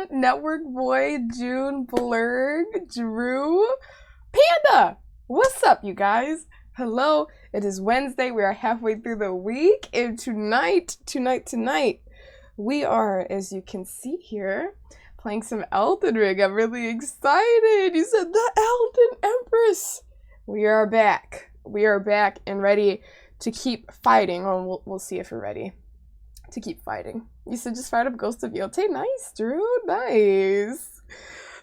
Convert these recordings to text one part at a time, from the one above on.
Network Boy, June, Blurg, Drew, Panda. What's up, you guys? Hello. It is Wednesday. We are halfway through the week, and tonight, we are, as you can see here, playing some Elden Ring. I'm really excited. You said the Elden Empress. We are back. We are back and ready to keep fighting. Oh, we'll see if we're ready to keep fighting. You said just fired up Ghost of Yote. Nice, Drew. Nice.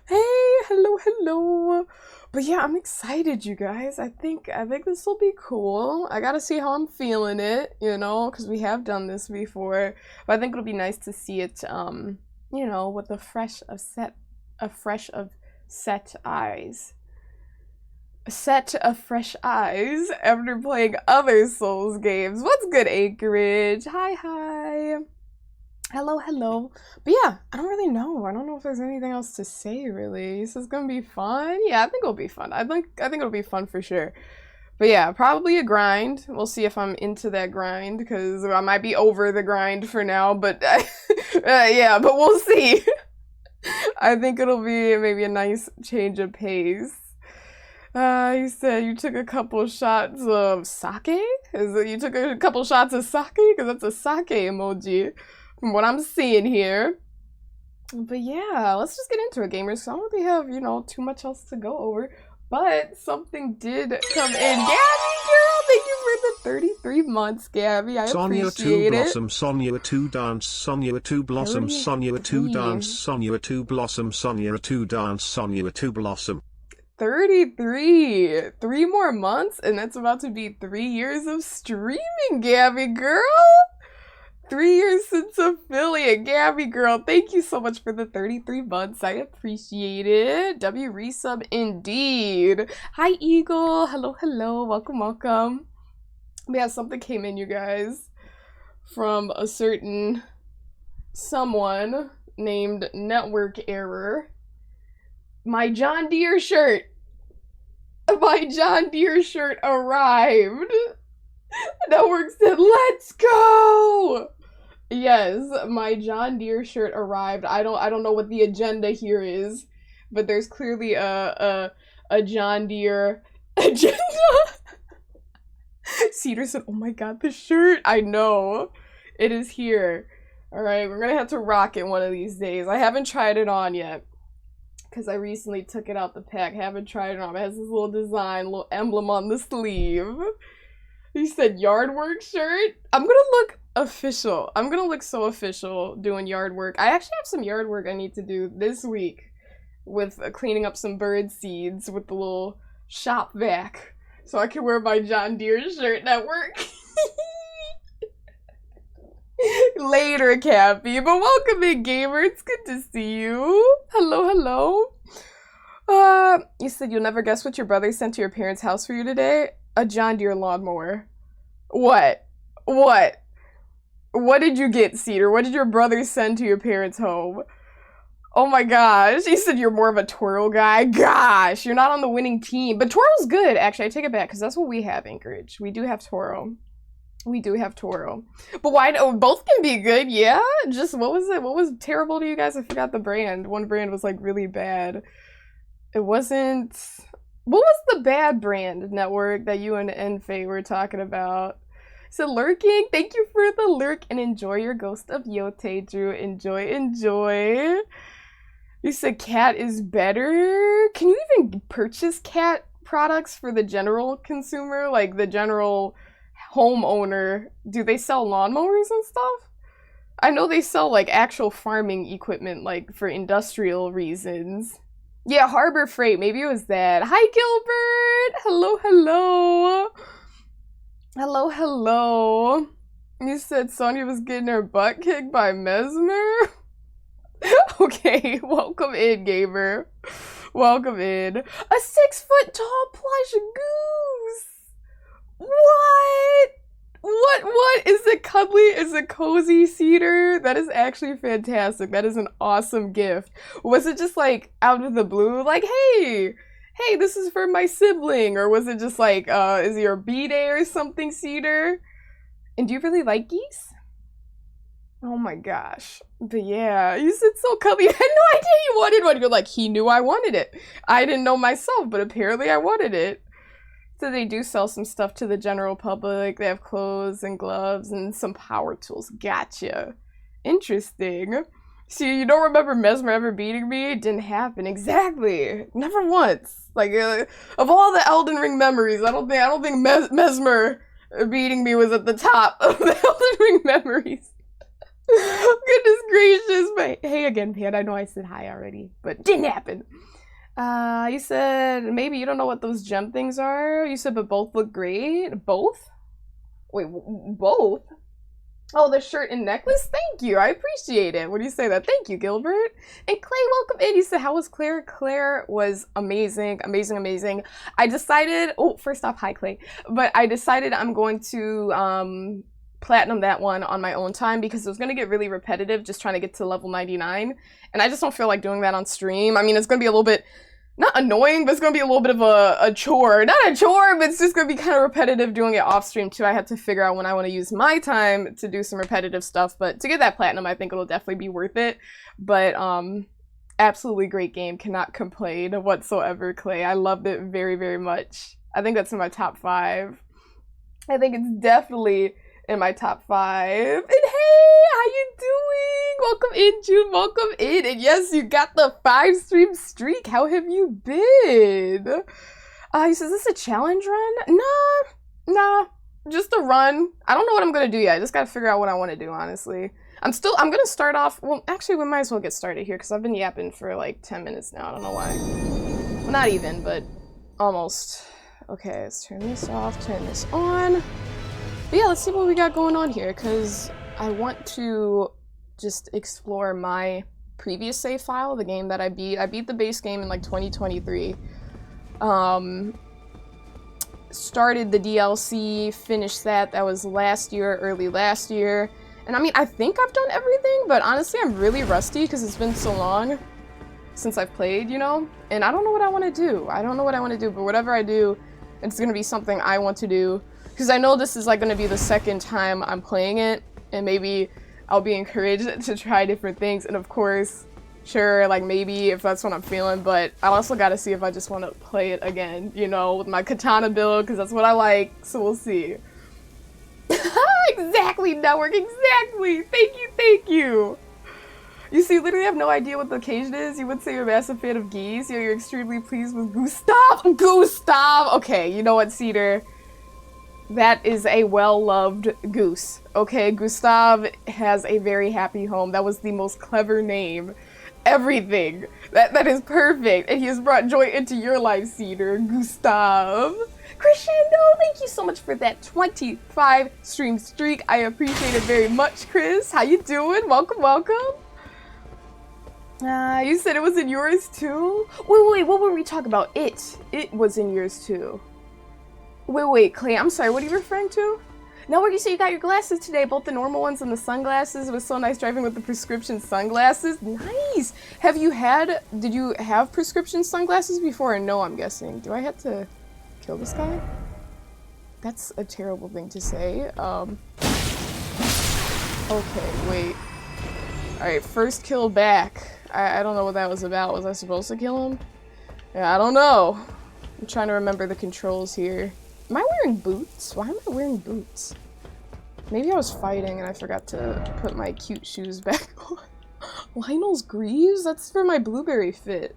Hey, hello. But yeah, I'm excited, you guys. I think this will be cool. I gotta see how I'm feeling it, you know, because we have done this before. But I think it'll be nice to see it, you know, with a fresh of set eyes. A set of fresh eyes after playing other Souls games. What's good, Anchorage? Hi. Hello. But yeah, I don't really know. I don't know if there's anything else to say, really. This is gonna be fun. Yeah, I think it'll be fun. I think it'll be fun for sure. But yeah, probably a grind. We'll see if I'm into that grind, because I might be over the grind for now, but yeah, but we'll see. I think it'll be maybe a nice change of pace. You said you took a couple shots of sake? Is it you took a couple shots of sake? Because that's a sake emoji from what I'm seeing here. But yeah, let's just get into it, gamers. So I don't really have, you know, too much else to go over. But something did come in. Gabby, girl, thank you for the 33 months, Gabby. I appreciate it. Sonia 2 dance, Sonia 2 blossom, Sonia 2 dance, Sonia 2 blossom, Sonia 2 dance, Sonia 2 blossom. 33. 3 more months, and that's about to be 3 years of streaming, Gabby girl. 3 years since affiliate, Gabby girl. Thank you so much for the 33 months. I appreciate it. W resub indeed. Hi, Eagle. Hello. Welcome. Yeah, something came in, you guys, from a certain someone named Network Error. My John Deere shirt arrived. Network said, let's go. Yes, my John Deere shirt arrived. I don't know what the agenda here is, but there's clearly a John Deere agenda. Cedar said, oh my god, the shirt. I know. It is here. Alright, we're gonna have to rock it one of these days. I haven't tried it on yet, because I recently took it out the pack. Haven't tried it on. It has this little design, little emblem on the sleeve. He said yard work shirt. I'm gonna look official. I'm gonna look so official doing yard work. I actually have some yard work I need to do this week with cleaning up some bird seeds with the little shop vac, so I can wear my John Deere shirt at work. Later, Cappy. But welcome in, gamer. It's good to see you. Hello. You said you'll never guess what your brother sent to your parents' house for you today? A John Deere lawnmower. What did you get, Cedar? What did your brother send to your parents' home? Oh my gosh. He said you're more of a twirl guy. Gosh, you're not on the winning team. But twirl's good. Actually, I take it back, because that's what we have, Anchorage. We do have twirl. But why? Oh, both can be good, yeah? Just, what was it? What was terrible to you guys? I forgot the brand. One brand was, like, really bad. It wasn't... What was the bad brand, Network, that you and Enfei were talking about? So lurking, thank you for the lurk, and enjoy your Ghost of Yote, Drew. Enjoy. You said cat is better? Can you even purchase cat products for the general consumer? Like the general homeowner? Do they sell lawnmowers and stuff? I know they sell like actual farming equipment, like for industrial reasons. Yeah, Harbor Freight. Maybe it was that. Hi, Gilbert. Hello. You said Sonia was getting her butt kicked by Mesmer? Okay, welcome in, gamer. Welcome in. A 6-foot-tall plush goose. What? Is it cuddly? Is it cozy, Cedar? That is actually fantastic. That is an awesome gift. Was it just like out of the blue? Like, hey, this is for my sibling. Or was it just like, is it your B-day or something, Cedar? And do you really like geese? Oh my gosh. But yeah, you said so cuddly. I had no idea you wanted one. You're like, he knew I wanted it. I didn't know myself, but apparently I wanted it. So they do sell some stuff to the general public. They have clothes and gloves and some power tools. Gotcha. Interesting. See, you don't remember Mesmer ever beating me? It didn't happen. Exactly. Never once. Like, of all the Elden Ring memories, I don't think Mesmer beating me was at the top of the Elden Ring memories. Goodness gracious. But hey again, Pan. I know I said hi already, but didn't happen. You said maybe you don't know what those gem things are. You said, but both look great. Both? Wait, both? Oh, the shirt and necklace? Thank you. I appreciate it. What do you say that? Thank you, Gilbert. And Clay, welcome in. You said, how was Claire? Claire was amazing. Amazing, amazing. I decided, oh, first off, hi, Clay. But I decided I'm going to platinum that one on my own time because it was going to get really repetitive just trying to get to level 99. And I just don't feel like doing that on stream. I mean, it's going to be a little bit, not annoying, but it's going to be a little bit of a chore. Not a chore, but it's just going to be kind of repetitive doing it off stream too. I had to figure out when I want to use my time to do some repetitive stuff. But to get that platinum, I think it'll definitely be worth it. But absolutely great game. Cannot complain whatsoever, Clay. I loved it very, very much. I think that's in my top 5. I think it's definitely in my top 5. And hey, how you doing? Welcome in, June. Welcome in. And yes, you got the 5-stream streak. How have you been? He says, is this a challenge run? Nah, just a run. I don't know what I'm gonna do yet. I just gotta figure out what I want to do, honestly. I'm gonna start off, well, actually, we might as well get started here because I've been yapping for like 10 minutes now. I don't know why. Well, not even, but almost. Okay, let's turn this off, turn this on. But yeah, let's see what we got going on here, because I want to just explore my previous save file, the game that I beat. I beat the base game in like 2023. Started the DLC, finished that. That was last year, early last year. And I mean, I think I've done everything, but honestly, I'm really rusty because it's been so long since I've played, you know? And I don't know what I want to do. I don't know what I want to do, but whatever I do, it's going to be something I want to do. Because I know this is like going to be the second time I'm playing it, and maybe I'll be encouraged to try different things. And of course, sure, like maybe if that's what I'm feeling, but I also got to see if I just want to play it again, you know, with my katana build, because that's what I like, so we'll see. Exactly, network, exactly! Thank you, thank you! You see, you literally have no idea what the occasion is. You would say you're a massive fan of geese. You're extremely pleased with Gustav! Gustav! Okay, you know what, Cedar? That is a well-loved goose. Okay, Gustav has a very happy home. That was the most clever name. Everything. That is perfect. And he has brought joy into your life, Cedar. Gustav. Crescendo, thank you so much for that 25 stream streak. I appreciate it very much, Chris. How you doing? Welcome, welcome. You said it was in yours too? Wait, what were we talking about? It was in yours too. Wait, Clay, I'm sorry, what are you referring to? No, you say you got your glasses today, both the normal ones and the sunglasses. It was so nice driving with the prescription sunglasses. Nice! Did you have prescription sunglasses before? Or no, I'm guessing. Do I have to kill this guy? That's a terrible thing to say. Okay, wait. Alright, first kill back. I don't know what that was about. Was I supposed to kill him? Yeah, I don't know. I'm trying to remember the controls here. Am I wearing boots? Why am I wearing boots? Maybe I was fighting and I forgot to put my cute shoes back on. Lionel's Greaves? That's for my blueberry fit.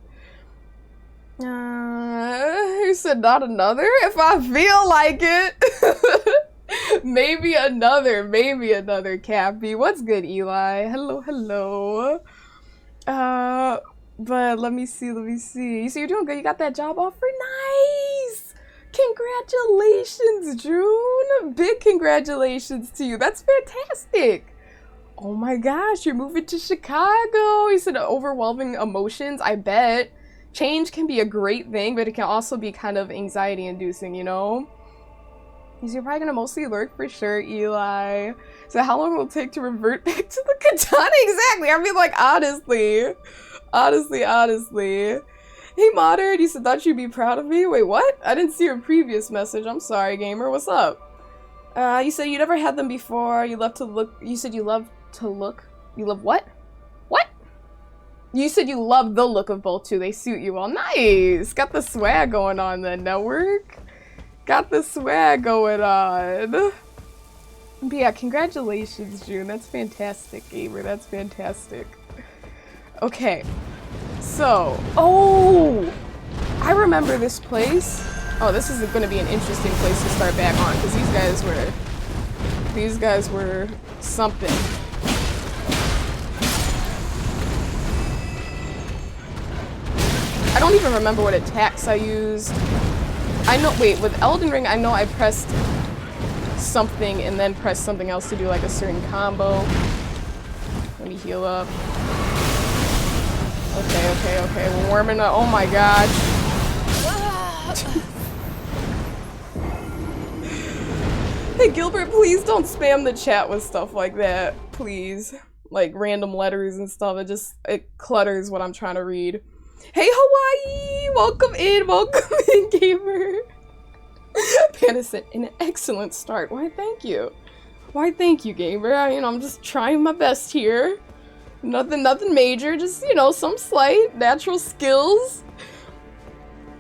Who said not another? If I feel like it. maybe another Cappy. What's good, Eli? Hello. But let me see. You see, you're doing good. You got that job offer? Nice! Congratulations, June! Big congratulations to you. That's fantastic. Oh my gosh, you're moving to Chicago. You said overwhelming emotions. I bet. Change can be a great thing, but it can also be kind of anxiety-inducing, you know? You're probably gonna mostly lurk for sure, Eli. So how long will it take to revert back to the katana? Exactly! I mean, like, honestly. Hey, Modern, you said thought you'd be proud of me? Wait, what? I didn't see your previous message. I'm sorry, gamer. What's up? You said you never had them before. You said you love to look. You love what? You said you love the look of both too. They suit you well. Nice. Got the swag going on then, network. Got the swag going on. But yeah, congratulations, June. That's fantastic, gamer. That's fantastic. Okay. So, oh! I remember this place. Oh, this is going to be an interesting place to start back on because these guys were something. I don't even remember what attacks I used. I know, wait, with Elden Ring, I know I pressed something and then pressed something else to do like a certain combo. Let me heal up. Okay, we're warming up. Oh my gosh. Hey Gilbert, please don't spam the chat with stuff like that, please. Like random letters and stuff, it clutters what I'm trying to read. Hey Hawaii! Welcome in, gamer! Panda said, an excellent start. Why, thank you. Why, thank you, gamer. I'm just trying my best here. Nothing major, just, some slight natural skills.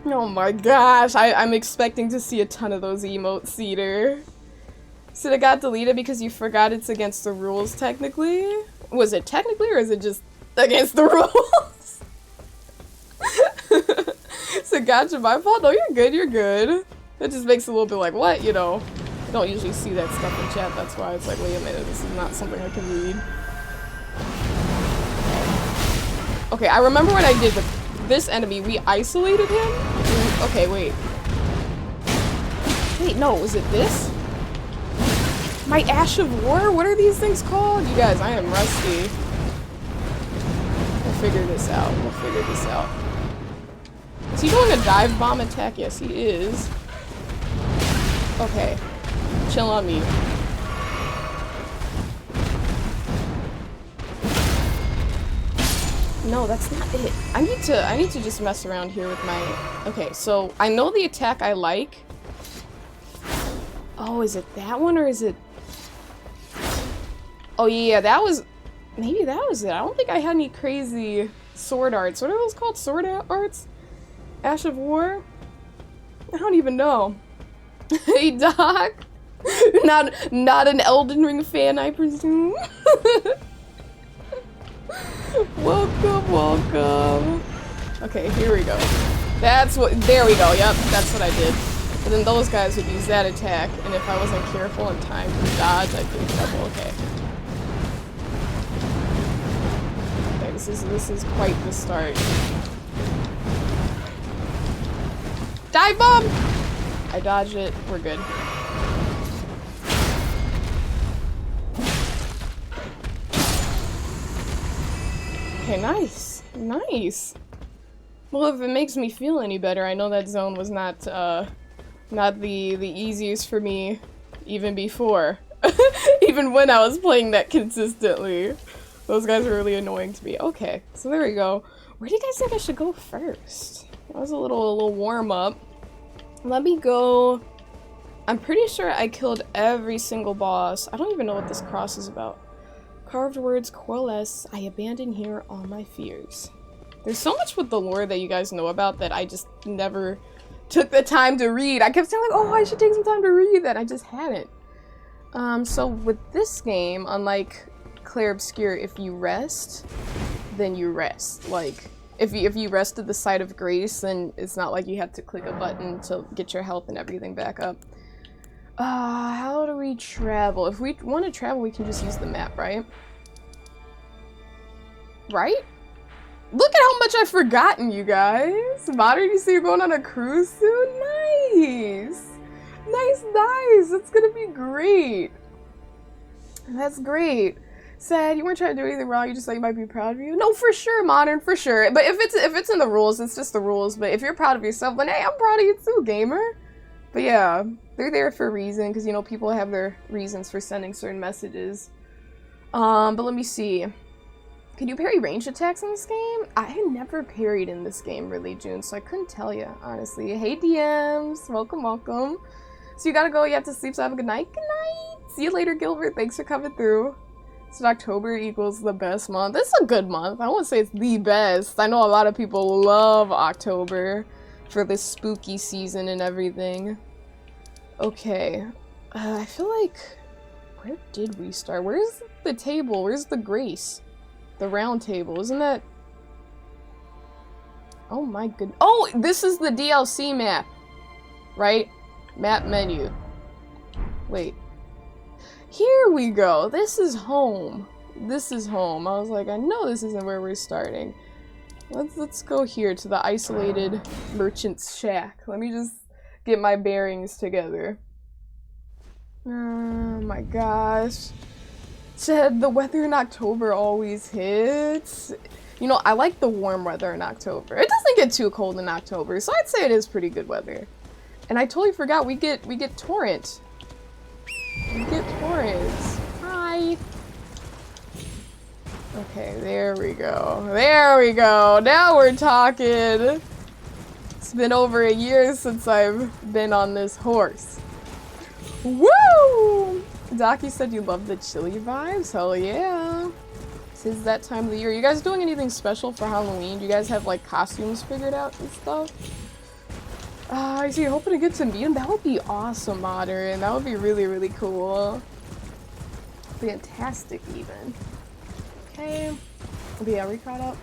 Oh my gosh, I'm expecting to see a ton of those emotes, Cedar. So it got deleted because you forgot it's against the rules, technically? Was it technically, or is it just against the rules? So gotcha, my fault. No, you're good. It just makes it a little bit like, what, I don't usually see that stuff in chat, that's why it's like, wait a minute, this is not something I can read. Okay, I remember what I did with this enemy. We isolated him? Okay, wait. Wait, no, was it this? My Ash of War? What are these things called? You guys, I am rusty. We'll figure this out. Is he doing a dive bomb attack? Yes, he is. Okay. Chill on me. No, that's not it. I need to just mess around here with my... Okay, so I know the attack I like. Oh, is it that one or is it... Oh yeah, that was... Maybe that was it. I don't think I had any crazy sword arts. What are those called? Sword arts? Ash of War? I don't even know. Hey, Doc. Not an Elden Ring fan, I presume. Welcome. Okay, here we go. There we go, yep, that's what I did. And then those guys would use that attack, and if I wasn't careful in time to dodge, I'd get in trouble, okay. Okay, this is quite the start. Dive bomb! I dodged it, we're good. Okay, nice. Nice. Well, if it makes me feel any better, I know that zone was not the easiest for me even before. Even when I was playing that consistently. Those guys are really annoying to me. Okay, so there we go. Where do you guys think I should go first? That was a little warm-up. Let me go... I'm pretty sure I killed every single boss. I don't even know what this cross is about. Carved words coalesce, I abandon here all my fears. There's so much with the lore that you guys know about that I just never took the time to read. I kept saying like, oh, I should take some time to read that. I just hadn't. So with this game, unlike Clair Obscure, if you rest, then you rest. Like, if you rest at the site of grace, then it's not like you have to click a button to get your health and everything back up. How do we travel? If we want to travel, we can just use the map, right? Right? Look at how much I've forgotten, you guys. Modern, you see you're going on a cruise soon? Nice! Nice! It's gonna be great. That's great. Sad, you weren't trying to do anything wrong, you just thought you might be proud of you? No, for sure, Modern, for sure. But if it's in the rules, it's just the rules. But if you're proud of yourself, then hey, I'm proud of you too, gamer. But yeah, they're there for a reason, because, you know, people have their reasons for sending certain messages. But let me see. Can you parry ranged attacks in this game? I had never parried in this game, really, June, so I couldn't tell you, honestly. Hey, DMs. Welcome, welcome. So you gotta go, you have to sleep, so have a good night. Good night! See you later, Gilbert. Thanks for coming through. So October equals the best month. It's a good month. I won't say it's the best. I know a lot of people love October for this spooky season and everything. Okay. I feel like... Where did we start? Where's the table? Where's the grace? The round table. Isn't that... Oh my goodness. Oh! This is the DLC map! Right? Map menu. Wait. Here we go! This is home. This is home. I was like, I know this isn't where we're starting. Let's go here to the isolated merchant's shack. Let me just get my bearings together. Oh my gosh. Said the weather in October always hits. You know, I like the warm weather in October. It doesn't get too cold in October, so I'd say it is pretty good weather. And I totally forgot we get torrent. We get torrents. Hi. Okay, there we go. There we go. Now we're talking. It's been over a year since I've been on this horse. Woo! Doc, you said you love the chilly vibes? Hell yeah. This is that time of the year. You guys doing anything special for Halloween? Do you guys have like costumes figured out and stuff? I see you're hoping to get to meet him. That would be awesome, Modern. That would be really, really cool. Fantastic, even. Okay. But yeah, are we caught up?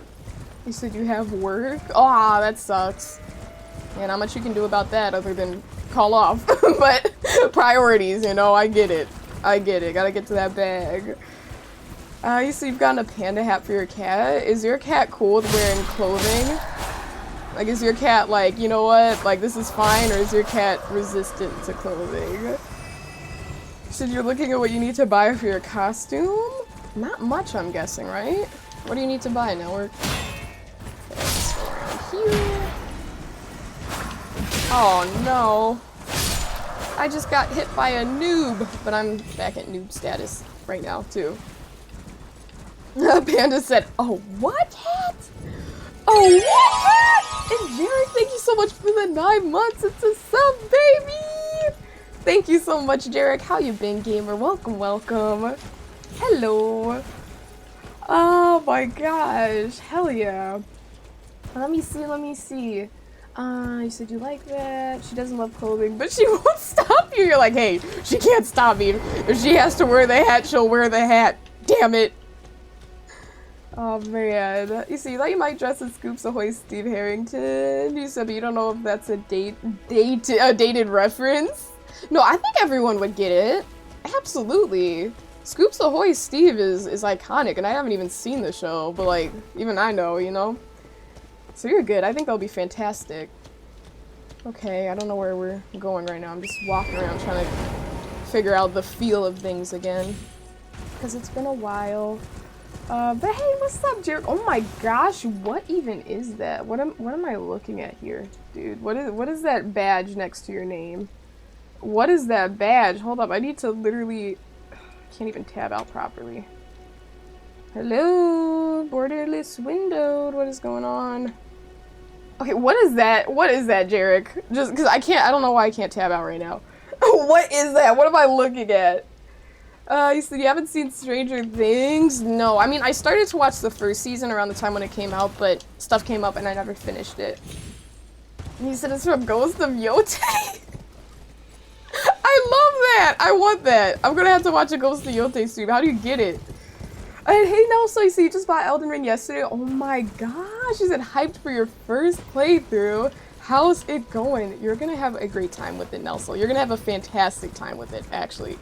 You said you have work? Aw, that sucks. And not much you can do about that other than call off. But priorities, you know, I get it. I get it. Gotta get to that bag. You said you've gotten a panda hat for your cat. Is your cat cool with wearing clothing? Like, is your cat like, you know what, like, this is fine, or is your cat resistant to clothing? You said you're looking at what you need to buy for your costume? Not much, I'm guessing, right? What do you need to buy, Network? Okay, let's go around here. Oh no. I just got hit by a noob, but I'm back at noob status right now, too. Panda said, oh, what hat? Oh, what hat? And Jared, thank you so much for the 9 months. It's a sub, baby. Thank you so much, Jarek. How you been, gamer? Welcome, welcome. Hello. Oh my gosh. Hell yeah. Let me see, let me see. You said you like that. She doesn't love clothing, but she won't stop you. You're like, hey, she can't stop me. If she has to wear the hat, she'll wear the hat. Damn it. Oh man. You see, you thought you might dress as Scoops Ahoy Steve Harrington. You said, but you don't know if that's a dated reference. No, I think everyone would get it. Absolutely. Scoops Ahoy Steve is iconic, and I haven't even seen the show, but like, even I know, you know? So you're good. I think that'll be fantastic. Okay, I don't know where we're going right now. I'm just walking around trying to figure out the feel of things again. Because it's been a while. But hey, what's up, Jared? Oh my gosh, what even is that? What am I looking at here, dude? What is that badge next to your name? What is that badge? Hold up, I need to literally... Can't even tab out properly. Hello, borderless windowed. What is going on? Okay, what is that? What is that, Jarek? Just because I don't know why I can't tab out right now. What is that? What am I looking at? You said you haven't seen Stranger Things? No, I mean, I started to watch the first season around the time when it came out, but stuff came up and I never finished it. And you said it's from Ghost of Yote? I love that! I want that! I'm gonna have to watch a Ghost of Yote stream. How do you get it? And hey, Nelson, you see, you just bought Elden Ring yesterday. Oh my gosh, you said hyped for your first playthrough. How's it going? You're gonna have a great time with it, Nelson. You're gonna have a fantastic time with it, actually.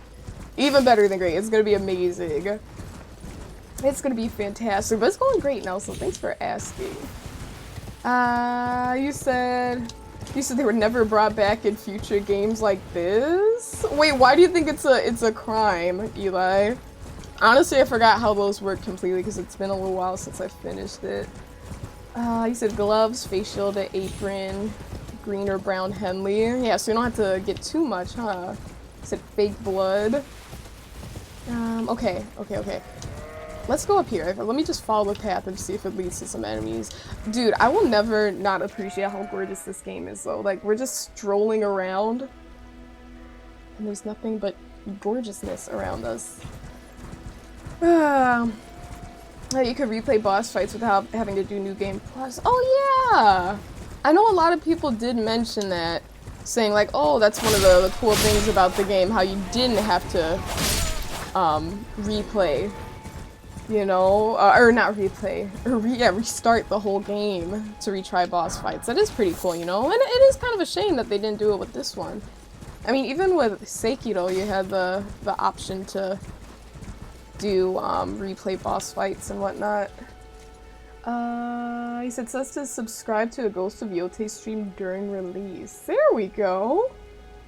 Even better than great. It's gonna be amazing. It's gonna be fantastic. But it's going great, Nelson. Thanks for asking. You said they were never brought back in future games like this? Wait, why do you think it's a crime, Eli? Honestly, I forgot how those work completely because it's been a little while since I finished it. You said gloves, face shield, apron, green or brown Henley. Yeah, so you don't have to get too much, huh? You said fake blood. Okay. Let's go up here. Let me just follow the path and see if it leads to some enemies. Dude, I will never not appreciate how gorgeous this game is, though. Like, we're just strolling around, and there's nothing but gorgeousness around us. You could replay boss fights without having to do New Game Plus. Oh yeah! I know a lot of people did mention that, saying like, oh, that's one of the cool things about the game, how you didn't have to replay, you know, or not replay, or restart the whole game to retry boss fights. That is pretty cool, you know, and it is kind of a shame that they didn't do it with this one. I mean, even with Sekiro, you had the option to do replay boss fights and whatnot. He said to subscribe to a Ghost of Yote stream during release. There we go.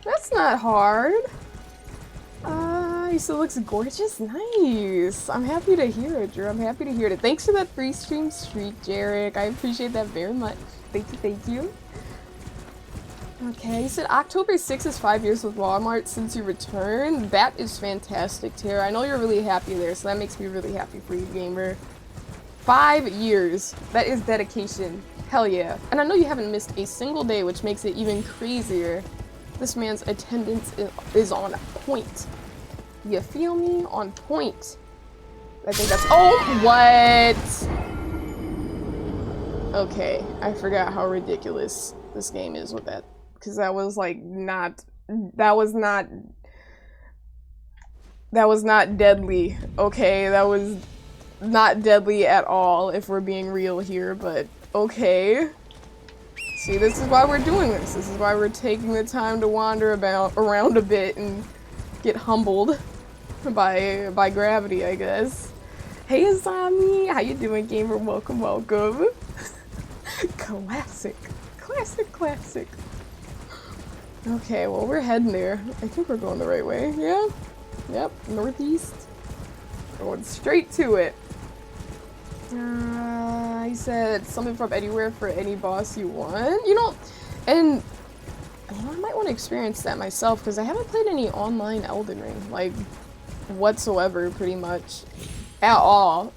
That's not hard. He said looks gorgeous. Nice. I'm happy to hear it, Drew. I'm happy to hear it. Thanks for that free stream streak, Jarek. I appreciate that very much. Thank you, thank you. Okay, he said October 6th is 5 years with Walmart since you returned. That is fantastic, Tara. I know you're really happy there, so that makes me really happy for you, gamer. 5 years. That is dedication. Hell yeah. And I know you haven't missed a single day, which makes it even crazier. This man's attendance is on point. You feel me? On point. I think that's- Oh, what? Okay, I forgot how ridiculous this game is with that. Because that was like not deadly, okay? That was not deadly at all, if we're being real here, but okay. See, this is why we're doing this. This is why we're taking the time to wander around a bit and get humbled by gravity, I guess. Hey Azami, how you doing, gamer? Welcome, welcome. Classic. Classic, classic. Okay, well, we're heading there. I think we're going the right way. Yeah? Yep, northeast. Going straight to it. He said something from anywhere for any boss you want. You know, and you know, I might want to experience that myself because I haven't played any online Elden Ring, like, whatsoever, pretty much. At all.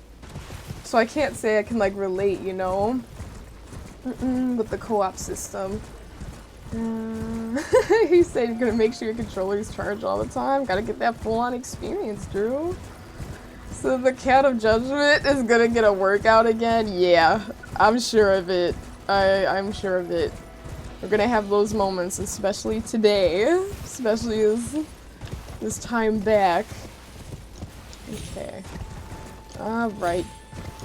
So I can't say I can, like, relate, you know? With the co-op system. He said you're gonna make sure your controller's charged all the time. Gotta get that full-on experience, Drew. So the Cat of Judgment is gonna get a workout again? Yeah, I'm sure of it. I'm sure of it. We're gonna have those moments, especially today. Especially this time back. Okay. Alright.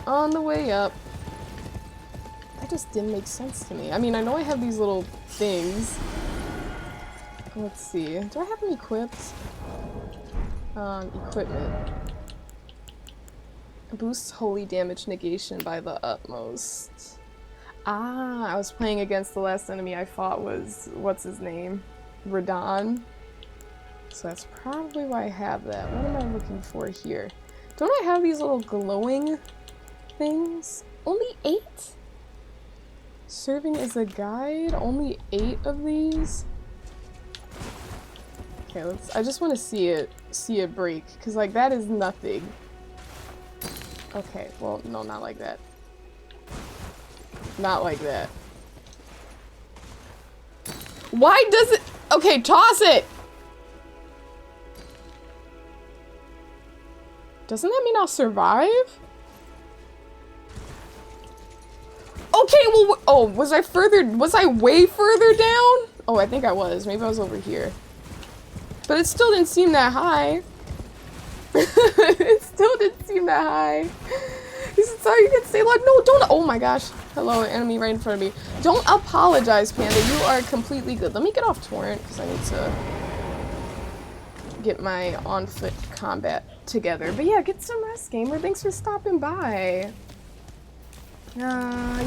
On the way up. That just didn't make sense to me. I mean, I know I have these little things. Let's see. Do I have them equipped? Equipment. Boosts holy damage negation by the utmost. Ah, I was playing against the last enemy I fought was, what's his name? Radon. So that's probably why I have that. What am I looking for here? Don't I have these little glowing things? Only 8? Serving as a guide? Only 8 of these? Okay, I just want to see it break, because like that is nothing. Okay, well, no, not like that. Not like that. Why does it? Okay, toss it! Doesn't that mean I'll survive? Okay, well, oh, was I way further down? Oh, I think I was. Maybe I was over here. But it still didn't seem that high. It still didn't seem that high. He said, sorry, you can stay long. No, don't. Oh my gosh. Hello, enemy right in front of me. Don't apologize, Panda. You are completely good. Let me get off Torrent, because I need to get my on-foot combat together. But yeah, get some rest, gamer. Thanks for stopping by. You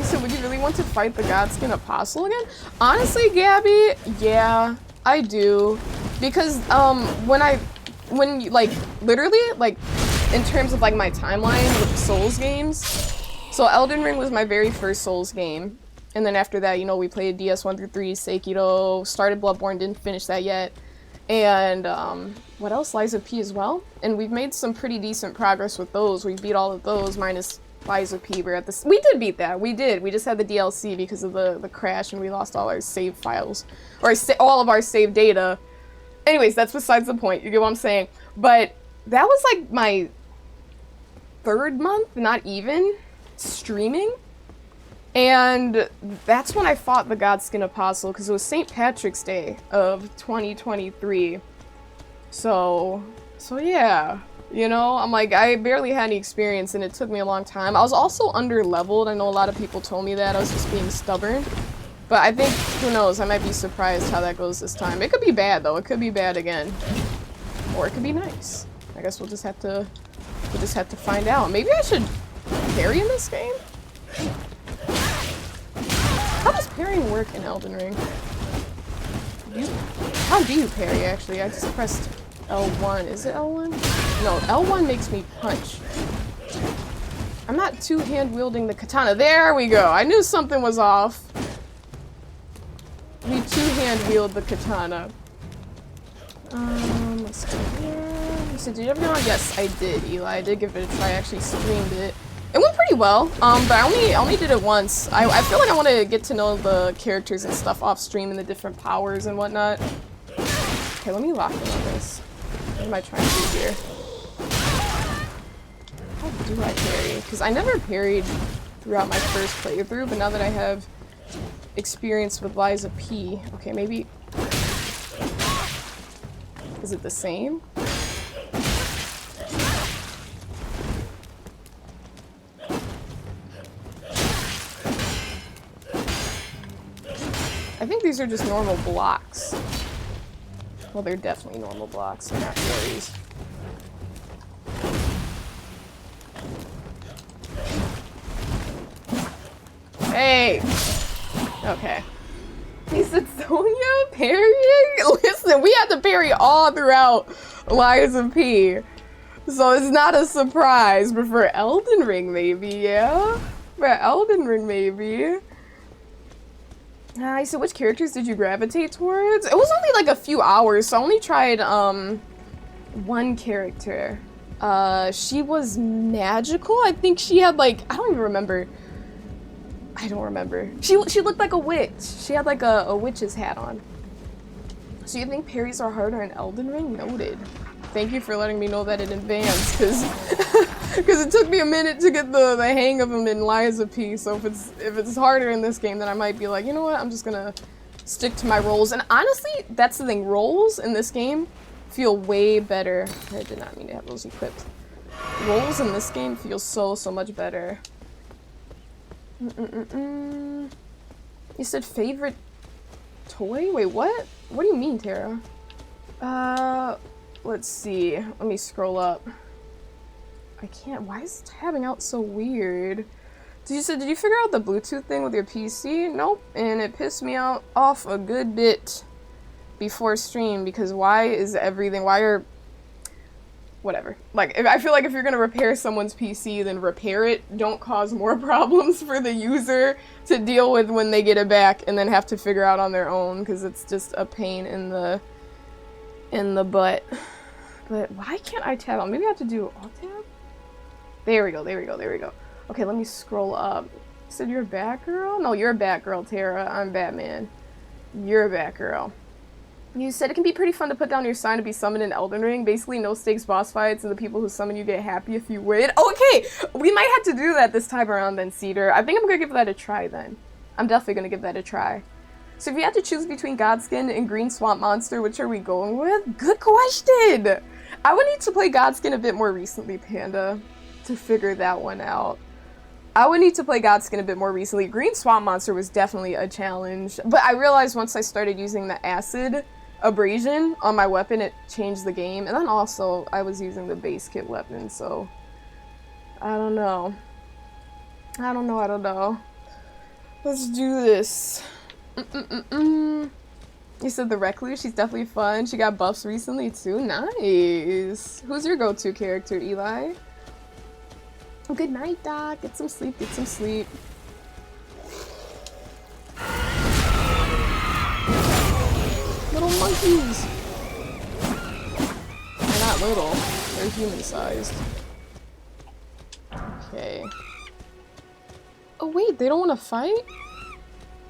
said, would you really want to fight the Godskin Apostle again? Honestly, Gabby, yeah, I do. Because, when you, like, literally, like, in terms of, like, my timeline with Souls games, so Elden Ring was my very first Souls game. And then after that, you know, we played DS1 through 3, Sekiro, started Bloodborne, didn't finish that yet. And, what else? Lies of P as well. And we've made some pretty decent progress with those. We beat all of those, minus Lies of P. We're at this. We did beat that. We did. We just had the DLC because of the crash, and we lost all our save files. Or all of our save data. Anyways, that's besides the point. You get what I'm saying? But that was like my 3rd month, not even, streaming. And that's when I fought the Godskin Apostle, because it was St. Patrick's Day of 2023. So yeah. You know, I'm like, I barely had any experience and it took me a long time. I was also under-leveled. I know a lot of people told me that. I was just being stubborn. But I think, who knows, I might be surprised how that goes this time. It could be bad, though. It could be bad again. Or it could be nice. I guess we'll just have to find out. Maybe I should parry in this game? How does parrying work in Elden Ring? How do you parry, actually? I just pressed L1. Is it L1? No, L1 makes me punch. I'm not two-hand wielding the katana. There we go. I knew something was off. We two-hand wield the katana. Let's go here. So did you ever know? Yes, I did, Eli. I did give it a try. I actually streamed it. It went pretty well, but I only did it once. I feel like I want to get to know the characters and stuff off stream and the different powers and whatnot. Okay, let me lock in on this. What am I trying to do here? How do I parry? Because I never parried throughout my first playthrough, but now that I have experience with Liza P. Okay, maybe... Is it the same? I think these are just normal blocks. Well, they're definitely normal blocks, they're not parries. Hey! Okay. He said, Sonya parrying? Listen, we had to parry all throughout Liza P. So it's not a surprise, but for Elden Ring, maybe, yeah? For Elden Ring, maybe. So which characters did you gravitate towards? It was only like a few hours, so I only tried, one character. She was magical? I think she had like, I don't even remember. I don't remember. She looked like a witch. She had like a witch's hat on. So you think parries are harder in Elden Ring? Noted. Thank you for letting me know that in advance, because it took me a minute to get the hang of them in Liza P. So if it's harder in this game, then I might be like, you know what? I'm just gonna stick to my rolls. And honestly, that's the thing. Rolls in this game feel way better. I did not mean to have those equipped. Rolls in this game feel so much better. You said favorite toy? Wait, what? What do you mean, Tara? Let's see. Let me scroll up. I can't. Why is tabbing out so weird? Did you figure out the Bluetooth thing with your PC? Nope. And it pissed me off a good bit before stream because why are whatever. Like, I feel like if you're gonna repair someone's PC, then repair it. Don't cause more problems for the user to deal with when they get it back and then have to figure out on their own, because it's just a pain in the butt. But why can't I tab on? Maybe I have to do alt tab? There we go. Okay, let me scroll up. You said you're a Batgirl? No, you're a Batgirl, Tara. I'm Batman. You're a Batgirl. You said it can be pretty fun to put down your sign to be summoned in Elden Ring. Basically, no stakes boss fights, and the people who summon you get happy if you win. Okay, we might have to do that this time around then, Cedar. I think I'm gonna give that a try then. I'm definitely gonna give that a try. So if you had to choose between Godskin and Green Swamp Monster, which are we going with? Good question! I would need to play Godskin a bit more recently, Panda, to figure that one out. I would need to play Godskin a bit more recently. Green Swamp Monster was definitely a challenge, but I realized once I started using the acid abrasion on my weapon, it changed the game. And then also, I was using the base kit weapon, so I don't know. Let's do this. You said the Recluse, she's definitely fun. She got buffs recently too. Nice. Who's your go-to character, Eli? Good night, Doc. Get some sleep, Little monkeys. They're not little. They're human-sized. Okay. Oh wait, they don't want to fight?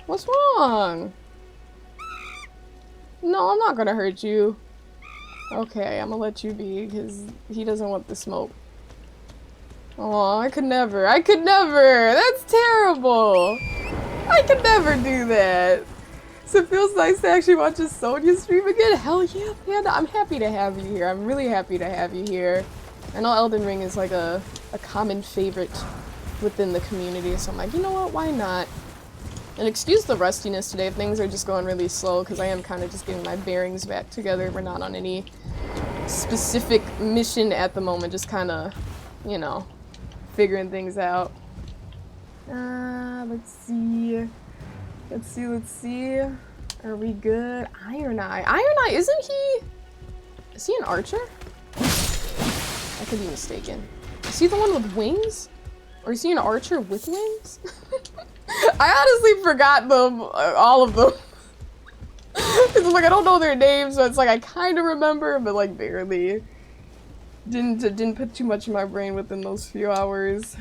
What's wrong? No, I'm not gonna hurt you. Okay, I'm gonna let you be, because he doesn't want the smoke. Oh, I could never. I could never. That's terrible. I could never do that. So it feels nice to actually watch a Sonya stream again. Hell yeah, Panda. I'm happy to have you here. I'm really happy to have you here. I know Elden Ring is like a common favorite within the community, so I'm like, you know what, why not? And excuse the rustiness today. Things are just going really slow because I am kind of just getting my bearings back together. We're not on any specific mission at the moment, just kind of, you know, figuring things out. Let's see. Let's see. Are we good? Iron Eye. Iron Eye, isn't he? Is he an archer? I could be mistaken. Is he the one with wings? Or is he an archer with wings? I honestly forgot them, all of them. It's like I don't know their names, so it's like I kind of remember, but like barely. Didn't put too much in my brain within those few hours.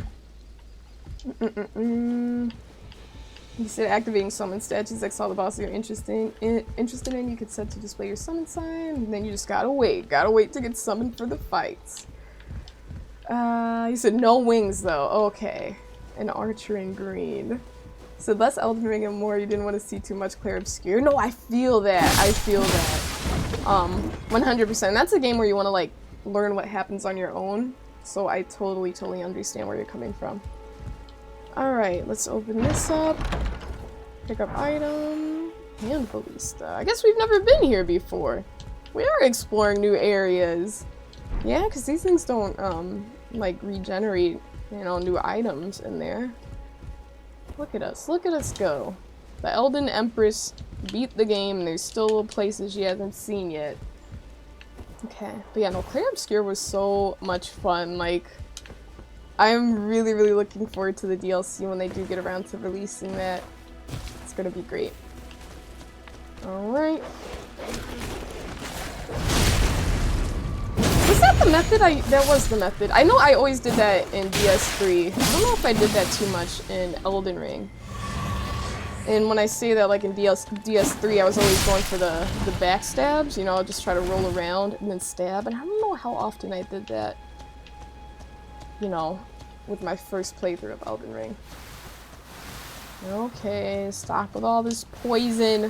You said activating summon statues, exile the boss you're interested in. You could set to display your summon sign, and then you just gotta wait to get summoned for the fights. You said no wings though. Okay, an archer in green. So less Elden Ring and more. You didn't want to see too much Clair Obscure. No, I feel that. I feel that. 100%. That's a game where you want to like learn what happens on your own. So I totally understand where you're coming from. Alright, let's open this up. Pick up item. Hand ballista. I guess we've never been here before. We are exploring new areas. Yeah, because these things don't, like, regenerate, you know, new items in there. Look at us go. The Elden Empress beat the game, and there's still places she hasn't seen yet. Okay, but yeah, no, Clair Obscure was so much fun, like... I'm really looking forward to the DLC when they do get around to releasing that. It's gonna be great. Alright. Was that the method? That was the method. I know I always did that in DS3. I don't know if I did that too much in Elden Ring. And when I say that, like in DS3, I was always going for the backstabs. You know, I'll just try to roll around and then stab. And I don't know how often I did that. You know, with my first playthrough of Elden Ring. Okay, stop with all this poison.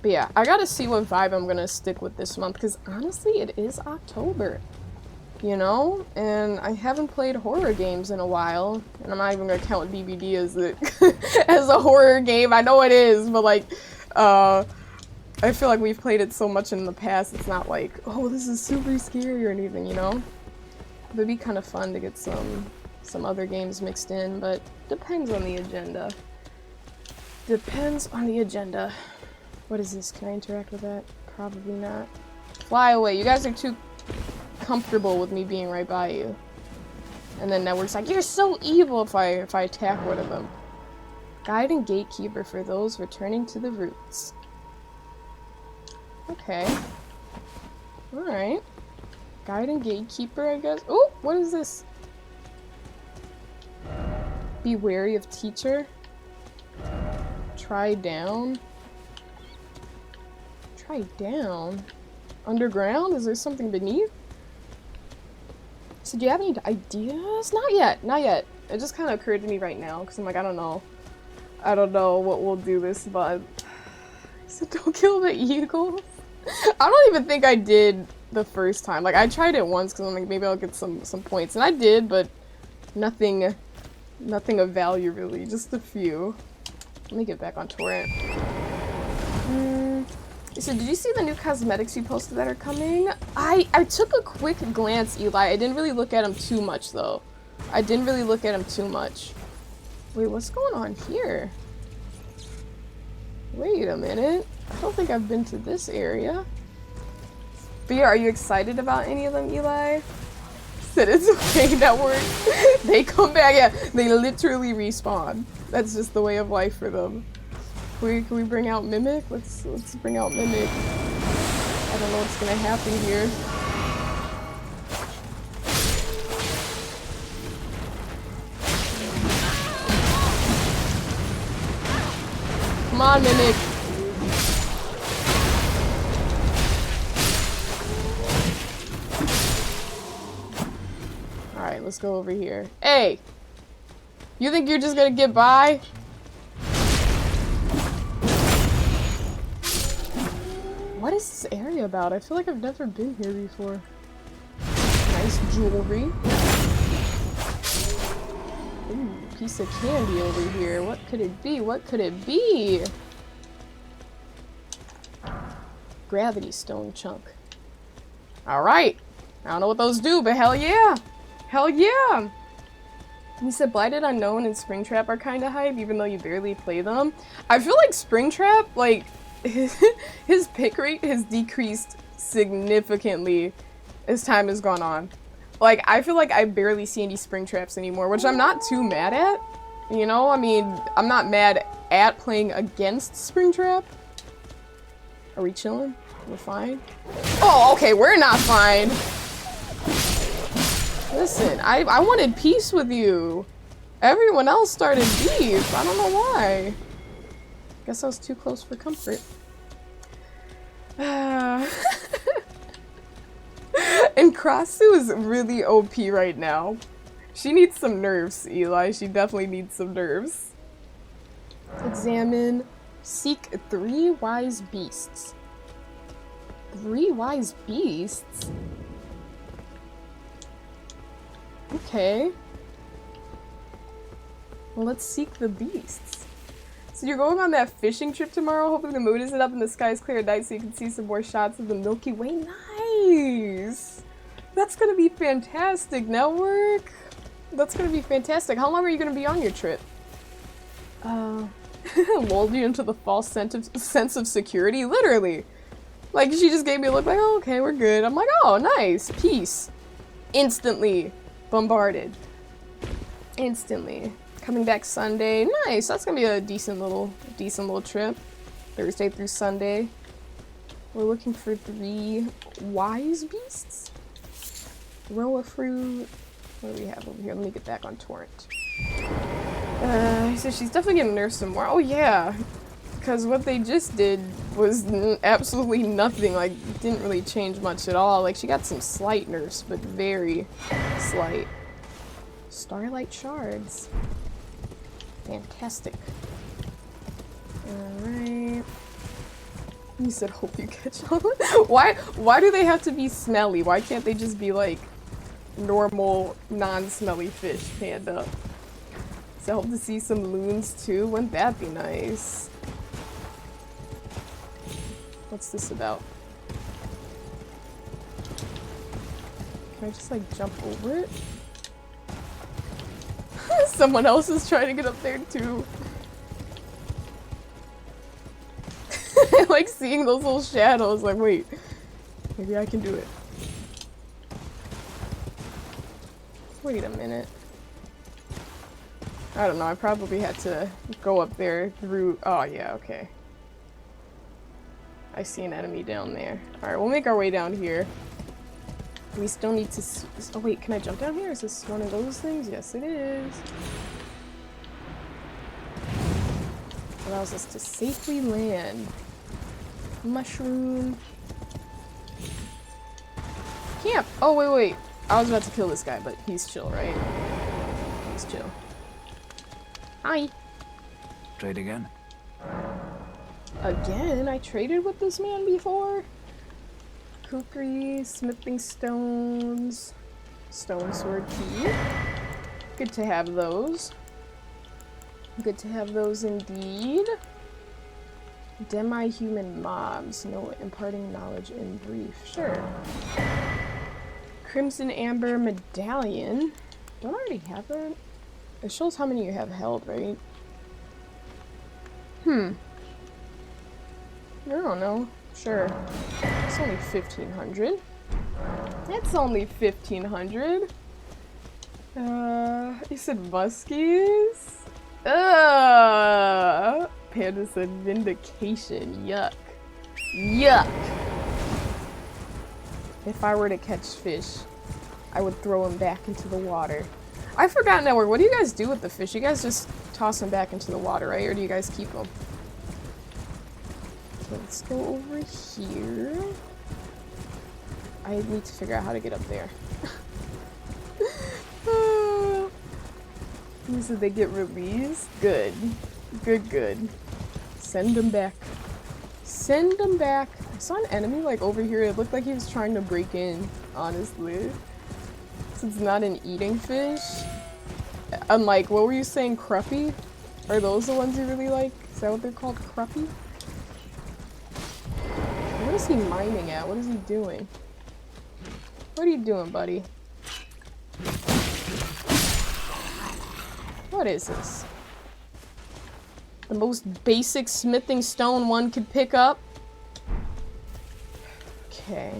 But yeah, I gotta see what vibe I'm gonna stick with this month, because honestly, it is October. You know? And I haven't played horror games in a while, and I'm not even gonna count DBD as as a horror game. I know it is, but like, I feel like we've played it so much in the past, it's not like, oh, this is super scary or anything, you know? It'd be kind of fun to get some other games mixed in, but depends on the agenda. Depends on the agenda. What is this? Can I interact with that? Probably not. Fly away. You guys are too comfortable with me being right by you. And then Network's like, you're so evil if I attack one of them. Guide and Gatekeeper for those returning to the roots. Okay. Alright. Guide and Gatekeeper, I guess. Oh, what is this? Be wary of teacher. Try down. Try down? Underground? Is there something beneath? So do you have any ideas? Not yet, not yet. It just kind of occurred to me right now, because I'm like, I don't know. I don't know what we'll do this month. So don't kill the eagles. I don't even think I did the first time. Like, I tried it once because I'm like, maybe I'll get some points. And I did, but nothing of value, really. Just a few. Let me get back on torrent. So, did you see the new cosmetics you posted that are coming? I took a quick glance, Eli. I didn't really look at them too much, though. I didn't really look at them too much. Wait, what's going on here? Wait a minute. I don't think I've been to this area. But yeah, are you excited about any of them, Eli? Said it's okay, Network. They come back, yeah. They literally respawn. That's just the way of life for them. Can we bring out Mimic? Let's bring out Mimic. I don't know what's gonna happen here. Come on, Mimic. let's go over here. Hey! You think you're just gonna get by? What is this area about? I feel like I've never been here before. Nice jewelry. Ooh, piece of candy over here. What could it be? What could it be? Gravity stone chunk. Alright. I don't know what those do, but hell yeah! Hell yeah! He said Blighted Unknown and Springtrap are kinda hype, even though you barely play them. I feel like Springtrap, like, his pick rate has decreased significantly as time has gone on. Like, I feel like I barely see any Springtraps anymore, which I'm not too mad at. You know, I mean, I'm not mad at playing against Springtrap. Are we chilling? We're fine? Oh, okay, we're not fine. Listen, I wanted peace with you. Everyone else started beef. I don't know why. Guess I was too close for comfort. And Krasu is really OP right now. She needs some nerfs, Eli. She definitely needs some nerfs. Examine. Seek 3 wise beasts. 3 wise beasts? Okay. Well, let's seek the beasts. So you're going on that fishing trip tomorrow? Hoping the moon isn't up and the sky's clear at night so you can see some more shots of the Milky Way. Nice! That's gonna be fantastic, network! That's gonna be fantastic. How long are you gonna be on your trip? Lulled you into the false sense of security? Literally! Like, she just gave me a look like, oh, okay, we're good. I'm like, oh, nice. Peace. Instantly. Bombarded. Instantly. Coming back Sunday. Nice. That's gonna be a decent little trip. Thursday through Sunday. We're looking for 3 wise beasts. Roa fruit. What do we have over here? Let me get back on Torrent. He says she's definitely gonna nurse some more. Oh yeah. Because what they just did was absolutely nothing. Like, didn't really change much at all. Like, she got some slight nerfs, but very slight. Starlight shards. Fantastic. Alright. You said hope you catch on. Why do they have to be smelly? Why can't they just be like normal, non-smelly fish, Panda? So I hope to see some loons too. Wouldn't that be nice? What's this about? Can I just like jump over it? Someone else is trying to get up there too. I like seeing those little shadows. Like, wait, maybe I can do it. Wait a minute. I don't know. I probably had to go up there through. Oh yeah, okay. I see an enemy down there. Alright, we'll make our way down here. We still need to... Oh wait, can I jump down here? Is this one of those things? Yes, it is. Allows us to safely land. Mushroom. Camp! Oh, wait. I was about to kill this guy, but he's chill, right? He's chill. Hi! Trade again? Again? I traded with this man before? Kukri, smithing stones, stone sword key. Good to have those. Good to have those indeed. Demi-human mobs. No imparting knowledge in brief. Sure. Crimson Amber Medallion. Don't I already have that? It shows how many you have held, right? I don't know. Sure. It's only 1,500. It's only 1,500. You said muskies? Panda said vindication. Yuck. Yuck. If I were to catch fish, I would throw them back into the water. I forgot, Network. What do you guys do with the fish? You guys just toss them back into the water, right? Or do you guys keep them? Let's go over here. I need to figure out how to get up there. You said they get released? Good. Good. Send them back. Send them back. I saw an enemy like over here. It looked like he was trying to break in, honestly. So it's not an eating fish. Unlike, what were you saying, cruppy? Are those the ones you really like? Is that what they're called, cruppy? What is he mining at? What is he doing? What are you doing, buddy? What is this? The most basic smithing stone one could pick up? Okay.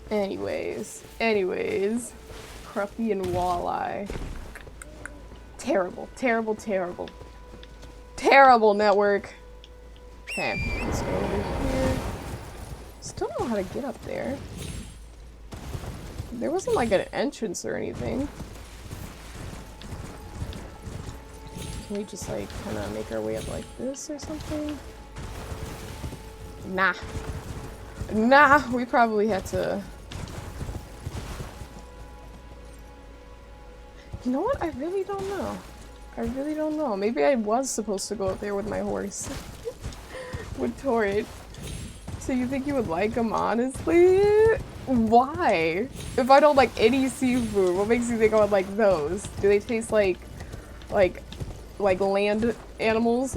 Anyways. Cruppy and walleye. Terrible. Terrible network. Okay, let's go over here. Still don't know how to get up there. There wasn't like an entrance or anything. Can we just like kind of make our way up like this or something? Nah, we probably had to... You know what? I really don't know. Maybe I was supposed to go up there with my horse. With Torrid. So you think you would like them, honestly? Why? If I don't like any seafood, what makes you think I would like those? Do they taste like land animals?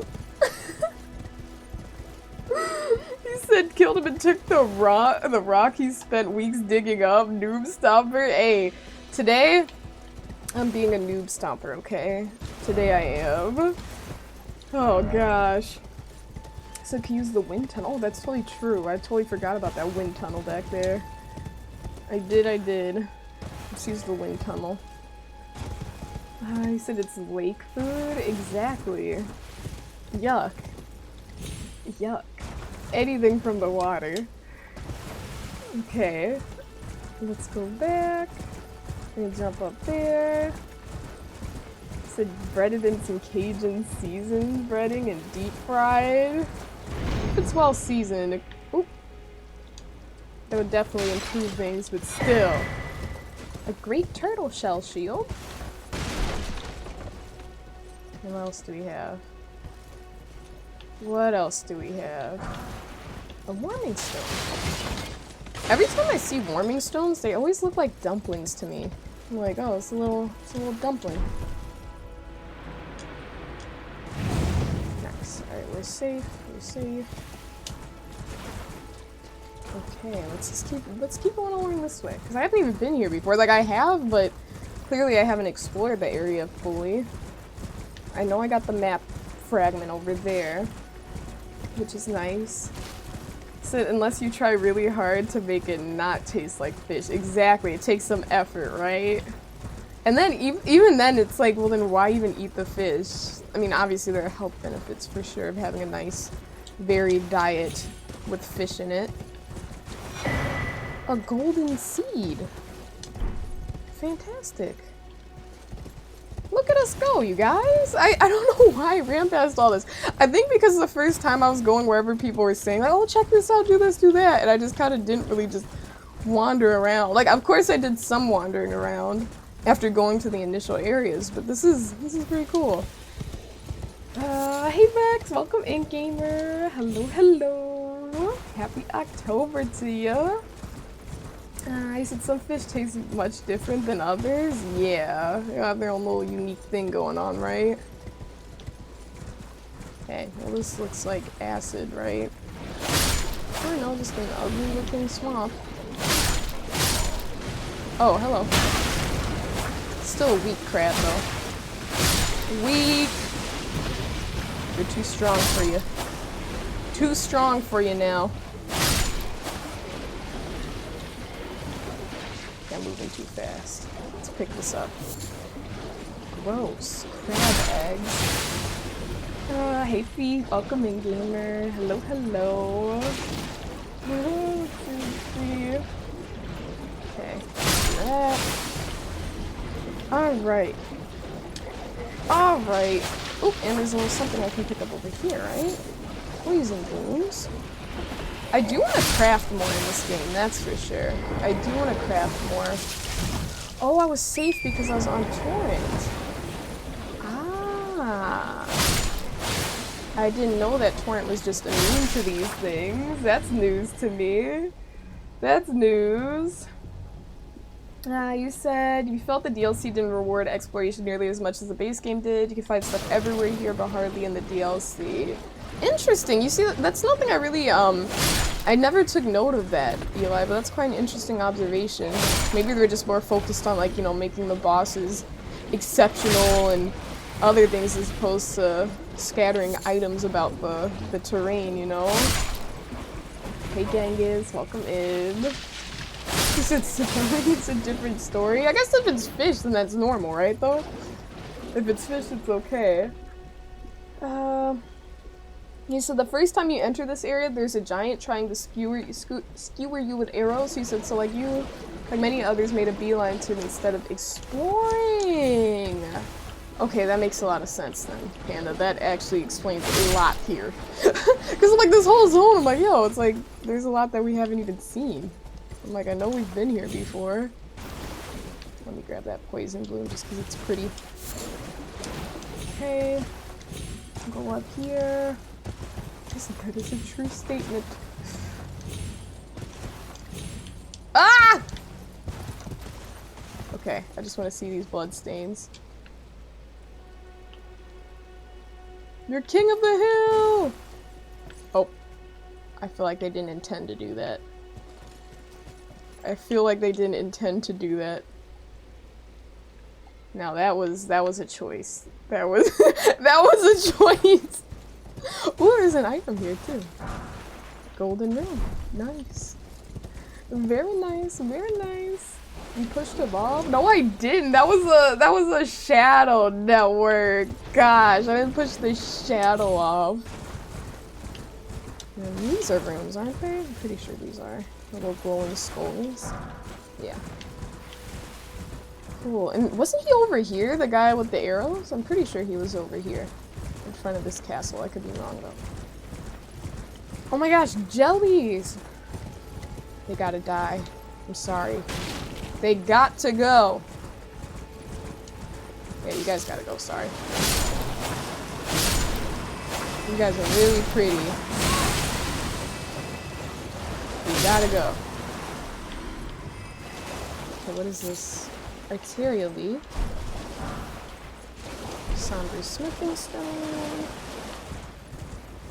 He said killed him and took the rock he spent weeks digging up. Noob stomper. Hey, today I'm being a noob stomper, okay? Today I am. Oh gosh. So can use the wind tunnel. Oh, that's totally true. I totally forgot about that wind tunnel back there. I did. Let's use the wind tunnel. He said it's lake food? Exactly. Yuck. Anything from the water. Okay. Let's go back. And jump up there. Said breaded in some Cajun seasoned breading and deep fried. If it's well seasoned, oop, that would definitely improve things, but still. A great turtle shell shield. And what else do we have? A warming stone. Every time I see warming stones, they always look like dumplings to me. I'm like, oh, it's a little dumpling. Nice. Alright, we're safe. Okay, let's keep going along this way. Because I haven't even been here before. Like, I have, but clearly I haven't explored the area fully. I know I got the map fragment over there, which is nice. So unless you try really hard to make it not taste like fish. Exactly, it takes some effort, right? And then even then it's like, well then why even eat the fish? I mean, obviously there are health benefits for sure of having a nice varied diet with fish in it. A golden seed. Fantastic. Look at us go, you guys! I don't know why I ran past all this. I think because the first time I was going wherever people were saying, like, oh, check this out, do this, do that, and I just kind of didn't really just wander around. Like, of course I did some wandering around after going to the initial areas, but this is pretty cool. Hey Max, welcome in, gamer. Hello. Happy October to ya. I said some fish taste much different than others. Yeah, they have their own little unique thing going on, right? Okay, well this looks like acid, right? Or no, just an ugly looking swamp. Oh, hello. Still a weak crab though. Weak! They're too strong for you. Too strong for you now. I'm moving too fast. Let's pick this up. Gross. Crab eggs. Hey Fee, welcome in, gamer. Hello. Okay. Alright. Oh, and there's a little something I can pick up over here, right? Poison blooms. I do want to craft more in this game, that's for sure. I do want to craft more. Oh, I was safe because I was on torrent. Ah. I didn't know that Torrent was just immune to these things. That's news to me. That's news. You said you felt the DLC didn't reward exploration nearly as much as the base game did. You can find stuff everywhere here, but hardly in the DLC. Interesting. You see, that's nothing I really, I never took note of that, Eli, but that's quite an interesting observation. Maybe they're just more focused on, like, you know, making the bosses exceptional and other things as opposed to scattering items about the terrain, you know? Hey Genghis, welcome in. He said it's a different story. I guess if it's fish, then that's normal, right, though? If it's fish, it's okay. He said the first time you enter this area, there's a giant trying to skewer you with arrows. He said, so like you, like many others, made a beeline to it instead of exploring. Okay, that makes a lot of sense then, Panda. That actually explains a lot here. Because like this whole zone, I'm like, yo, it's like, there's a lot that we haven't even seen. I'm like, I know we've been here before. Let me grab that poison bloom just because it's pretty. Okay. Go up here. That is a true statement. Ah! Okay, I just want to see these blood stains. You're king of the hill! Oh. I feel like they didn't intend to do that. I feel like they didn't intend to do that. Now that was a choice. That was that was a choice. Ooh, there's an item here too. Golden ring. Nice. Very nice, very nice. You pushed a bomb? No, I didn't. That was a shadow network. Gosh, I didn't push the shadow off. And these are rooms, aren't they? I'm pretty sure these are. Little glowing skulls. Yeah. Cool. And wasn't he over here, the guy with the arrows? I'm pretty sure he was over here. In front of this castle. I could be wrong though. Oh my gosh, jellies! They gotta die. I'm sorry. They got to go. Yeah, you guys gotta go, sorry. You guys are really pretty. You gotta go. Okay, what is this? Arteria leaf. Somber smithing stone.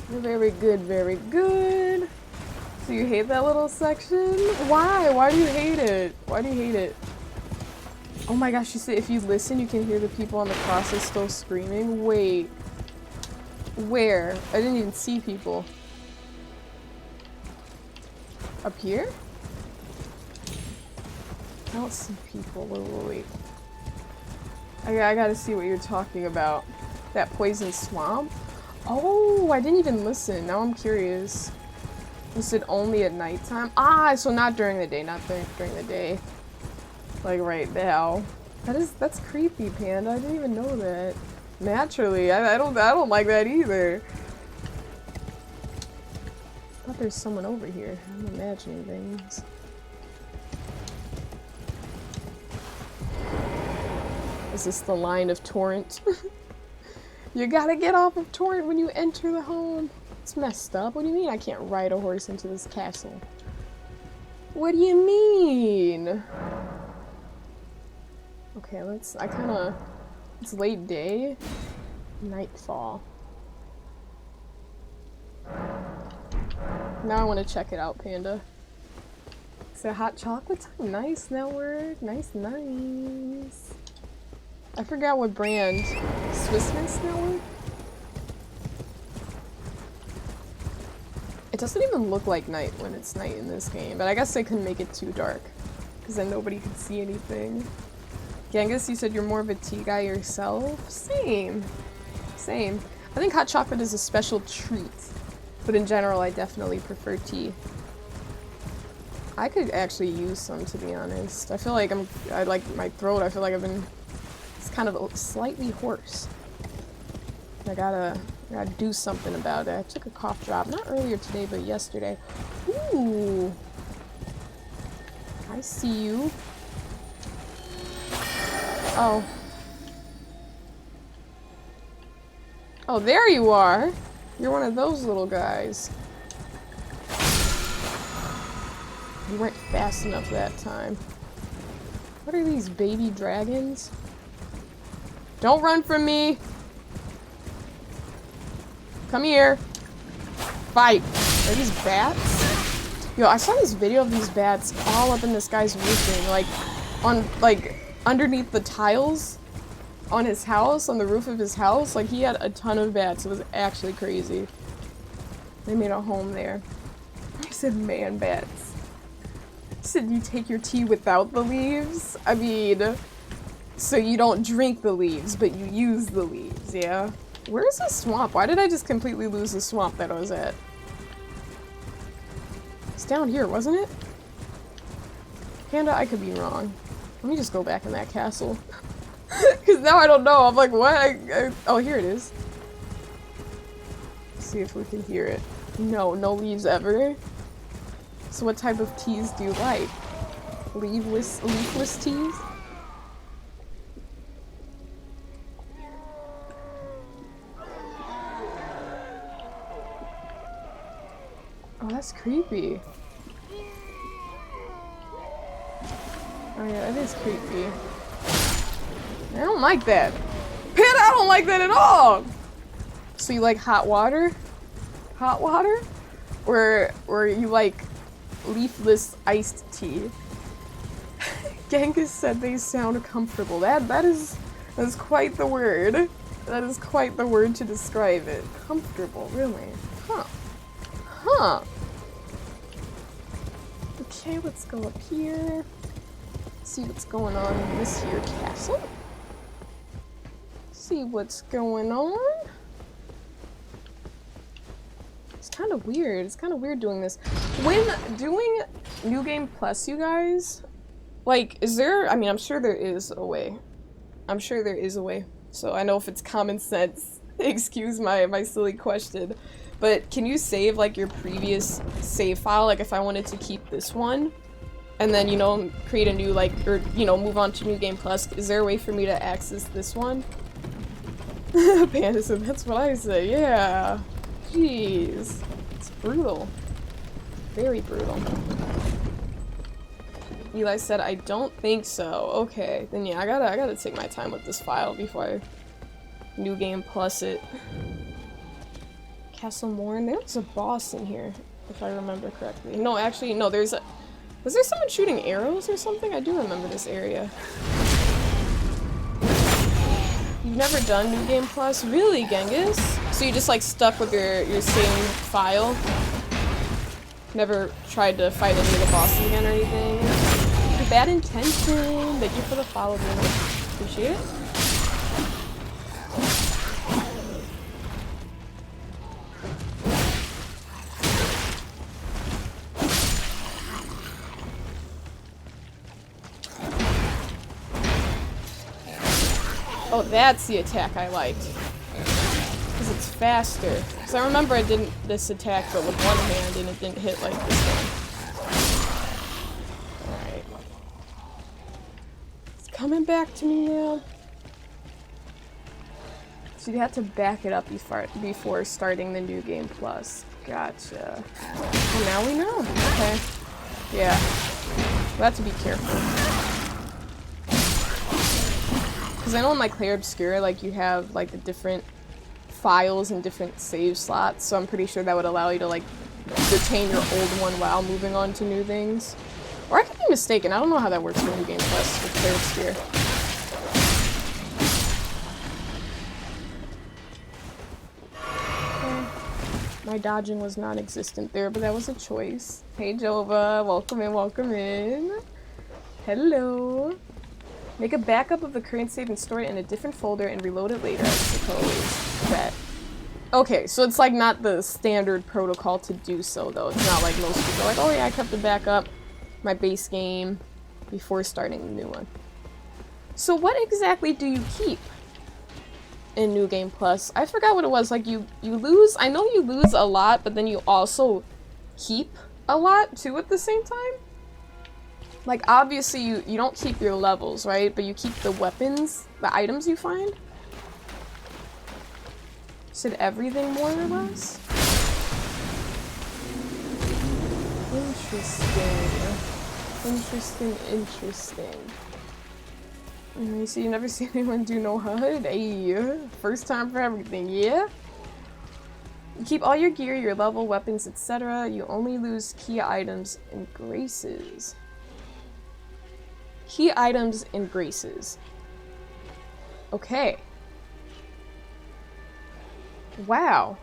Very good, very good. So you hate that little section? Why? Why do you hate it? Why do you hate it? Oh my gosh, you said if you listen, you can hear the people on the crosses still screaming? Wait. Where? I didn't even see people. Up here? I don't see people. Wait. I gotta see what you're talking about. That poison swamp? Oh, I didn't even listen. Now I'm curious. You said only at nighttime? Ah, so not during the day. Not during the day. Like right now. That's creepy, Panda. I didn't even know that. Naturally, I don't like that either. I thought there's someone over here. I'm imagining things. Is this the line of Torrent? You gotta get off of Torrent when you enter the home. It's messed up. What do you mean I can't ride a horse into this castle? What do you mean? Okay, it's late day. Nightfall. Now I want to check it out, Panda. Is it hot chocolate time? Nice network. Nice. I forgot what brand. Swiss Miss Network? It doesn't even look like night when it's night in this game, but I guess they couldn't make it too dark, because then nobody could see anything. Genghis, you said you're more of a tea guy yourself? Same. I think hot chocolate is a special treat, but in general I definitely prefer tea. I could actually use some, to be honest. I feel like I like my throat, I feel like it's kind of slightly hoarse. I gotta do something about it. I took a cough drop, not earlier today, but yesterday. Ooh. I see you. Oh. Oh, there you are. You're one of those little guys. You weren't fast enough that time. What are these baby dragons? Don't run from me! Come here! Fight! Are these bats? Yo, I saw this video of these bats all up in this guy's roofing, like, underneath the tiles on his house, on the roof of his house. Like, he had a ton of bats. It was actually crazy. They made a home there. I said man bats. I said you take your tea without the leaves? I mean, so you don't drink the leaves, but you use the leaves, yeah? Where's the swamp? Why did I just completely lose the swamp that I was at? It's down here, wasn't it? Panda, I could be wrong. Let me just go back in that castle. Because now I don't know. I'm like, what? Oh, here it is. Let's see if we can hear it. No, no leaves ever. So what type of teas do you like? Leafless teas? Oh, that's creepy. Oh yeah, that is creepy. I don't like that. Panda, I don't like that at all! So you like hot water? Hot water? Or you like leafless iced tea? Genghis said they sound comfortable. That is quite the word. That is quite the word to describe it. Comfortable, really. Huh. Huh. Okay, let's go up here. See what's going on in this here castle. See what's going on. It's kind of weird. It's kind of weird doing this. When doing New Game Plus, you guys, like, is there, I mean, I'm sure there is a way. I'm sure there is a way. So I know if it's common sense, excuse my silly question, but can you save, like, your previous save file? Like, if I wanted to keep this one, and then, you know, create a new, like, or, you know, move on to New Game Plus, is there a way for me to access this one? Panda said, that's what I say, yeah. Jeez. It's brutal. Very brutal. Eli said, I don't think so. Okay, then yeah, I gotta take my time with this file before I New Game Plus it. Castle Morn, there's a boss in here, if I remember correctly. No, actually, no, was there someone shooting arrows or something? I do remember this area. You've never done New Game Plus? Really, Genghis? So you just like stuck with your same file? Never tried to fight any of the bosses again or anything? Bad intention! Thank you for the follow, dude. Appreciate it. Oh, that's the attack I liked. Because it's faster. Because I remember I did this attack but with one hand and it didn't hit like this one. Alright. It's coming back to me now. So you had to back it up before starting the New Game Plus. Gotcha. Well, now we know. Okay. Yeah. We'll have to be careful. Because I know in like Clair Obscura, like you have like the different files and different save slots, so I'm pretty sure that would allow you to like retain your old one while moving on to new things. Or I could be mistaken, I don't know how that works for New Game Plus with Clair Obscura. Okay. My dodging was non-existent there, but that was a choice. Hey Jova, welcome in, welcome in. Hello. Make a backup of the current save and store it in a different folder and reload it later, I suppose. Bet. Okay, so it's like not the standard protocol to do so, though. It's not like most people are like, oh yeah, I kept the backup, my base game, before starting the new one. So what exactly do you keep in New Game Plus? I forgot what it was. Like, you lose, I know you lose a lot, but then you also keep a lot, too, at the same time? Like, obviously, you don't keep your levels, right? But you keep the weapons, the items you find. Said everything more or less? Interesting. So you never seen anyone do no HUD? Hey, first time for everything, yeah? You keep all your gear, your level, weapons, etc. You only lose key items and graces. Key items and graces. Okay. Wow.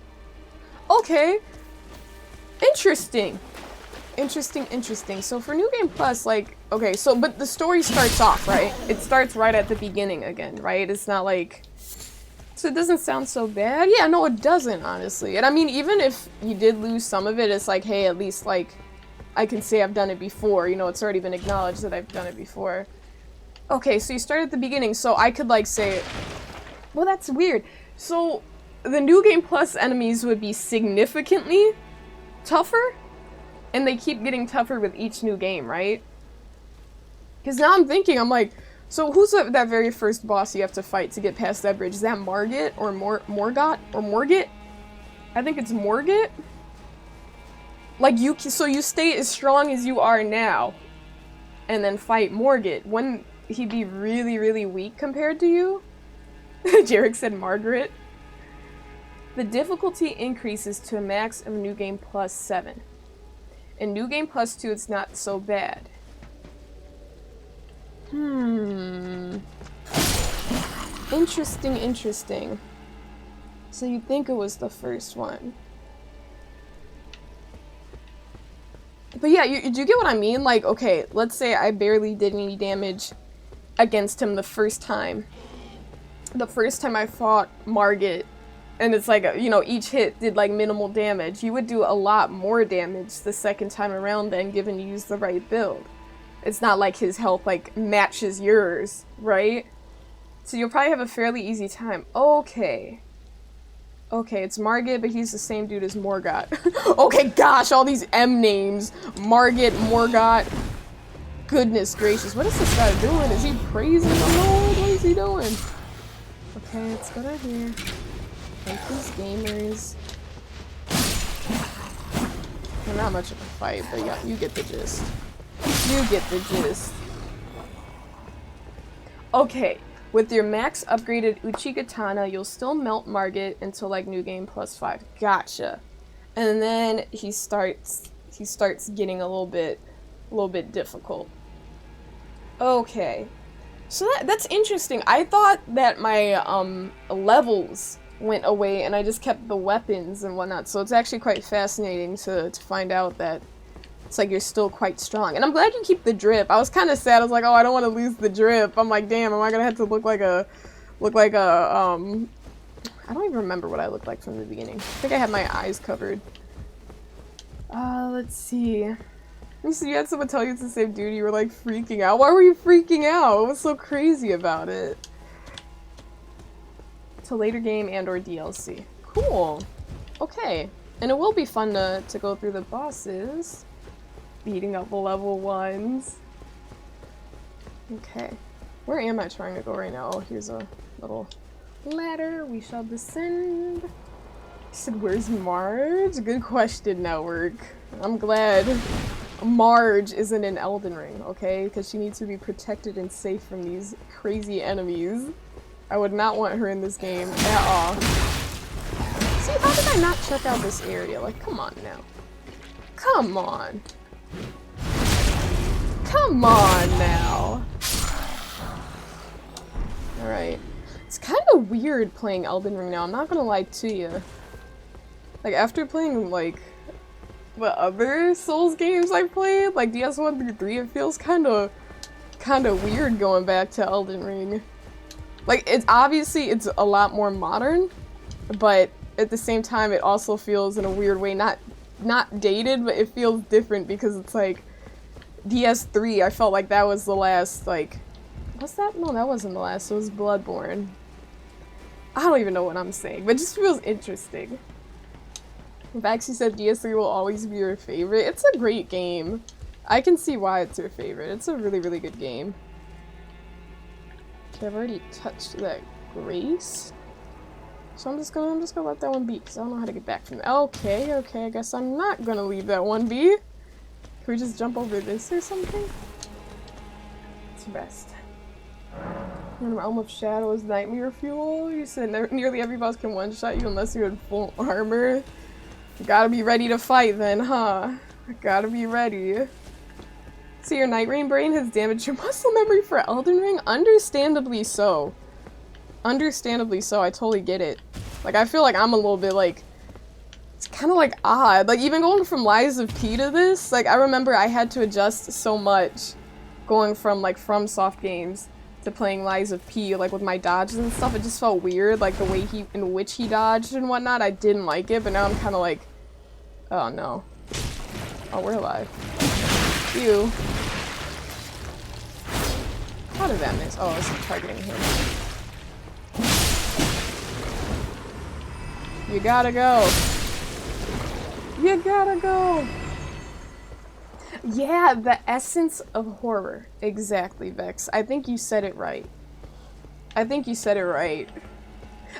Okay. Interesting. So for New Game Plus, like, okay, so, but the story starts off, right? It starts right at the beginning again, right? It's not like, so it doesn't sound so bad. Yeah, no, it doesn't, honestly. And I mean, even if you did lose some of it, it's like, hey, at least, like, I can say I've done it before. You know, it's already been acknowledged that I've done it before. Okay, so you start at the beginning, so I could, like, say, well, that's weird. So, the New Game Plus enemies would be significantly tougher? And they keep getting tougher with each new game, right? Because now I'm thinking, I'm like, so who's that very first boss you have to fight to get past that bridge? Is that Margit or Morgot or Morgit? I think it's Morgit. Like so you stay as strong as you are now, and then fight Morgit. Wouldn't he be really, really weak compared to you? Jarek said Margaret. The difficulty increases to a max of New Game Plus 7. In New Game Plus 2, it's not so bad. Interesting. So you think it was the first one. But yeah, do you get what I mean? Like, okay, let's say I barely did any damage against him the first time. The first time I fought Margit, and it's like, you know, each hit did like minimal damage. You would do a lot more damage the second time around then, given you use the right build. It's not like his health like matches yours, right? So you'll probably have a fairly easy time. Okay, it's Margit, but he's the same dude as Morgot. Okay, gosh, all these M names. Margit, Morgot. Goodness gracious, what is this guy doing? Is he praising the Lord? What is he doing? Okay, let's go down here. Like these gamers. Well, not much of a fight, but yeah, you get the gist. Okay, with your max upgraded Uchigatana, you'll still melt Margit until like New Game Plus 5. Gotcha. And then he starts getting a little bit difficult. Okay. So that's interesting. I thought that my levels went away and I just kept the weapons and whatnot, so it's actually quite fascinating to find out that it's like you're still quite strong. And I'm glad you keep the drip. I was kind of sad. I was like, oh, I don't want to lose the drip. I'm like, damn, am I gonna have to look like a I don't even remember what I looked like from the beginning. I think I had my eyes covered. Let's see. So you had someone tell you it's the same dude, you were like freaking out. Why were you freaking out? What was so crazy about it? To later game and or DLC. Cool. Okay. And it will be fun to go through the bosses. Beating up the level 1s. Okay. Where am I trying to go right now? Oh, here's a little ladder. We shall descend. He said, where's Marge? Good question, Network. I'm glad Marge isn't in Elden Ring, okay? Because she needs to be protected and safe from these crazy enemies. I would not want her in this game at all. See, how did I not check out this area? Like, come on now. Come on. Come on now. Alright. It's kind of weird playing Elden Ring now, I'm not gonna lie to you. Like, after playing, like, the other Souls games I played, like DS1 through 3, it feels kind of weird going back to Elden Ring. Like, it's obviously, it's a lot more modern, but at the same time, it also feels in a weird way, not dated, but it feels different because it's like, DS3, I felt like that was the last, like, what's that? No, that wasn't the last, it was Bloodborne. I don't even know what I'm saying, but it just feels interesting. Baxi said DS3 will always be your favorite. It's a great game. I can see why it's your favorite. It's a really, really good game. Okay, I've already touched that grace. So I'm just gonna let that one be, because I don't know how to get back from there. Okay, I guess I'm not gonna leave that one be. Can we just jump over this or something? Let's rest. In the realm of shadows, nightmare fuel. You said nearly every boss can one-shot you unless you're in full armor. You gotta be ready to fight then, huh? Gotta be ready. So your Night Rain brain has damaged your muscle memory for Elden Ring? Understandably so. Understandably so, I totally get it. Like, I feel like I'm a little bit, like, it's kind of, like, odd. Like, even going from Lies of P to this, like, I remember I had to adjust so much going from, like, FromSoft games to playing Lies of P, like, with my dodges and stuff. It just felt weird, like, the way in which he dodged and whatnot. I didn't like it, but now I'm kind of like, oh, no. Oh, we're alive. Ew. How did that miss? Oh, it's targeting him. You gotta go. You gotta go. Yeah, the essence of horror. Exactly, Vex. I think you said it right. I think you said it right.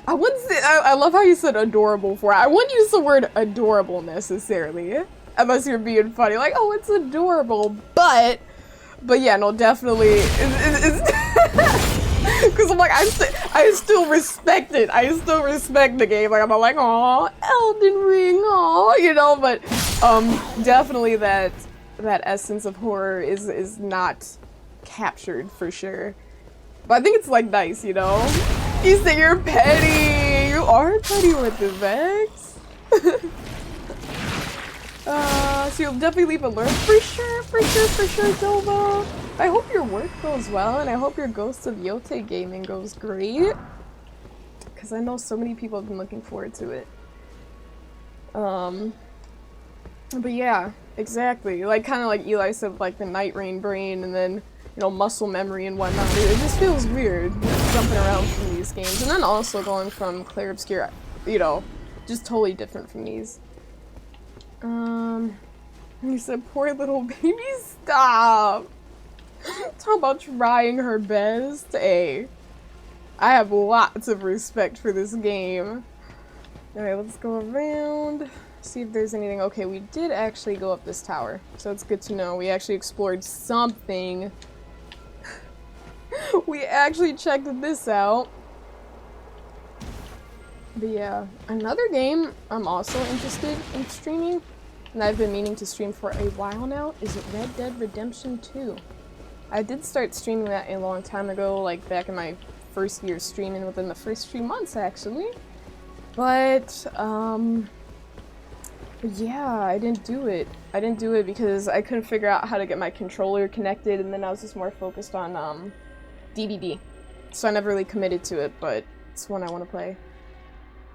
I wouldn't say- I love how you said adorable for it. I wouldn't use the word adorable necessarily. Unless you're being funny. Like, oh, it's adorable. But yeah, no, definitely. Because I'm like, I still respect it. I still respect the game. Like, I'm like, aw, Elden Ring, aw, you know, but definitely that essence of horror is not captured for sure. But I think it's like nice, you know? You say you're petty. You are petty with the Vex. So you'll definitely leave a lurk for sure, Dova. I hope your work goes well, and I hope your Ghost of Yote gaming goes great. Because I know so many people have been looking forward to it. But yeah, exactly. Like, kind of like Eli said, like the Night Rain brain, and then, you know, muscle memory and whatnot. It just feels weird jumping around from these games. And then also going from Clair Obscur, you know, just totally different from these. You said, poor little baby, stop! Talk about trying her best. Hey, I have lots of respect for this game. Alright, let's go around, see if there's anything. Okay, we did actually go up this tower, so it's good to know. We actually explored something. We actually checked this out. But yeah, another game I'm also interested in streaming, and I've been meaning to stream for a while now, is Red Dead Redemption 2. I did start streaming that a long time ago, like back in my first year streaming, within the first few months actually. But, yeah, I didn't do it. I didn't do it because I couldn't figure out how to get my controller connected, and then I was just more focused on, DDD. So I never really committed to it, but it's one I want to play.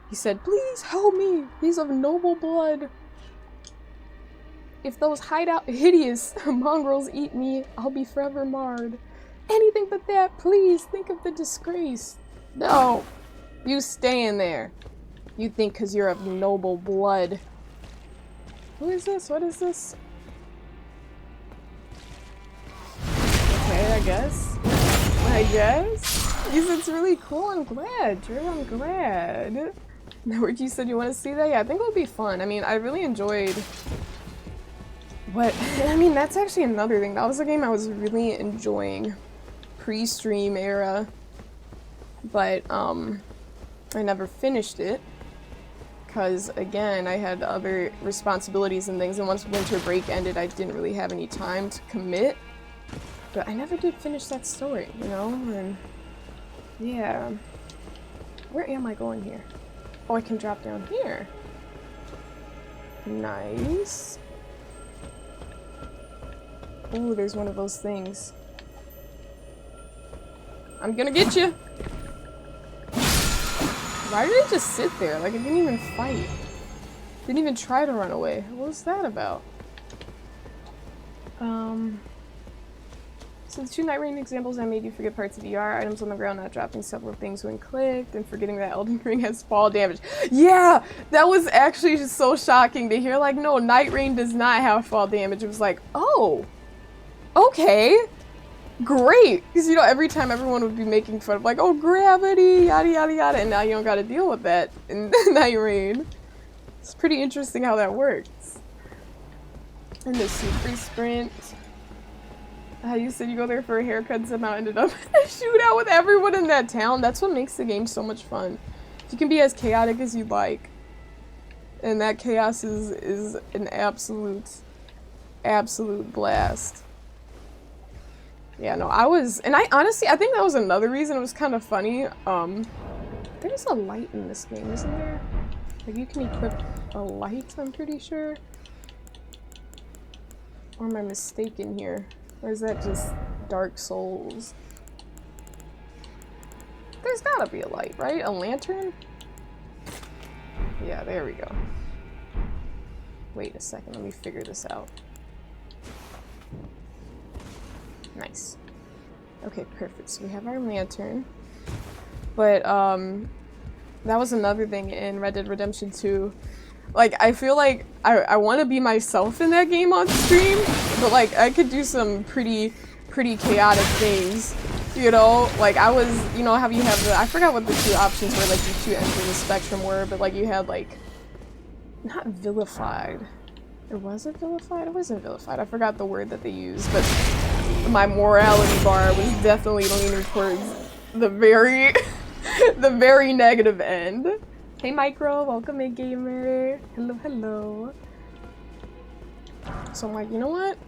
He said, please help me! He's of noble blood! If those hideous mongrels eat me, I'll be forever marred. Anything but that, please, think of the disgrace. No, you stay in there. You think because you're of noble blood. Who is this? What is this? Okay, I guess. You said it's really cool. I'm glad, Drew. I'm glad. What you said you want to see that? Yeah, I think it would be fun. I mean, I really enjoyed... I mean, that's actually another thing. That was a game I was really enjoying pre-stream era. But, I never finished it. Because, again, I had other responsibilities and things, and once winter break ended, I didn't really have any time to commit. But I never did finish that story, you know? And, yeah. Where am I going here? Oh, I can drop down here. Nice. Oh, there's one of those things. I'm gonna get you! Why did it just sit there? Like, it didn't even fight. Didn't even try to run away. What was that about? So the two Night Rain examples that made you forget parts of ER, items on the ground not dropping several things when clicked, and forgetting that Elden Ring has fall damage. Yeah! That was actually just so shocking to hear. Like, no, Night Rain does not have fall damage. It was like, oh! Okay! great! Because, you know, every time everyone would be making fun of, like, oh, gravity, yada yada yada, and now you don't gotta deal with that in Night Rain. It's pretty interesting how that works. And the super sprint. You said you go there for a haircut and somehow ended up in a shootout with everyone in that town. That's what makes the game so much fun. You can be as chaotic as you'd like. And that chaos is an absolute blast. Yeah, no, honestly, I think that was another reason it was kind of funny. There's a light in this game, isn't there? Like, you can equip a light, I'm pretty sure. Or am I mistaken here? Or is that just Dark Souls? There's gotta be a light, right? A lantern? Yeah, there we go. Wait a second, let me figure this out. Nice. Okay, perfect. So we have our lantern. But, that was another thing in Red Dead Redemption 2. Like, I feel like I want to be myself in that game on stream, but, like, I could do some pretty chaotic things, you know? Like, I was, you know, how you have the, I forgot what the two options were, like, the two ends of the spectrum were, but, like, you had, like, not vilified. Or was it vilified? It wasn't vilified. I forgot the word that they used, but my morality bar was definitely leaning towards the very, the very negative end. Hey Micro, welcome in gamer. Hello, hello. So I'm like, you know what?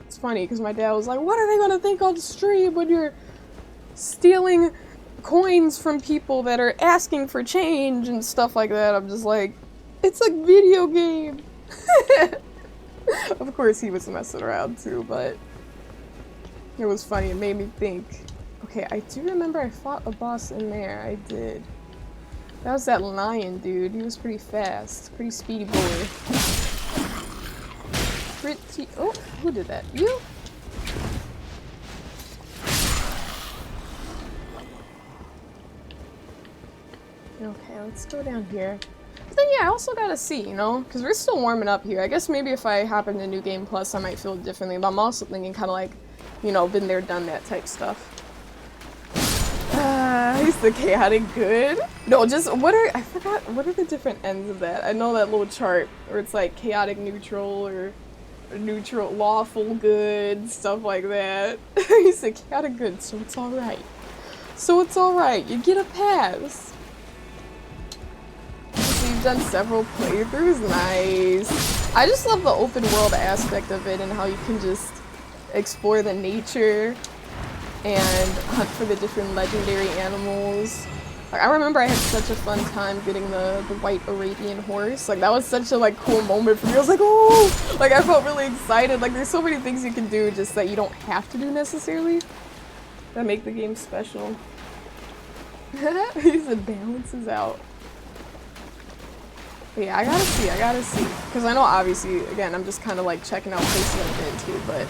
It's funny because my dad was like, what are they gonna think on stream when you're stealing coins from people that are asking for change and stuff like that? I'm just like, it's a video game. Of course he was messing around too, but it was funny. It made me think. Okay, I do remember I fought a boss in there. I did. That was that lion dude. He was pretty fast. Pretty speedy boy. Pretty. Oh, who did that? You? Okay, let's go down here. But then yeah, I also gotta see, you know? Because we're still warming up here. I guess maybe if I hop into New Game Plus, I might feel differently. But I'm also thinking kind of like, you know, been there, done that type stuff. Is the chaotic good? No, just I forgot, what are the different ends of that? I know that little chart where it's like chaotic neutral or neutral lawful good, stuff like that. He said chaotic good, so it's alright. So it's alright, you get a pass. So you've done several playthroughs, nice. I just love the open world aspect of it and how you can just explore the nature and hunt for the different legendary animals. Like, I remember I had such a fun time getting the white Arabian horse. Like, that was such a, like, cool moment for me. I was like, oh! Like, I felt really excited. Like, there's so many things you can do just that you don't have to do necessarily that make the game special. He said balances out. But yeah, I gotta see. Because I know, obviously, again, I'm just kind of, like, checking out places I've been to, but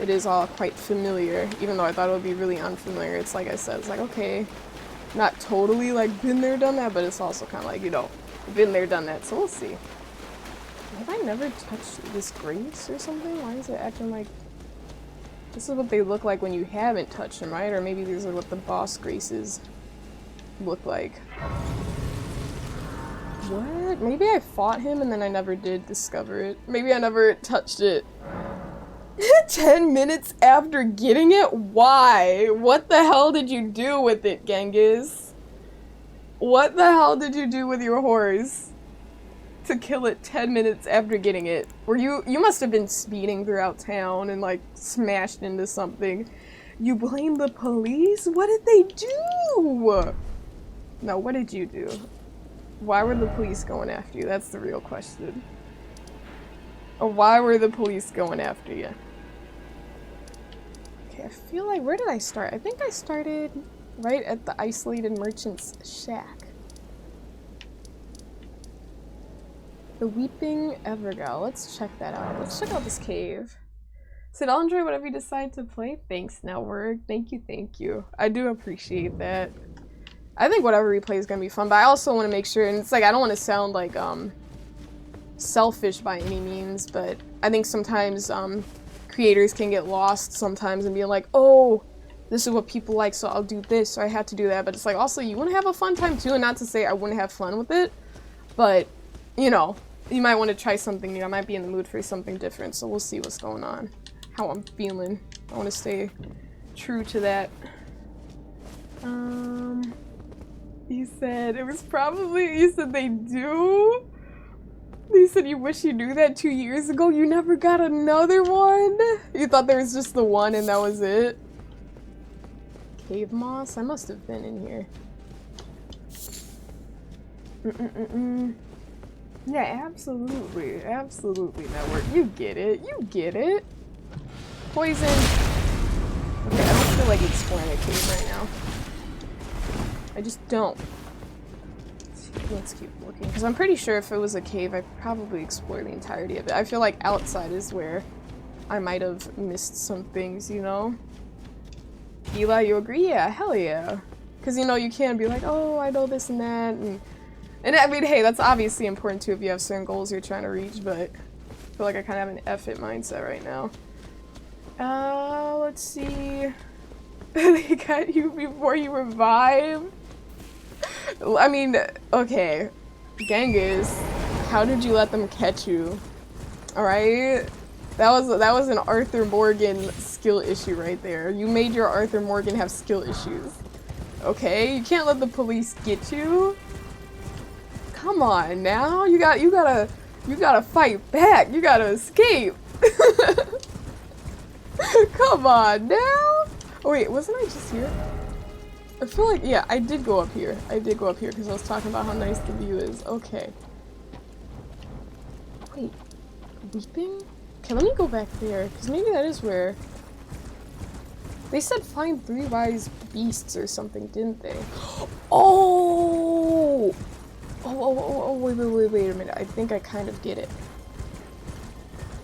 it is all quite familiar, even though I thought it would be really unfamiliar. It's like I said, it's like, okay, not totally like been there, done that, but it's also kind of like, you know, been there, done that, so we'll see. Have I never touched this grace or something? Why is it acting like... This is what they look like when you haven't touched them, right? Or maybe these are what the boss graces look like. What? Maybe I fought him and then I never did discover it. Maybe I never touched it. 10 minutes after getting it? Why? What the hell did you do with it, Genghis? What the hell did you do with your horse to kill it 10 minutes after getting it? Were you must have been speeding throughout town and like smashed into something. You blame the police? What did they do? No, what did you do? Why were the police going after you? That's the real question. Or why were the police going after you? Okay, I feel like, where did I start? I think I started right at the isolated merchant's shack. The Weeping Evergal. Let's check that out. Let's check out this cave. Said I'll enjoy whatever you decide to play. Thanks, Network. Thank you, thank you. I do appreciate that. I think whatever we play is gonna be fun, but I also want to make sure, and it's like, I don't want to sound like, selfish by any means, but I think sometimes, creators can get lost sometimes and be like, oh, this is what people like, so I'll do this, so I had to do that. But it's like, also, you want to have a fun time too, and not to say I wouldn't have fun with it, but, you know, you might want to try something new. I might be in the mood for something different, so we'll see what's going on, how I'm feeling. I want to stay true to that. You said it was probably, you said they do? You said you wish you knew that 2 years ago? You never got another one? You thought there was just the one and that was it? Cave moss? I must have been in here. Yeah, absolutely. Absolutely, network. You get it. You get it. Poison. Okay, I don't feel like exploring a cave right now. I just don't. Let's keep looking, because I'm pretty sure if it was a cave, I'd probably explore the entirety of it. I feel like outside is where I might have missed some things, you know? Eli, you agree? Yeah, hell yeah. Because, you know, you can be like, oh, I know this and that, and I mean, hey, that's obviously important too if you have certain goals you're trying to reach, but I feel like I kind of have an F-it mindset right now. Let's see. They got you before you revive? I mean, okay. Genghis, how did you let them catch you? Alright? That was an Arthur Morgan skill issue right there. You made your Arthur Morgan have skill issues. Okay? You can't let the police get you. Come on now. You gotta fight back. You gotta escape. Come on now. Oh wait, wasn't I just here? I feel like, yeah, I did go up here. I did go up here because I was talking about how nice the view is. Okay. Wait. Weeping? Okay, let me go back there, because maybe that is where... They said find 3 wise beasts or something, didn't they? Oh! Oh, wait a minute. I think I kind of get it.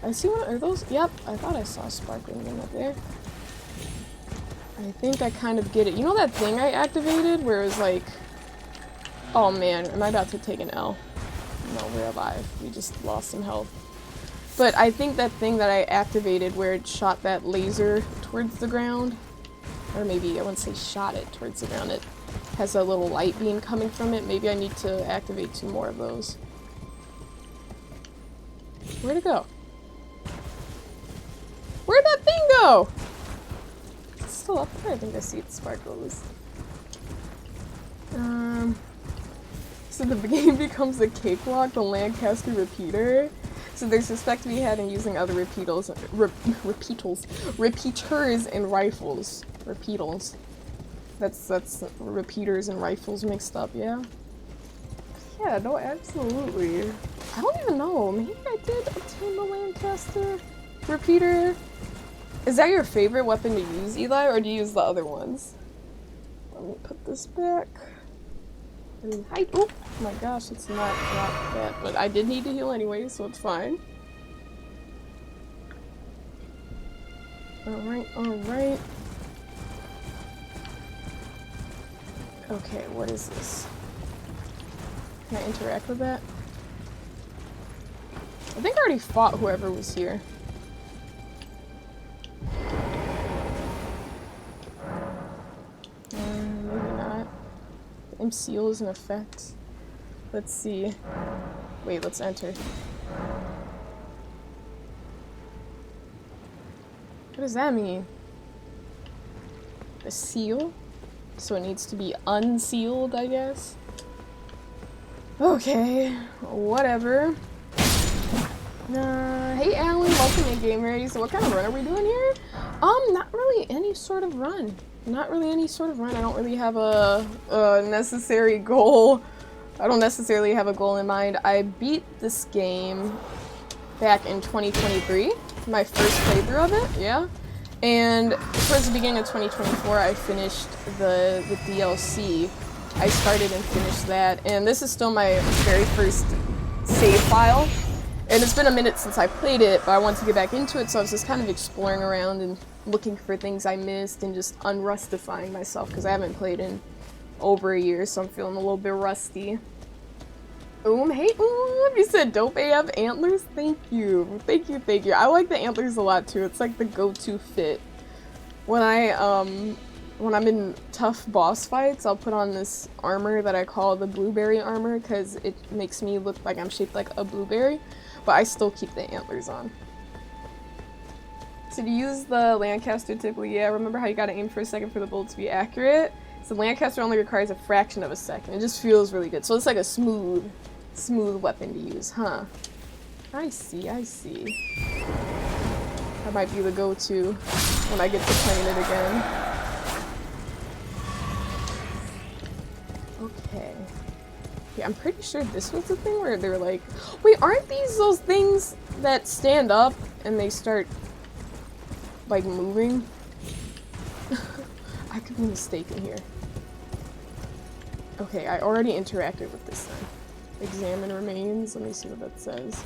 I see one, are those? Yep, I thought I saw a sparkling one up there. I think I kind of get it. You know that thing I activated where it was like... Oh man, am I about to take an L? No, we're alive. We just lost some health. But I think that thing that I activated where it shot that laser towards the ground, or maybe I wouldn't say shot it towards the ground, it has a little light beam coming from it. Maybe I need to activate 2 more of those. Where'd it go? Where'd that thing go? It's still up there. I think I see it sparkles. So the game becomes a cakewalk, the Lancaster repeater. So there's respect to be had in using other repeaters and rifles. Repeatals. That's repeaters and rifles mixed up, yeah? Yeah, no, absolutely. I don't even know. Maybe I did obtain the Lancaster repeater. Is that your favorite weapon to use, Eli, or do you use the other ones? Let me put this back. And hide. Oh my gosh, it's not that, but I did need to heal anyway, so it's fine. Alright, alright. Okay, what is this? Can I interact with that? I think I already fought whoever was here. Maybe not. The seal is in effect. Let's see. Wait, let's enter. What does that mean? A seal? So it needs to be unsealed, I guess? Okay, whatever. Hey Alan, welcome in Game Ready. So what kind of run are we doing here? Not really any sort of run. Not really any sort of run. I don't really have a necessary goal. I don't necessarily have a goal in mind. I beat this game back in 2023. My first playthrough of it, yeah. And towards the beginning of 2024, I finished the DLC. I started and finished that, and this is still my very first save file. And it's been a minute since I played it, but I wanted to get back into it, so I was just kind of exploring around and looking for things I missed and just unrustifying myself, because I haven't played in over a year, so I'm feeling a little bit rusty. Hey, you said dope AF antlers? Thank you. Thank you, thank you. I like the antlers a lot too. It's like the go-to fit. When I'm in tough boss fights, I'll put on this armor that I call the blueberry armor because it makes me look like I'm shaped like a blueberry, but I still keep the antlers on. So to use the Lancaster typically, yeah, remember how you gotta aim for a second for the bullet to be accurate? So Lancaster only requires a fraction of a second. It just feels really good. So it's like a smooth weapon to use, huh? I see, I see. That might be the go-to when I get to playing it again. Okay. Yeah, I'm pretty sure this was the thing where they were like, wait, aren't these those things that stand up and they start, like, moving? I could be mistaken here. Okay, I already interacted with this thing. Examine remains. Let me see what that says.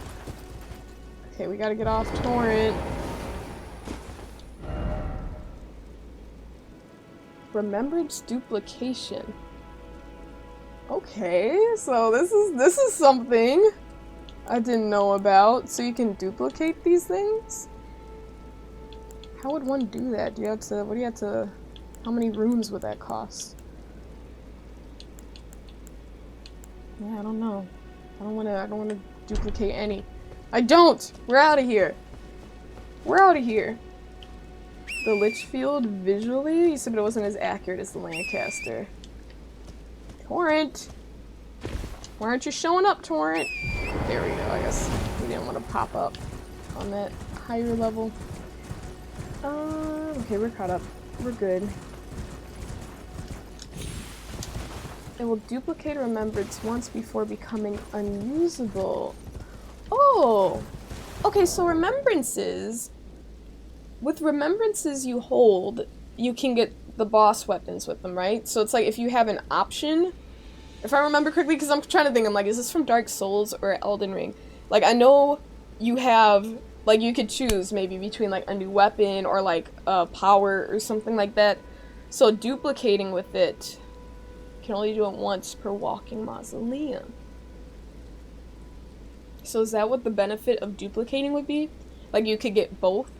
Okay, we gotta get off torrent. Remembrance duplication. Okay, so this is something I didn't know about. So you can duplicate these things? How would one do that? Do you have to, what do you have to, how many rooms would that cost? Yeah, I don't know. I don't wanna duplicate any. I don't! We're out of here! We're out of here! The Litchfield visually? You said it wasn't as accurate as the Lancaster. Torrent! Why aren't you showing up, Torrent? There we go, I guess we didn't want to pop up on that higher level. Okay, we're caught up. We're good. It will duplicate remembrance once before becoming unusable. Oh! Okay, so remembrances... With remembrances you hold, you can get the boss weapons with them, right? So it's like if you have an option... If I remember correctly, because I'm trying to think, I'm like, is this from Dark Souls or Elden Ring? Like, I know you have... Like, you could choose maybe between, like, a new weapon or, like, power or something like that. So duplicating with it... You can only do it once per walking mausoleum. So is that what the benefit of duplicating would be? Like you could get both?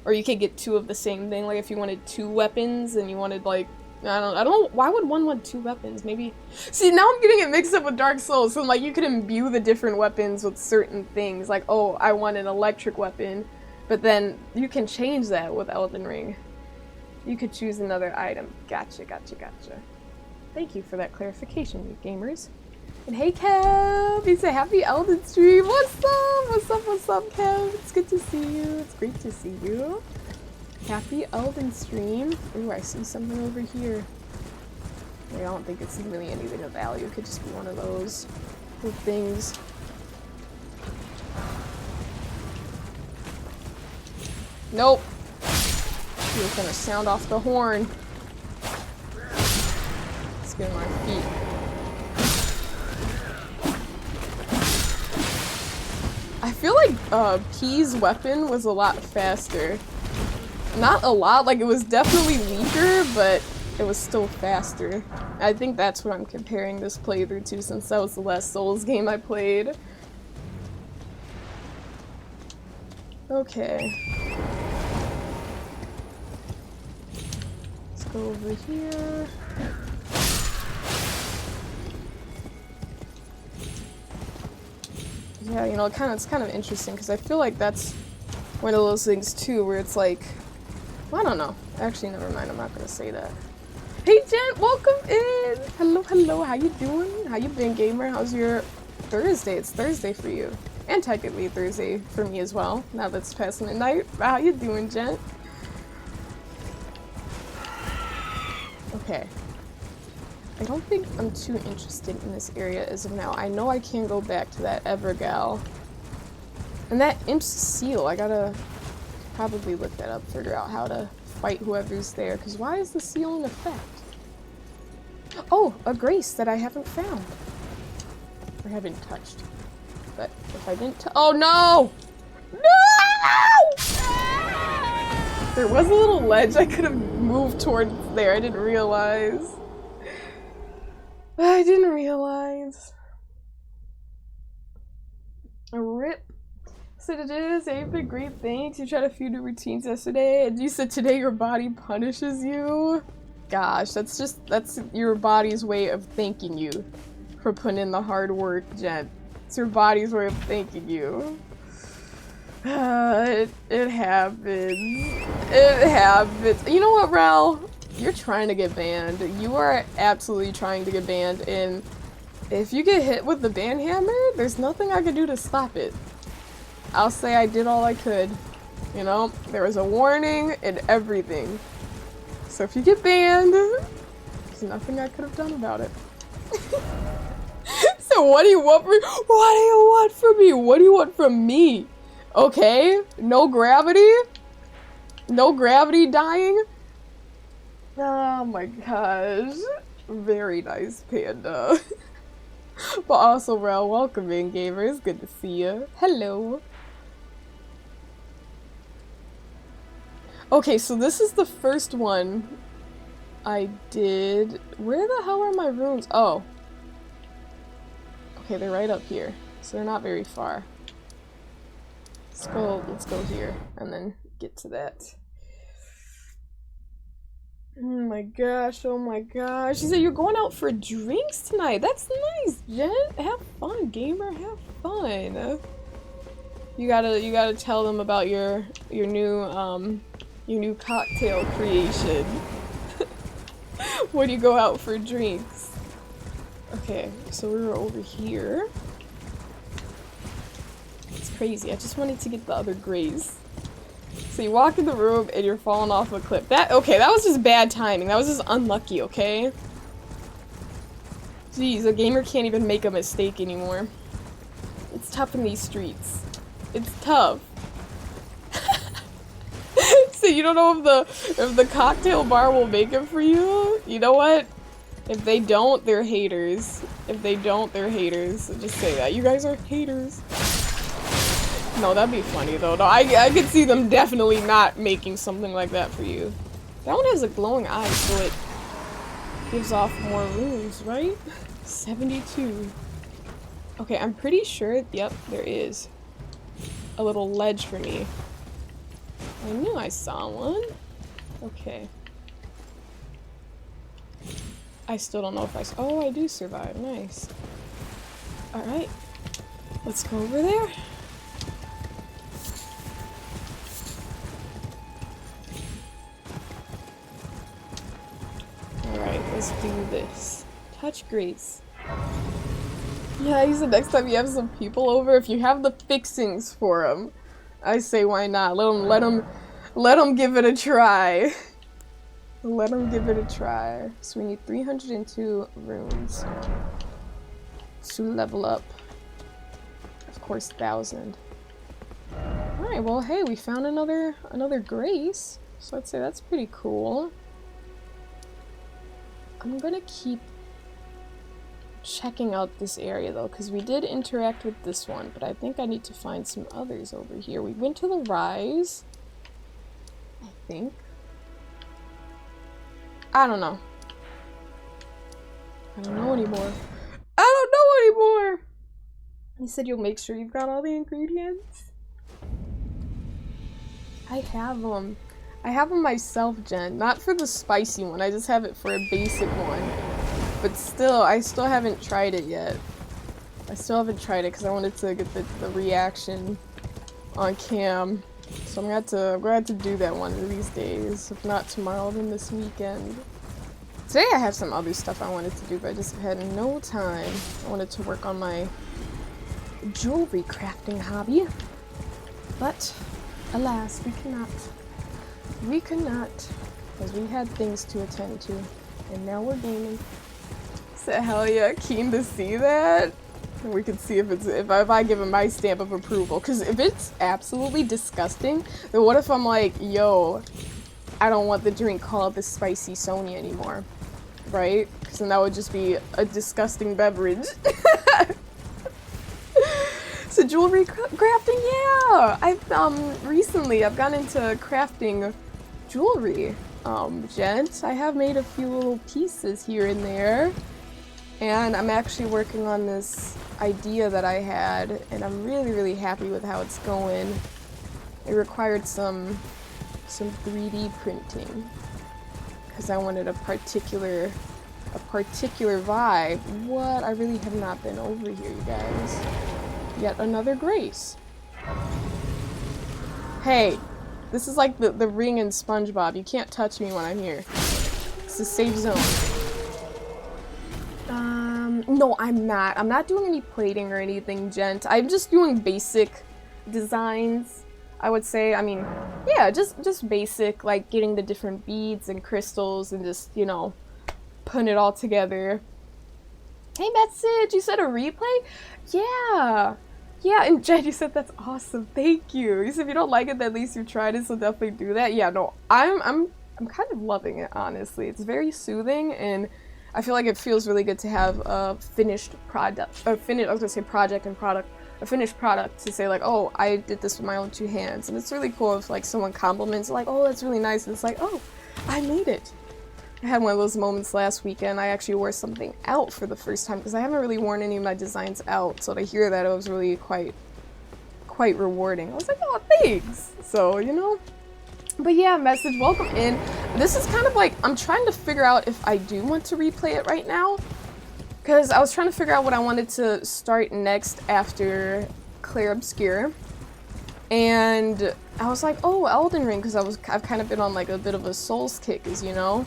Or you could get two of the same thing, like if you wanted two weapons and you wanted like, I don't know, why would one want two weapons? Maybe, see now I'm getting it mixed up with Dark Souls, so like you could imbue the different weapons with certain things, like oh, I want an electric weapon, but then you can change that with Elden Ring. You could choose another item. Gotcha, gotcha, gotcha. Thank you for that clarification, you gamers. And hey Kev, he said happy Elden stream. What's up? What's up? What's up, Kev? It's good to see you. It's great to see you. Happy Elden stream. Ooh, I see something over here. I don't think it's really anything of value. It could just be one of those little things. Nope. He was gonna sound off the horn. Let's get on my feet. I feel like P's weapon was a lot faster. Not a lot, like it was definitely weaker, but it was still faster. I think that's what I'm comparing this playthrough to since that was the last Souls game I played. Okay. Let's go over here. Yeah, you know, it's kind of interesting because I feel like that's one of those things too where it's like, well, I don't know. Actually, never mind. I'm not gonna say that. Hey, Jen, welcome in. Hello, hello. How you doing? How you been, gamer? How's your Thursday? It's Thursday for you, and technically Thursday for me as well. Now that it's past midnight. How you doing, Jen? Okay. I don't think I'm too interested in this area as of now. I know I can go back to that Evergal. And that Imp's seal, I gotta probably look that up, figure out how to fight whoever's there, because why is the seal in effect? Oh, a grace that I haven't found. Or haven't touched. But if I didn't oh no! No! There was a little ledge I could have moved towards there, I didn't realize. I didn't realize. A rip. Said it is. Ape, great thanks. You tried a few new routines yesterday, and you said today your body punishes you. Gosh, that's your body's way of thanking you for putting in the hard work, Jen. It's your body's way of thanking you. It happens. It happens. You know what, Rel? You're trying to get banned. You are absolutely trying to get banned, and if you get hit with the ban hammer, there's nothing I can do to stop it. I'll say I did all I could. You know, there was a warning and everything. So if you get banned, there's nothing I could have done about it. So what do you want from me? What do you want from me? What do you want from me? Okay, no gravity? No gravity dying? Oh my gosh. Very nice, Panda. But also, Rel, welcome in, gamers. Good to see you. Hello. Okay, so this is the first one I did. Where the hell are my runes? Oh. Okay, they're right up here. So they're not very far. Let's go here and then get to that. Oh my gosh, oh my gosh. She said you're going out for drinks tonight. That's nice, Jen. Have fun, gamer. Have fun. You gotta tell them about your new cocktail creation. When you go out for drinks. Okay, so we were over here. It's crazy. I just wanted to get the other grays. So you walk in the room and you're falling off a cliff. Okay, that was just bad timing. That was just unlucky, okay? Jeez, a gamer can't even make a mistake anymore. It's tough in these streets. It's tough. So you don't know if the cocktail bar will make it for you? You know what? If they don't, they're haters. If they don't, they're haters. So just say that. You guys are haters. No, that'd be funny though. No, I could see them definitely not making something like that for you. That one has a glowing eye, so it gives off more runes, right? 72. Okay, I'm pretty sure, yep, there is a little ledge for me. I knew I saw one. Okay. I still don't know if I... Oh, I do survive. Nice. Alright. Let's go over there. Alright, let's do this. Touch grace. Yeah, he said next time you have some people over, if you have the fixings for them, I say why not? Let them give it a try. Let them give it a try. So we need 302 runes to level up. Of course, 1,000. All right. Well, hey, we found another grace. So I'd say that's pretty cool. I'm gonna keep checking out this area though, because we did interact with this one, but I think I need to find some others over here. We went to the rise, I think. I don't know. I don't know anymore. I don't know anymore! You said you'll make sure you've got all the ingredients? I have them. I have them myself, Jen. Not for the spicy one, I just have it for a basic one. But still, I still haven't tried it yet. I still haven't tried it because I wanted to get the reaction on cam. So I'm gonna have to do that one of these days. If not tomorrow, then this weekend. Today I have some other stuff I wanted to do, but I just had no time. I wanted to work on my jewelry crafting hobby. But, alas, we cannot. We could not. Because we had things to attend to. And now we're gaming. So hell yeah, keen to see that. And we can see if I give him my stamp of approval. Because if it's absolutely disgusting, then what if I'm like, yo, I don't want the drink called the Spicy Sonya anymore, right? Because then that would just be a disgusting beverage. So jewelry crafting, yeah. Recently I've gone into crafting jewelry, gent. I have made a few little pieces here and there. And I'm actually working on this idea that I had, and I'm really, really happy with how it's going. It required some 3D printing because I wanted a particular vibe. What? I really have not been over here, you guys. Yet another grace. Hey, this is like the ring in SpongeBob. You can't touch me when I'm here. It's a safe zone. No, I'm not. I'm not doing any plating or anything, gent. I'm just doing basic designs, I would say. I mean, yeah, just basic, like getting the different beads and crystals and just, you know, putting it all together. Hey, Message, you said a replay? Yeah. Yeah, and Jen, you said that's awesome. Thank you. You said if you don't like it, then at least you tried it, so definitely do that. Yeah, no, I'm kind of loving it, honestly. It's very soothing, and I feel like it feels really good to have a finished product, I was gonna say project and product, a finished product to say like, oh, I did this with my own 2 hands. And it's really cool if like someone compliments like, oh, that's really nice. And it's like, oh, I made it. I had one of those moments last weekend. I actually wore something out for the first time because I haven't really worn any of my designs out. So to hear that, it was really quite rewarding. I was like, oh, thanks. So, you know. But yeah, Message, welcome in. This is kind of like, I'm trying to figure out if I do want to replay it right now. Because I was trying to figure out what I wanted to start next after Clair Obscure. And I was like, oh, Elden Ring, because I've kind of been on like a bit of a Souls kick, as you know.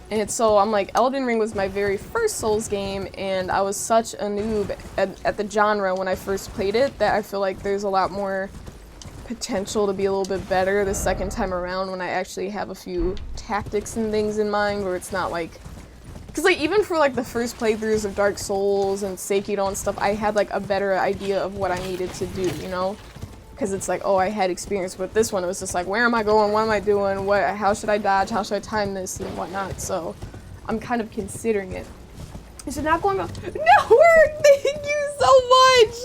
And so I'm like, Elden Ring was my very first Souls game, and I was such a noob at the genre when I first played it that I feel like there's a lot more potential to be a little bit better the second time around when I actually have a few tactics and things in mind where it's not like, because like even for like the first playthroughs of Dark Souls and Sekiro and stuff, I had like a better idea of what I needed to do, you know, because it's like, oh, I had experience with this one. It was just like, where am I going, what am I doing, how should I dodge, how should I time this and whatnot. So I'm kind of considering it. Is it not going on? Network, thank you so much.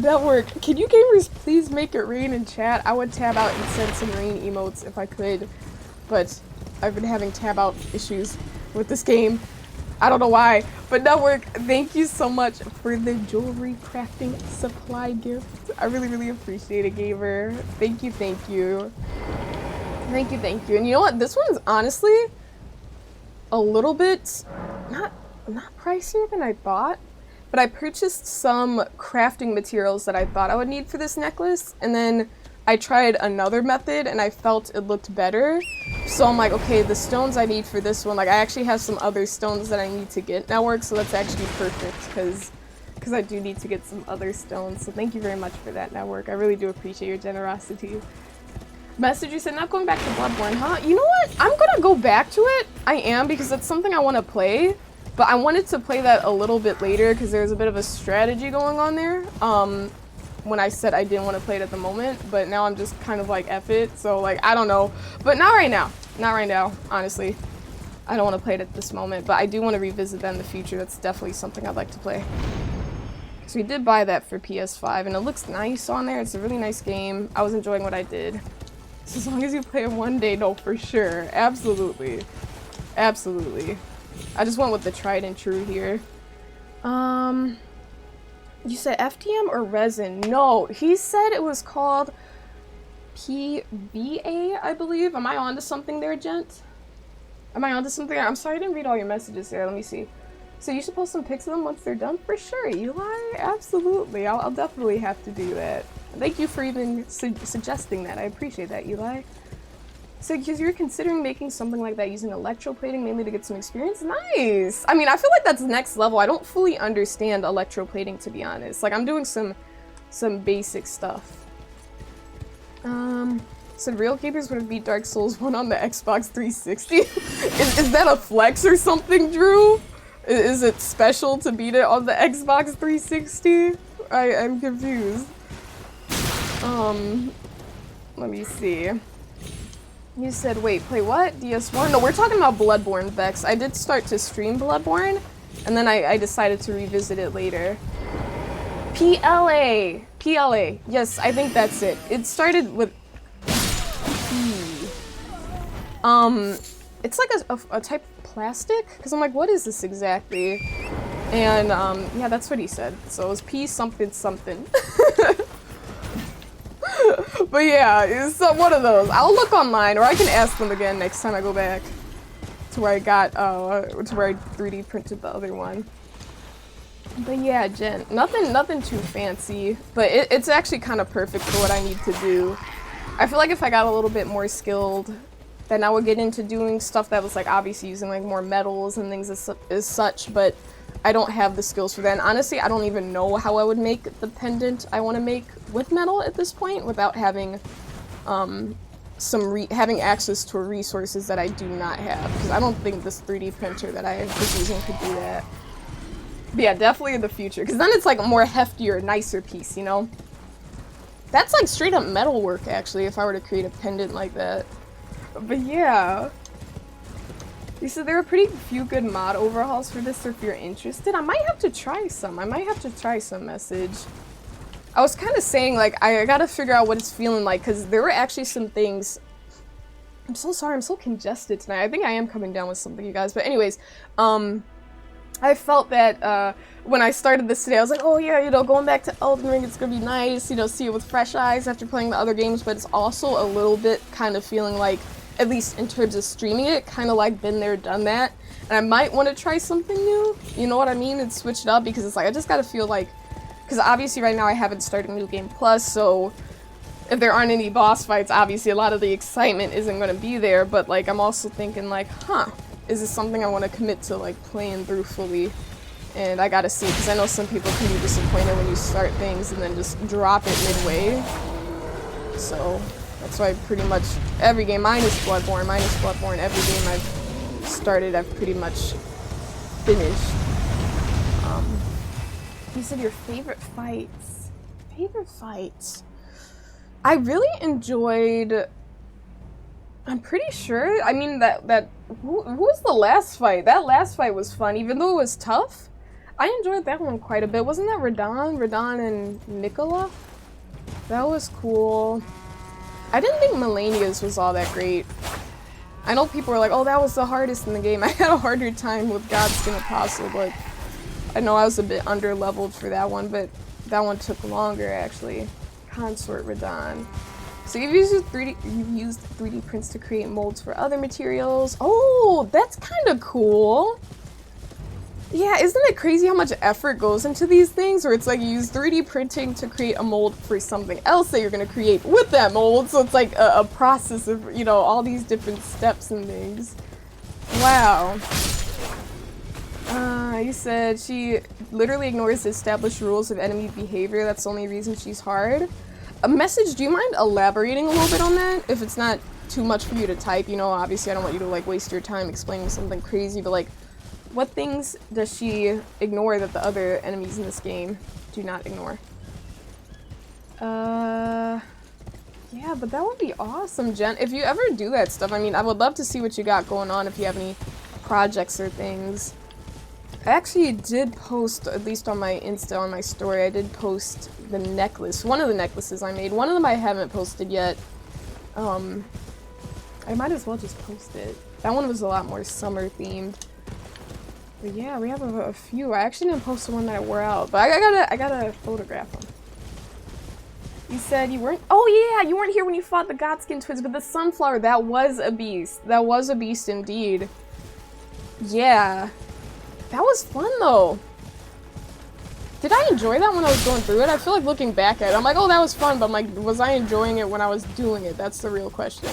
Network, can you gamers please make it rain in chat? I would tab out and send some rain emotes if I could, but I've been having tab out issues with this game. I don't know why, but Network, thank you so much for the jewelry crafting supply gift. I really, really appreciate it, gamer. Thank you, thank you. Thank you, thank you. And you know what? This one's honestly a little bit not pricier than I thought. But I purchased some crafting materials that I thought I would need for this necklace, and then I tried another method and I felt it looked better. So I'm like, okay, the stones I need for this one, like I actually have some other stones that I need to get Network, so that's actually perfect because I do need to get some other stones. So thank you very much for that, Network. I really do appreciate your generosity. Message, you said not going back to Bloodborne, huh? You know what? I'm gonna go back to it. I am, because that's something I want to play. But I wanted to play that a little bit later because there's a bit of a strategy going on there. When I said I didn't want to play it at the moment, but now I'm just kind of like F it. So like, I don't know, but not right now. Not right now, honestly. I don't want to play it at this moment, but I do want to revisit that in the future. That's definitely something I'd like to play. So we did buy that for PS5 and it looks nice on there. It's a really nice game. I was enjoying what I did. So as long as you play it one day, no, for sure. Absolutely. Absolutely. I just went with the tried and true here. You said FDM or resin? No, he said it was called PVA, I believe. Am I onto something there, gent? Am I onto something there? I'm sorry I didn't read all your messages there. Let me see. So you should post some pics of them once they're done? For sure, Eli. Absolutely. I'll definitely have to do that. Thank you for even suggesting that. I appreciate that, Eli. So, because you're considering making something like that using electroplating mainly to get some experience? Nice! I mean, I feel like that's next level. I don't fully understand electroplating, to be honest. Like, I'm doing some basic stuff. So real gamers would have beat Dark Souls 1 on the Xbox 360? Is that a flex or something, Drew? Is it special to beat it on the Xbox 360? I'm confused. Let me see. You said, wait, play what? DS1? No, we're talking about Bloodborne, Vex. I did start to stream Bloodborne, and then I decided to revisit it later. PLA! PLA. Yes, I think that's it. It started with P. It's like a type of plastic? Because I'm like, what is this exactly? And, yeah, that's what he said. So it was P something something. But yeah, it's one of those. I'll look online, or I can ask them again next time I go back to where I got, to where I 3D printed the other one. But yeah, Jen, nothing too fancy, but it's actually kind of perfect for what I need to do. I feel like if I got a little bit more skilled, then I would get into doing stuff that was like obviously using like more metals and things as such, but I don't have the skills for that. And honestly, I don't even know how I would make the pendant I want to make with metal at this point without having having access to resources that I do not have, because I don't think this 3D printer that I was using could do that. But yeah, definitely in the future, because then it's like a more heftier, nicer piece, you know? That's like straight up metal work, actually, if I were to create a pendant like that. But yeah. You said there are pretty few good mod overhauls for this, so if you're interested, I might have to try some. Message. I was kind of saying, like, I gotta figure out what it's feeling like, because there were actually some things... I'm so sorry, I'm so congested tonight. I think I am coming down with something, you guys. But anyways, I felt that, when I started this today, I was like, oh yeah, you know, going back to Elden Ring, it's gonna be nice, you know, see it with fresh eyes after playing the other games, but it's also a little bit kind of feeling like, at least in terms of streaming it, kind of like been there, done that. And I might want to try something new, you know what I mean, and switch it up, because it's like, I just gotta feel like, because obviously right now I haven't started New Game Plus, so if there aren't any boss fights, obviously a lot of the excitement isn't gonna be there, but like, I'm also thinking like, huh, is this something I want to commit to like playing through fully? And I gotta see, because I know some people can be disappointed when you start things and then just drop it midway. So that's why pretty much every game, minus Bloodborne, every game I've started, I've pretty much finished. You said your favorite fights. I really enjoyed... I'm pretty sure, I mean, who was the last fight? That last fight was fun, even though it was tough. I enjoyed that one quite a bit. Wasn't that Radon and Nicola? That was cool. I didn't think Melania's was all that great. I know people were like, oh, that was the hardest in the game. I had a harder time with Godskin Apostle, but I know I was a bit under-leveled for that one, but that one took longer, actually. Consort Radon. So you've used 3D prints to create molds for other materials. Oh, that's kind of cool. Yeah, isn't it crazy how much effort goes into these things? Where it's like you use 3D printing to create a mold for something else that you're going to create with that mold. So it's like a process of, you know, all these different steps and things. Wow. You said she literally ignores the established rules of enemy behavior. That's the only reason she's hard. A message, do you mind elaborating a little bit on that? If it's not too much for you to type, you know, obviously I don't want you to like waste your time explaining something crazy, but like, what things does she ignore that the other enemies in this game do not ignore? Yeah, but that would be awesome, Jen. If you ever do that stuff, I mean, I would love to see what you got going on if you have any projects or things. I actually did post, at least on my Insta, on my story, I did post the necklace, one of the necklaces I made. One of them I haven't posted yet. I might as well just post it. That one was a lot more summer themed. But yeah, we have a few. I actually didn't post the one that I wore out, but I gotta photograph them. You said you weren't, oh yeah, you weren't here when you fought the Godskin twins, but the sunflower, that was a beast. That was a beast indeed. Yeah. That was fun though. Did I enjoy that when I was going through it? I feel like looking back at it, I'm like, oh, that was fun, but I'm like, was I enjoying it when I was doing it? That's the real question.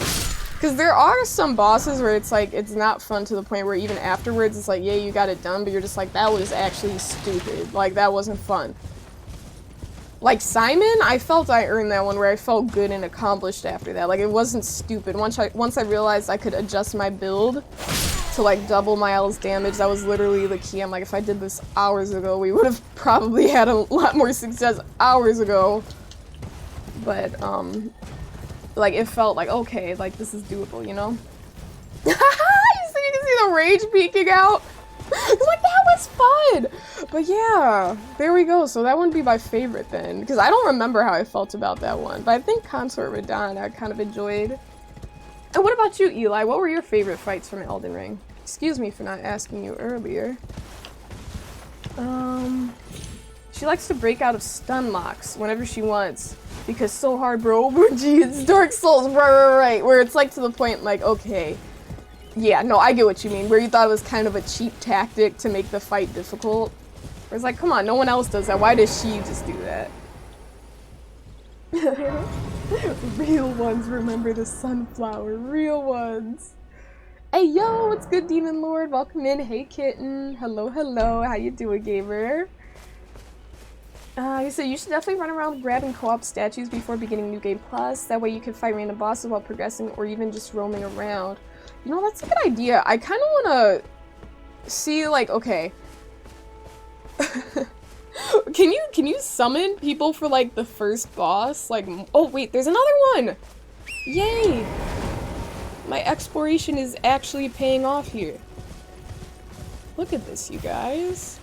Because there are some bosses where it's like, it's not fun to the point where even afterwards, it's like, yeah, you got it done, but you're just like, that was actually stupid. Like, that wasn't fun. Like Simon, I felt I earned that one where I felt good and accomplished after that. Like, it wasn't stupid. Once I realized I could adjust my build to like double Miles' damage, that was literally the key. I'm like, if I did this hours ago, we would have probably had a lot more success hours ago. But, like, it felt like, okay, like, this is doable, you know? You can see the rage peeking out. It's like, that was fun! But yeah, there we go. So that wouldn't be my favorite then, because I don't remember how I felt about that one. But I think Consort Radon I kind of enjoyed. And what about you, Eli? What were your favorite fights from Elden Ring? Excuse me for not asking you earlier. She likes to break out of stun locks whenever she wants. Because so hard, bro. Gee, it's Dark Souls, right. Where it's like to the point, like, okay. Yeah, no, I get what you mean. Where you thought it was kind of a cheap tactic to make the fight difficult. Where it's like, come on, no one else does that. Why does she just do that? Real ones remember the sunflower. Real ones. Hey, yo, what's good, Demon Lord? Welcome in. Hey, kitten. Hello, hello. How you doing, gamer? You said you should definitely run around grabbing co-op statues before beginning New Game Plus. That way you can fight random bosses while progressing or even just roaming around. You know, that's a good idea. I kind of want to see, like, okay. Can you summon people for, like, the first boss? Like, oh, wait, there's another one! Yay! My exploration is actually paying off here. Look at this, you guys.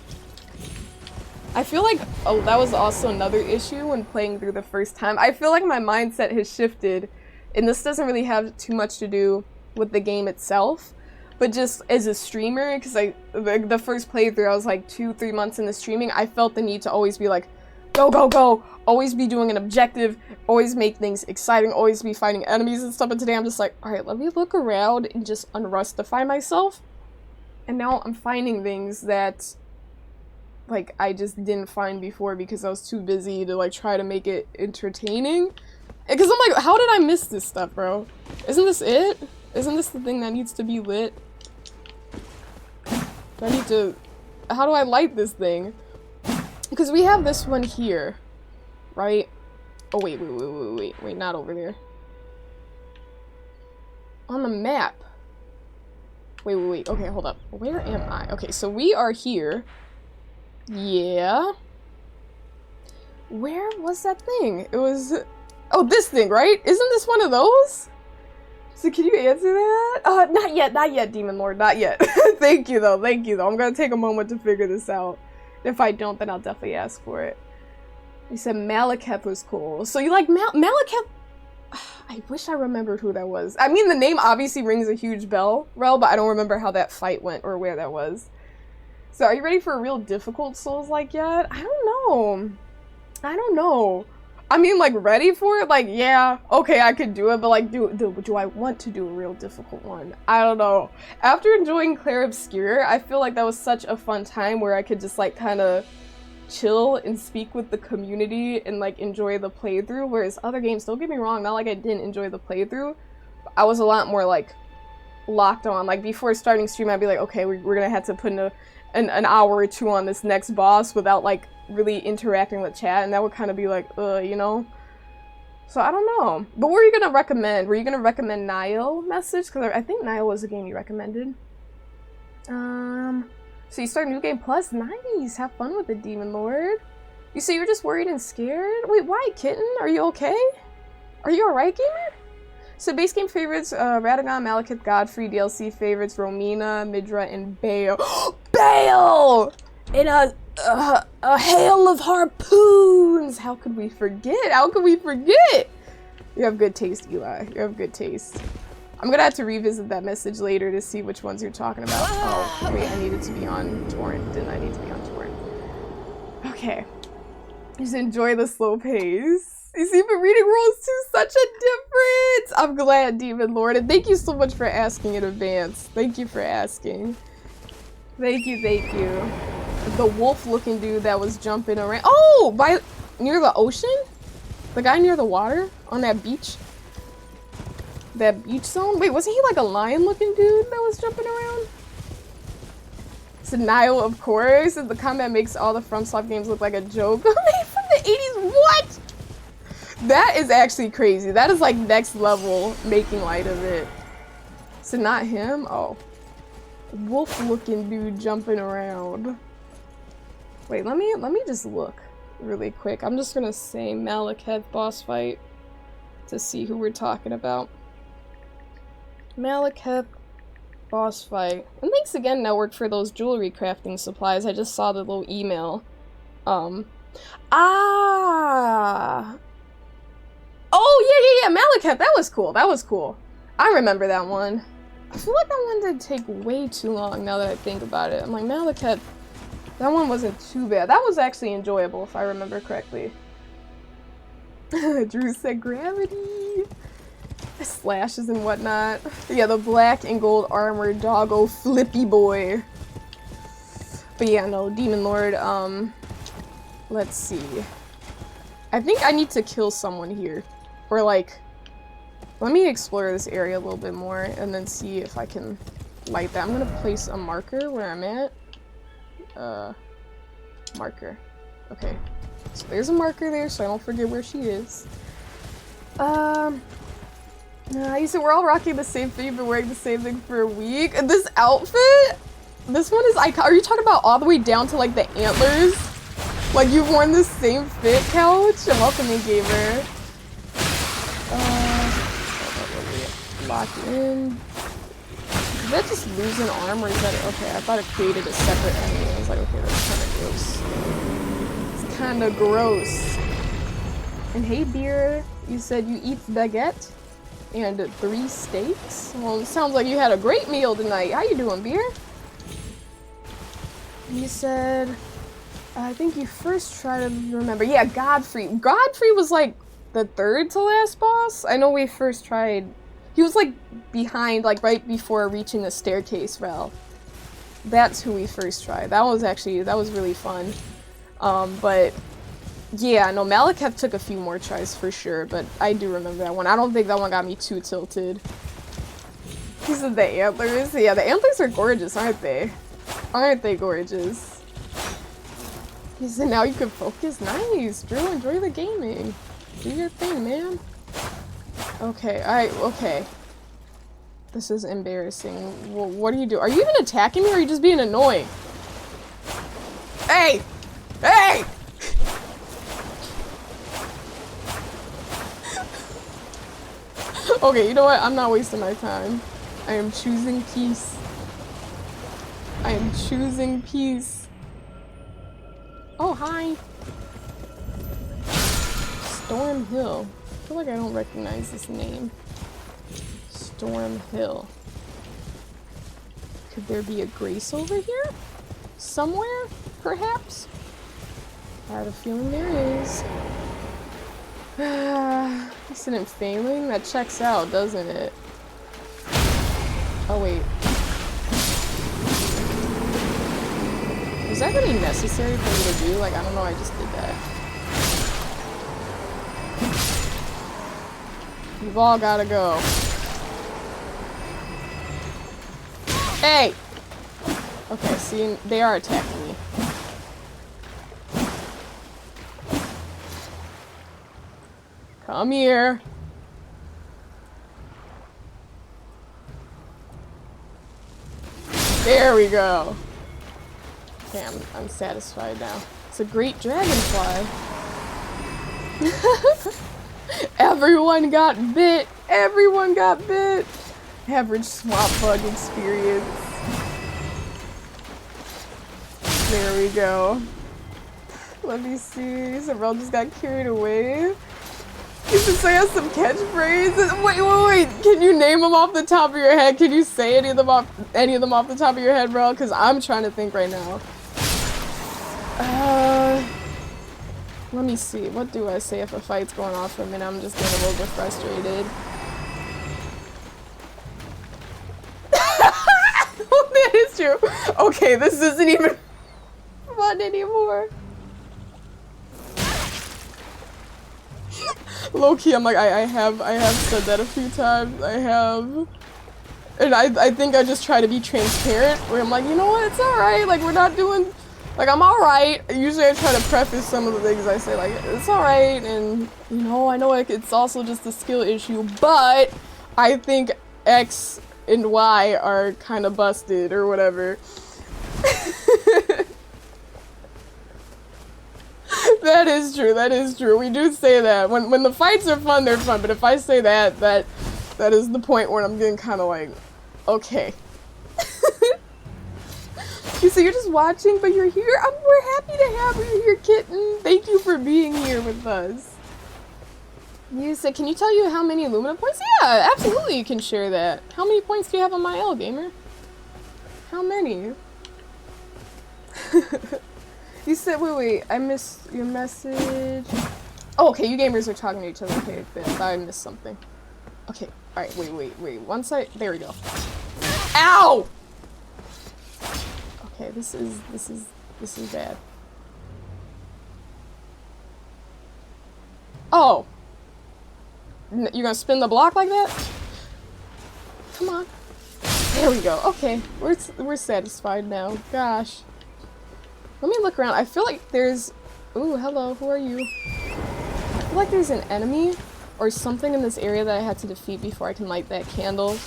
I feel like, oh, that was also another issue when playing through the first time. I feel like my mindset has shifted, and this doesn't really have too much to do with the game itself, but just as a streamer, because the first playthrough, I was like 2-3 months into streaming, I felt the need to always be like, go, go, go, always be doing an objective, always make things exciting, always be fighting enemies and stuff, but today I'm just like, alright, let me look around and just unrustify myself, and now I'm finding things that like I just didn't find before because I was too busy to like try to make it entertaining. Because I'm like, how did I miss this stuff, bro? Isn't this it? Isn't this the thing that needs to be lit? I need to... How do I light this thing? Because we have this one here, right? Oh, wait, not over there. On the map. Wait, okay, hold up. Where am I? Okay, so we are here. Yeah. Where was that thing? It was... Oh, this thing, right? Isn't this one of those? So can you answer that? Not yet, Demon Lord, not yet. Thank you, though. I'm gonna take a moment to figure this out. If I don't, then I'll definitely ask for it. You said Malekith was cool. So you like Malekith? I wish I remembered who that was. I mean, the name obviously rings a huge bell, Rel, but I don't remember how that fight went or where that was. So are you ready for a real difficult Souls-like yet? I don't know. I mean, like, ready for it? Like, yeah, okay, I could do it, but like, do I want to do a real difficult one? I don't know. After enjoying Clair Obscur, I feel like that was such a fun time where I could just like kind of chill and speak with the community and like enjoy the playthrough, whereas other games, don't get me wrong, not like I didn't enjoy the playthrough, I was a lot more like locked on. Like before starting stream, I'd be like, okay, we're gonna have to put in an hour or two on this next boss without like really interacting with chat, and that would kind of be like, you know? So I don't know. But what were you gonna recommend? Were you gonna recommend Nile Message? Because I think Nile was a game you recommended. So you start New Game Plus? Nice! Have fun with it, Demon Lord. You say you're just worried and scared? Wait, why, kitten? Are you okay? Are you alright, gamer? So base game favorites, Radagon, Malekith, Godfrey, DLC favorites, Romina, Midra, and Bale. Bale! In a hail of harpoons! How could we forget? How could we forget? You have good taste, Eli. You have good taste. I'm gonna have to revisit that message later to see which ones you're talking about. Oh, wait, I needed to be on torrent. Didn't I need to be on torrent? Okay. Just enjoy the slow pace. You see, but reading rules too, such a difference! I'm glad, Demon Lord, and thank you so much for asking in advance. Thank you for asking. Thank you. The wolf-looking dude that was jumping around. Oh! Near the ocean? The guy near the water? On that beach? That beach zone? Wait, wasn't he like a lion-looking dude that was jumping around? It's Nile, of course. The combat makes all the FromSoft games look like a joke. From the 80s? What? That is actually crazy. That is like next level making light of it. So not him? Oh. Wolf-looking dude jumping around. Wait, let me just look really quick. I'm just gonna say Malekith boss fight to see who we're talking about. Malekith boss fight. And thanks again, Network, for those jewelry crafting supplies. I just saw the little email. Oh, yeah, Malekith. That was cool. I remember that one. I feel like that one did take way too long now that I think about it. I'm like, Malekith, That one wasn't too bad. That was actually enjoyable, if I remember correctly. Drew said gravity. Slashes and whatnot. Yeah, the black and gold armored doggo flippy boy. But yeah, no, Demon Lord, let's see. I think I need to kill someone here. Or like, let me explore this area a little bit more and then see if I can light that. I'm gonna place a marker where I'm at. Marker. Okay. So there's a marker there so I don't forget where she is. You said we're all rocking the same thing, but wearing the same thing for a week. And this outfit, this one is iconic. Are you talking about all the way down to like the antlers? Like you've worn the same fit, Couch? I'm welcoming gamer. Lock in. Did that just lose an arm or is that okay? I thought it created a separate enemy. I was like, okay, that's kind of gross. It's kind of gross. And hey, beer, you said you eat baguette and 3 steaks. Well, it sounds like you had a great meal tonight. How you doing, beer? You said, I think you first tried to remember. Yeah, Godfrey. Godfrey was like the 3rd to last boss. I know we first tried. He was like behind, like right before reaching the staircase, Rel. That's who we first tried. That was really fun. But yeah, no, Malekith took a few more tries for sure, but I do remember that one. I don't think that one got me too tilted. He said the antlers. Yeah, the antlers are gorgeous, aren't they? Aren't they gorgeous? He said now you can focus. Nice, bro. Enjoy the gaming. Do your thing, man. Okay, okay. This is embarrassing. Well, what do you do? Are you even attacking me or are you just being annoying? Hey! Hey! Okay, you know what? I'm not wasting my time. I am choosing peace. I am choosing peace. Oh, hi. Storm Hill. I feel like I don't recognize this name. Storm Hill. Could there be a Grace over here? Somewhere, perhaps? I have a feeling there is. Incident failing? That checks out, doesn't it? Oh, wait. Was that really necessary for me to do? Like, I don't know, I just did that. You've all gotta go. Hey! Okay, see, they are attacking me. Come here. There we go. Okay, I'm satisfied now. It's a great dragonfly. Everyone got bit. Everyone got bit. Average swamp bug experience. There we go. Let me see. Sorrel just got carried away. You should say us some catchphrases. Wait. Can you name them off the top of your head? Can you say any of them off the top of your head, bro? Because I'm trying to think right now. Let me see. What do I say if a fight's going on for a minute? I'm just getting a little bit frustrated. That is true. Okay, this isn't even fun anymore. Low-key, I'm like, I have said that a few times. I have. And I think I just try to be transparent, where I'm like, you know what, it's alright, like, we're not doing, like, I'm alright. Usually I try to preface some of the things I say, like, it's alright, and, you know, I know like, it's also just a skill issue, but I think X and Y are kind of busted, or whatever. That is true, we do say that. When the fights are fun, they're fun, but if I say that is the point where I'm getting kind of like, okay. So you're just watching, but you're here? We're happy to have you here, kitten. Thank you for being here with us. You said, can you tell you how many Illumina points? Yeah, absolutely you can share that. How many points do you have on my L, gamer? How many? You said, wait, I missed your message. Oh, okay, you gamers are talking to each other. Okay, I thought I missed something. Okay, alright, wait. Once there we go. Ow! Okay, this is bad. Oh! You're gonna spin the block like that? Come on. There we go. Okay, we're satisfied now. Gosh. Let me look around. I feel like there's... Ooh, hello. Who are you? I feel like there's an enemy or something in this area that I had to defeat before I can light that candle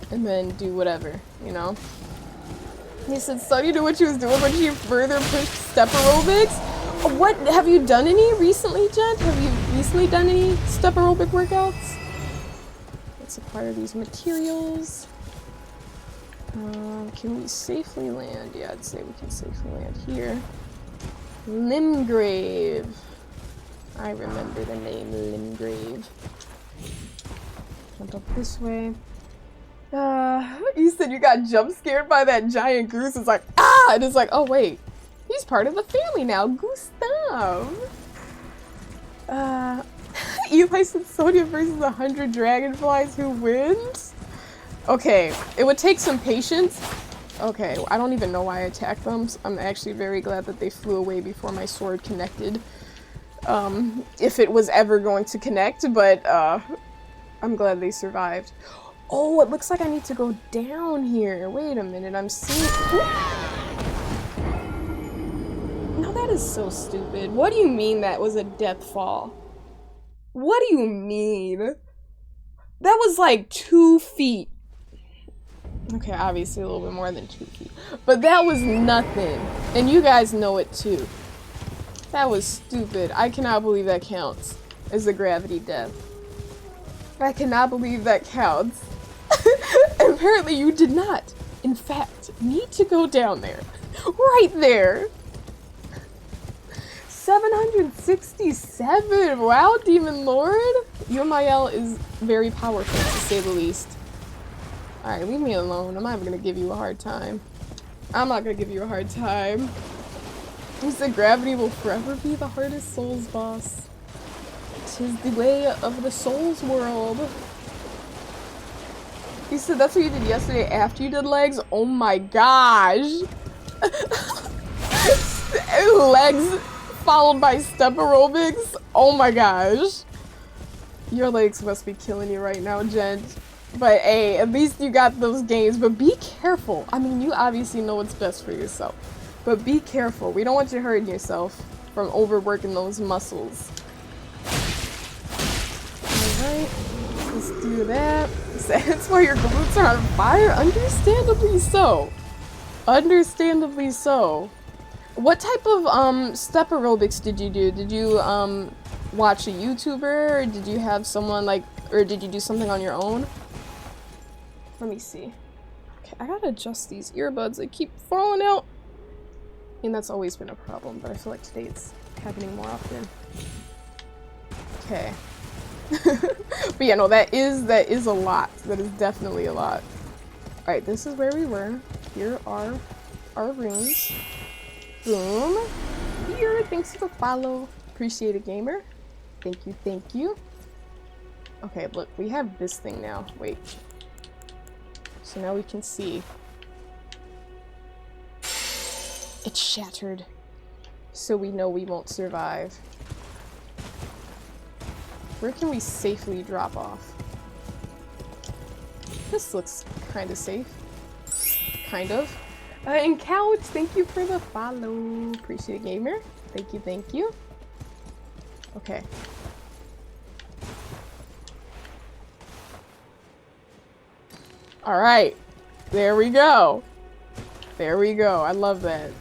and then do whatever, you know? He said Sunny knew what she was doing when she further pushed step aerobics. What? Have you done any recently, Jen? Have you recently done any step aerobic workouts? Let's acquire these materials. Can we safely land? Yeah, I'd say we can safely land here. Limgrave. I remember the name Limgrave. Jump up this way. You said you got jump scared by that giant goose. It's like, ah! And it's like, oh wait. He's part of the family now. Gustav. Eli said Sonia versus 100 dragonflies. Who wins? Okay, it would take some patience. Okay, I don't even know why I attacked them. I'm actually very glad that they flew away before my sword connected. If it was ever going to connect, but I'm glad they survived. Oh, it looks like I need to go down here. Wait a minute, I'm seeing... No, that is so stupid. What do you mean that was a death fall? What do you mean? That was like 2 feet. Okay, obviously a little bit more than 2 feet. But that was nothing. And you guys know it too. That was stupid. I cannot believe that counts as a gravity death. I cannot believe that counts. And apparently you did not, in fact, need to go down there. Right there. 767! Wow, Demon Lord! Yomael is very powerful, to say the least. Alright, leave me alone. I'm not even gonna give you a hard time. I'm not gonna give you a hard time. You said gravity will forever be the hardest Souls boss. 'Tis the way of the Souls world. You said that's what you did yesterday after you did legs? Oh my gosh! Legs followed by step aerobics? Oh my gosh. Your legs must be killing you right now, Jen. But hey, at least you got those gains. But be careful. I mean, you obviously know what's best for yourself. But be careful. We don't want you hurting yourself from overworking those muscles. Alright, let's do that. That's why your glutes are on fire? Understandably so. Understandably so. What type of step aerobics did you do? Did you watch a YouTuber, or did you have someone like, or did you do something on your own? Let me see. Okay, I gotta adjust these earbuds. They keep falling out. And that's always been a problem, but I feel like today it's happening more often. Okay. But yeah, no, that is a lot. That is definitely a lot. Alright, this is where we were. Here are our rooms. Boom. Here, thanks for the follow. Appreciate it, gamer. Thank you, thank you. Okay, look, we have this thing now. Wait. So now we can see. It's shattered. So we know we won't survive. Where can we safely drop off? This looks kind of safe. Kind of. And Couch, thank you for the follow. Appreciate it, gamer. Thank you, thank you. Okay. Alright. There we go. There we go. I love that.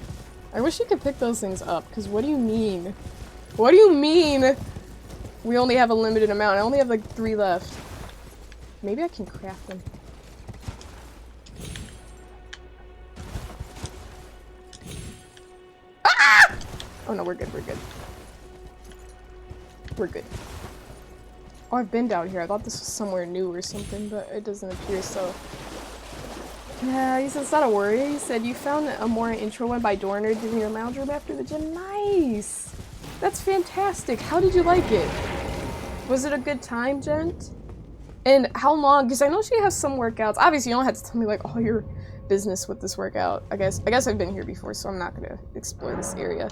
I wish you could pick those things up, because what do you mean? What do you mean? We only have a limited amount. I only have like 3 left. Maybe I can craft them. Ah! Oh no, we're good, we're good. We're good. Oh, I've been down here. I thought this was somewhere new or something, but it doesn't appear so. Yeah, he said it's not a worry. He said you found a more intro one by Dorner doing your lounge room after the gym. Nice! That's fantastic. How did you like it? Was it a good time, gent? And how long? Because I know she has some workouts. Obviously, you don't have to tell me like all your business with this workout. I guess I've been here before, so I'm not gonna explore this area.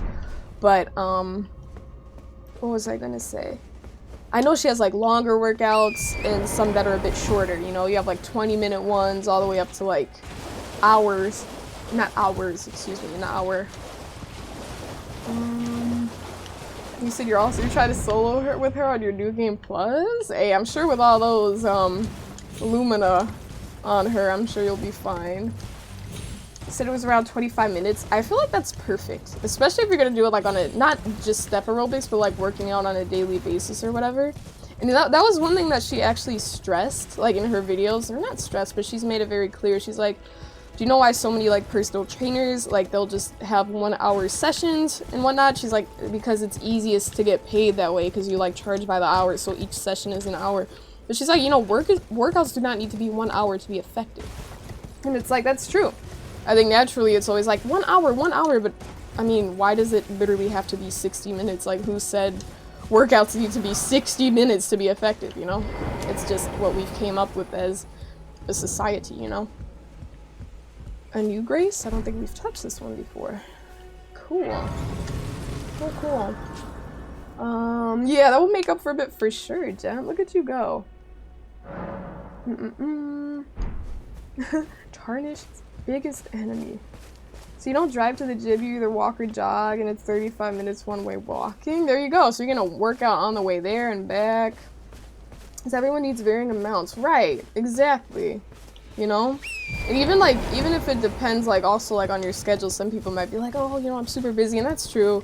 But what was I gonna say? I know she has like longer workouts and some that are a bit shorter. You know, you have like 20-minute ones all the way up to like hours. Not hours, excuse me, an hour. You said you're trying to solo her with her on your new game plus? Hey, I'm sure with all those Lumina on her, I'm sure you'll be fine. You said it was around 25 minutes. I feel like that's perfect, especially if you're gonna do it like on a not just step aerobics, but like working out on a daily basis or whatever. And that was one thing that she actually stressed, like in her videos. Or not stressed, but she's made it very clear. She's like, do you know why so many like personal trainers, like they'll just have 1 hour sessions and whatnot? She's like, because it's easiest to get paid that way because you like charge by the hour, so each session is an hour. But she's like, you know, workouts do not need to be 1 hour to be effective. And it's like, that's true. I think naturally it's always like 1 hour, but I mean, why does it literally have to be 60 minutes? Like who said workouts need to be 60 minutes to be effective, you know? It's just what we've came up with as a society, you know? A new Grace? I don't think we've touched this one before. Cool. Cool. Yeah, that will make up for a bit for sure, Jen. Look at you go. Tarnished biggest enemy. So you don't drive to the gym, you either walk or jog, and it's 35 minutes one-way walking. There you go. So you're gonna work out on the way there and back. Because everyone needs varying amounts. Right, exactly. You know? And even if it depends, like, also, like, on your schedule, some people might be like, oh, you know, I'm super busy, and that's true.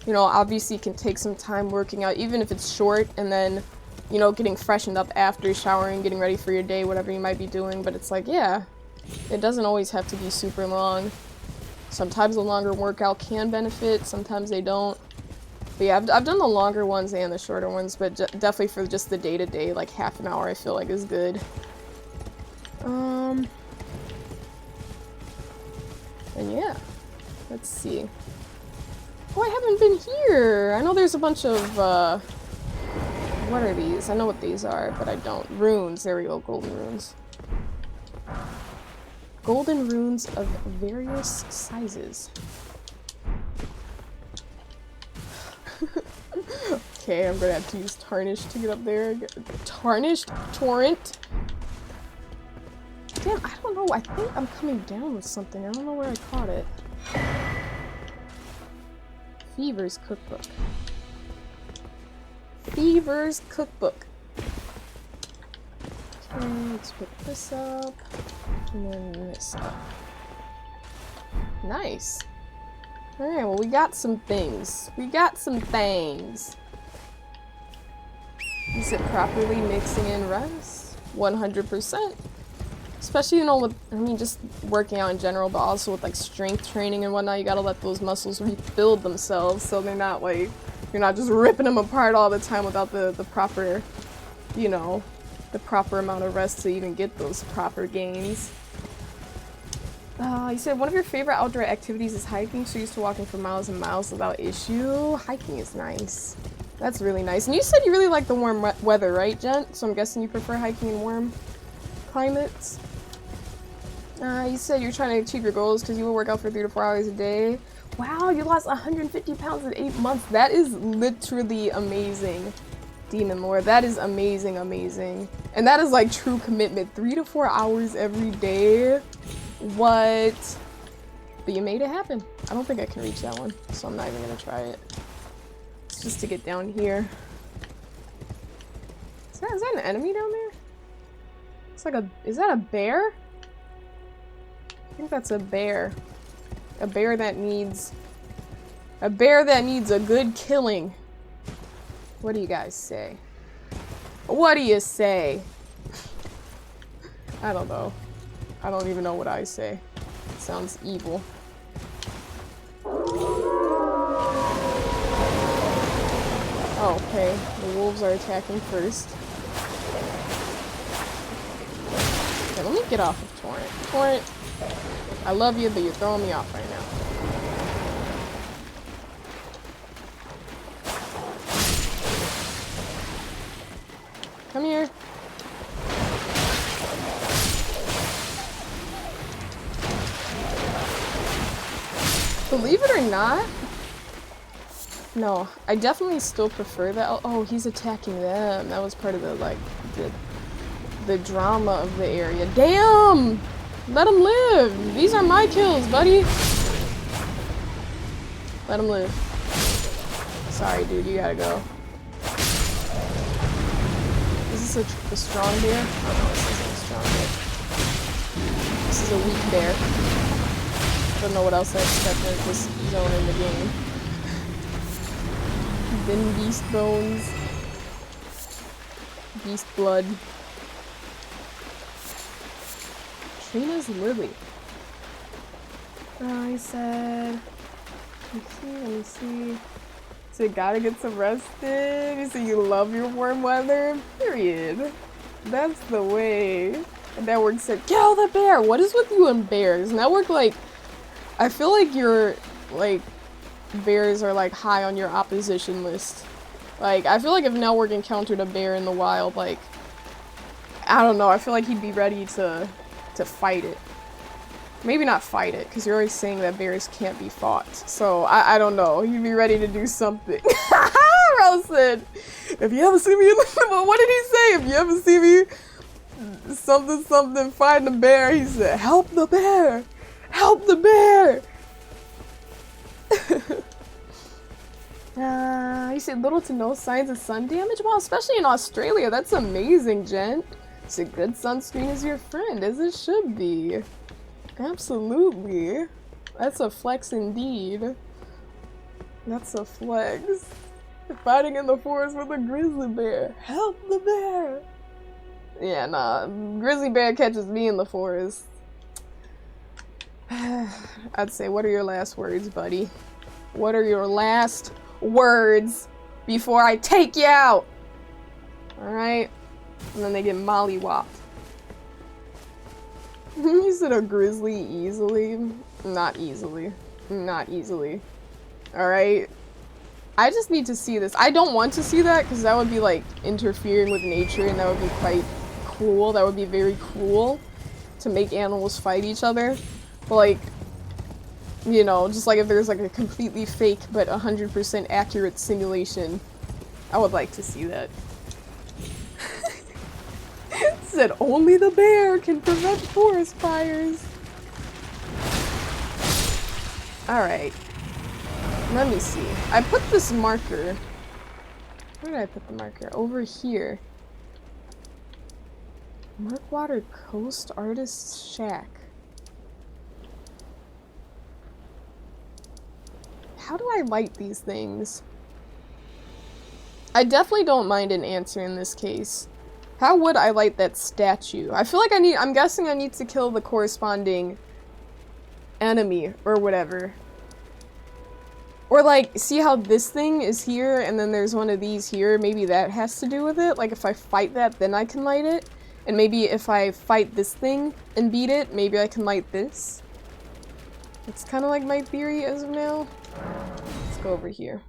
You know, obviously you can take some time working out, even if it's short, and then, you know, getting freshened up after showering, getting ready for your day, whatever you might be doing, but it's like, yeah, it doesn't always have to be super long. Sometimes a longer workout can benefit, sometimes they don't. But yeah, I've done the longer ones and the shorter ones, but definitely for just the day-to-day, like half an hour I feel like is good. And yeah, let's see. Oh, I haven't been here! I know there's a bunch of, what are these? I know what these are, but I don't. Runes, there we go, golden runes. Golden runes of various sizes. Okay, I'm gonna have to use Tarnished to get up there. Tarnished? Torrent? Damn, I don't know. I think I'm coming down with something. I don't know where I caught it. Fever's Cookbook. Fever's Cookbook. Okay, let's pick this up. And then this up. Nice. Alright, well, we got some things. Is it properly mixing in rest? 100%. Especially, you know, with, I mean, just working out in general, but also with, like, strength training and whatnot, you gotta let those muscles rebuild themselves so they're not, like, you're not just ripping them apart all the time without the proper, you know, the proper amount of rest to even get those proper gains. You said one of your favorite outdoor activities is hiking, so you're used to walking for miles and miles without issue. Hiking is nice. That's really nice. And you said you really like the warm weather, right, Jen? So I'm guessing you prefer hiking in warm climates? You said you're trying to achieve your goals because you will work out for 3 to 4 hours a day. Wow, you lost 150 pounds in 8 months. That is literally amazing, Demon Lord. That is amazing, amazing. And that is like true commitment. 3 to 4 hours every day. What? But you made it happen. I don't think I can reach that one, so I'm not even gonna try it. It's just to get down here. Is that an enemy down there? It's like is that a bear? I think that's a bear. A bear that needs a good killing. What do you guys say? What do you say? I don't know. I don't even know what I say. It sounds evil. Oh, okay. The wolves are attacking first. Okay, let me get off of Torrent. Torrent, I love you, but you're throwing me off right now. Come here. Believe it or not, no, I definitely still prefer that. Oh, he's attacking them. That was part of the, like, the drama of the area. Damn! Let him live! These are my kills, buddy! Let him live. Sorry, dude, you gotta go. Is this a strong bear? Oh no, this isn't a strong bear. This is a weak bear. I don't know what else I expected at this zone in the game. Then beast bones. Beast blood. Trina's Lily. He said... Let me see. So you gotta get some rest in. You say you love your warm weather. Period. That's the way. And Network said, kill the bear! What is with you and bears? Network, like... I feel like your, like, bears are, like, high on your opposition list. Like, I feel like if Network encountered a bear in the wild, like... I don't know, I feel like he'd be ready to fight it. Maybe not fight it, because you're always saying that bears can't be fought. So, I don't know. He'd be ready to do something. Rose said, if you ever see me in the... What did he say? If you ever see me... Something fighting a bear, he said, help the bear! Help the bear! You said little to no signs of sun damage? Wow, especially in Australia. That's amazing, gent. It's a good sunscreen is your friend, as it should be. Absolutely. That's a flex indeed. That's a flex. Fighting in the forest with a grizzly bear. Help the bear! Yeah, nah. Grizzly bear catches me in the forest. I'd say, what are your last words, buddy? What are your last words before I take you out? Alright? And then they get mollywopped. You said a grizzly easily? Not easily. Not easily. Alright? I just need to see this. I don't want to see that because that would be like interfering with nature and that would be quite cruel. That would be very cruel to make animals fight each other. But like, you know, just like if there's like a completely fake but 100% accurate simulation, I would like to see that. Said only the bear can prevent forest fires. Alright. Let me see. I put this marker. Where did I put the marker? Over here. Murkwater Coast Artist's Shack. How do I light these things? I definitely don't mind an answer in this case. How would I light that statue? I feel like I'm guessing I need to kill the corresponding enemy or whatever. Or like, see how this thing is here and then there's one of these here? Maybe that has to do with it? Like if I fight that, then I can light it? And maybe if I fight this thing and beat it, maybe I can light this? It's kind of like my theory as of now. Let's go over here.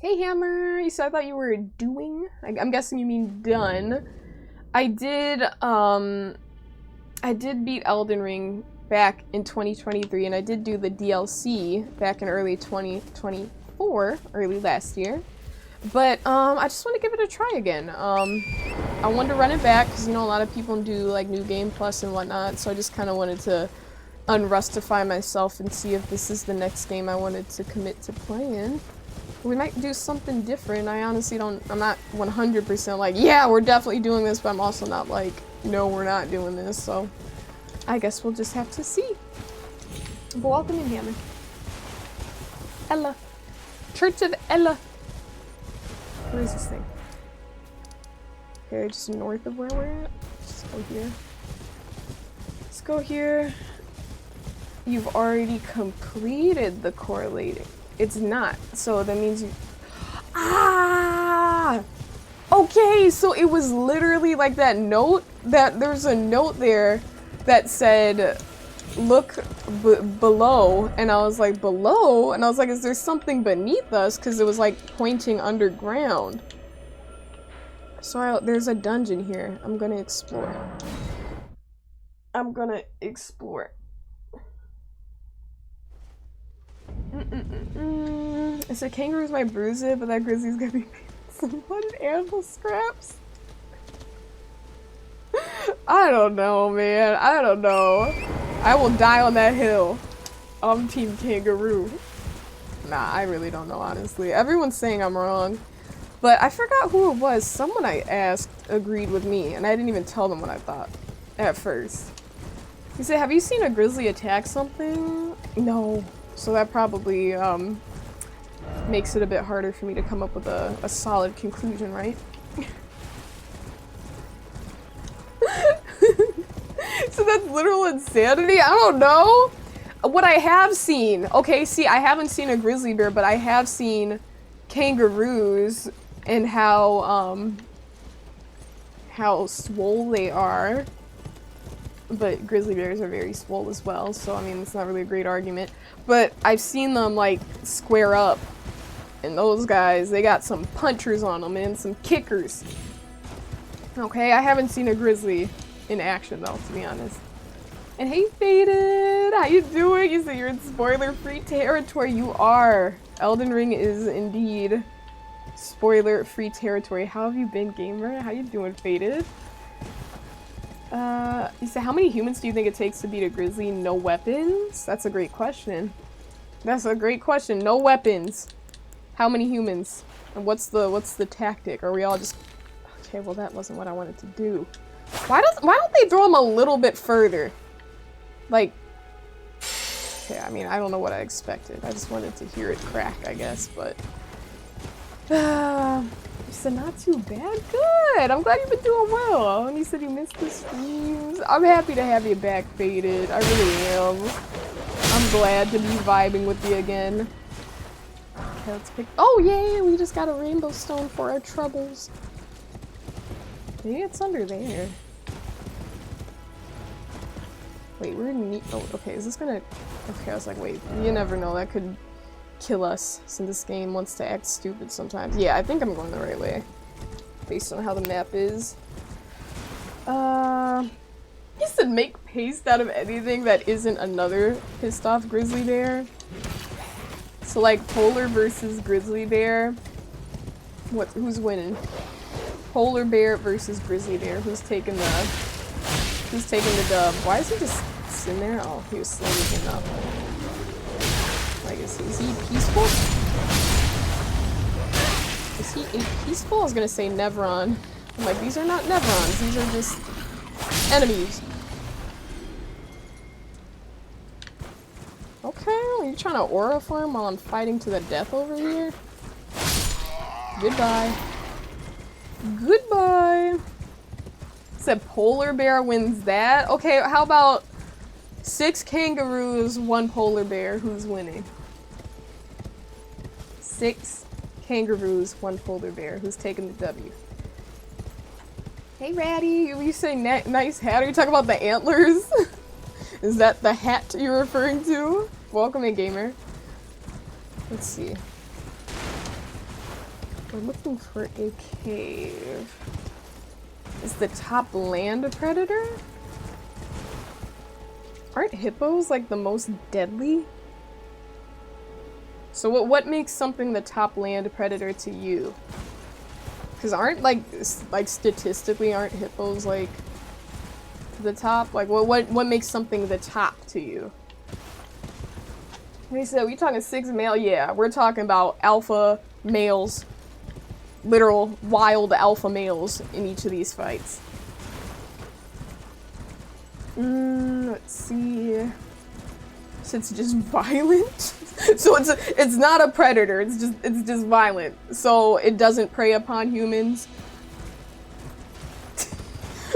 Hey Hammer! You said I thought you were doing? I'm guessing you mean done. I did beat Elden Ring back in 2023 and I did do the DLC back in early 2024, early last year. But I just want to give it a try again. I wanted to run it back because, you know, a lot of people do like New Game Plus and whatnot, so I just kind of wanted to unrustify myself and see if this is the next game I wanted to commit to playing. We might do something different. I honestly don't, I'm not 100% like, yeah, we're definitely doing this, but I'm also not like, no, we're not doing this, so I guess we'll just have to see. But welcome in, Hammer. Ella. Church of Ella. Where is this thing? Okay, just north of where we're at. Let's go here. Let's go here. You've already completed the correlating. It's not. So that means you... Ah! Okay, so it was literally like that note, that there's a note there that said, look below, and I was like, below? And I was like, is there something beneath us? Because it was like pointing underground. So there's a dungeon here. I'm gonna explore. I'm gonna explore. It said kangaroos might bruise it, but that grizzly's gonna be some blooded animal scraps. I don't know, man. I don't know. I will die on that hill. I'm team kangaroo. Nah, I really don't know, honestly. Everyone's saying I'm wrong. But I forgot who it was. Someone I asked agreed with me, and I didn't even tell them what I thought at first. He said, have you seen a grizzly attack something? No. So that probably makes it a bit harder for me to come up with a solid conclusion, right? So that's literal insanity? I don't know. What I have seen, okay, see, I haven't seen a grizzly bear, but I have seen kangaroos and how swole they are. But grizzly bears are very swole as well, so I mean, it's not really a great argument. But I've seen them, like, square up. And those guys, they got some punchers on them and some kickers. Okay, I haven't seen a grizzly in action, though, to be honest. And hey, Faded! How you doing? You say you're in spoiler-free territory. You are. Elden Ring is indeed spoiler-free territory. How have you been, gamer? How you doing, Faded? You said, how many humans do you think it takes to beat a grizzly? No weapons? That's a great question. That's a great question. No weapons. How many humans? And what's the tactic? Are we all just... Okay, well that wasn't what I wanted to do. Why don't they throw him a little bit further? Like... Okay, I mean, I don't know what I expected. I just wanted to hear it crack, I guess, but... You said not too bad? Good! I'm glad you've been doing well. And you said you missed the streams. I'm happy to have you back, Faded. I really am. I'm glad to be vibing with you again. Okay, let's pick... Oh, yay! We just got a rainbow stone for our troubles. Maybe it's under there. Wait, we're in need... Oh, okay, is this gonna... Okay, I was like, wait, you never know. That could kill us, since this game wants to act stupid sometimes. Yeah, I think I'm going the right way. Based on how the map is. He said make paste out of anything that isn't another pissed off grizzly bear. So like polar versus grizzly bear. Who's winning? Polar bear versus grizzly bear. Who's taking the dub? Why is he just sitting there? Oh, he was slowly up. Like, is he peaceful? Is he peaceful? I was gonna say Nevron. I'm like, these are not Nevrons. These are just enemies. Okay, are you trying to aura farm while I'm fighting to the death over here? Goodbye. Goodbye. Said polar bear wins that. Okay, how about 6 kangaroos, 1 polar bear? Who's winning? 6 kangaroos, 1 polar bear. Who's taking the W? Hey, Ratty. You say nice hat? Are you talking about the antlers? Is that the hat you're referring to? Welcome in, gamer. Let's see. We're looking for a cave. Is the top land a predator? Aren't hippos like the most deadly? So what makes something the top land predator to you? Because aren't like statistically aren't hippos like the top? Like what makes something the top to you? He said, we talking 6 male? Yeah, we're talking about alpha males. Literal wild alpha males in each of these fights. Let's see. So it's just violent. So it's not a predator. It's just violent. So it doesn't prey upon humans.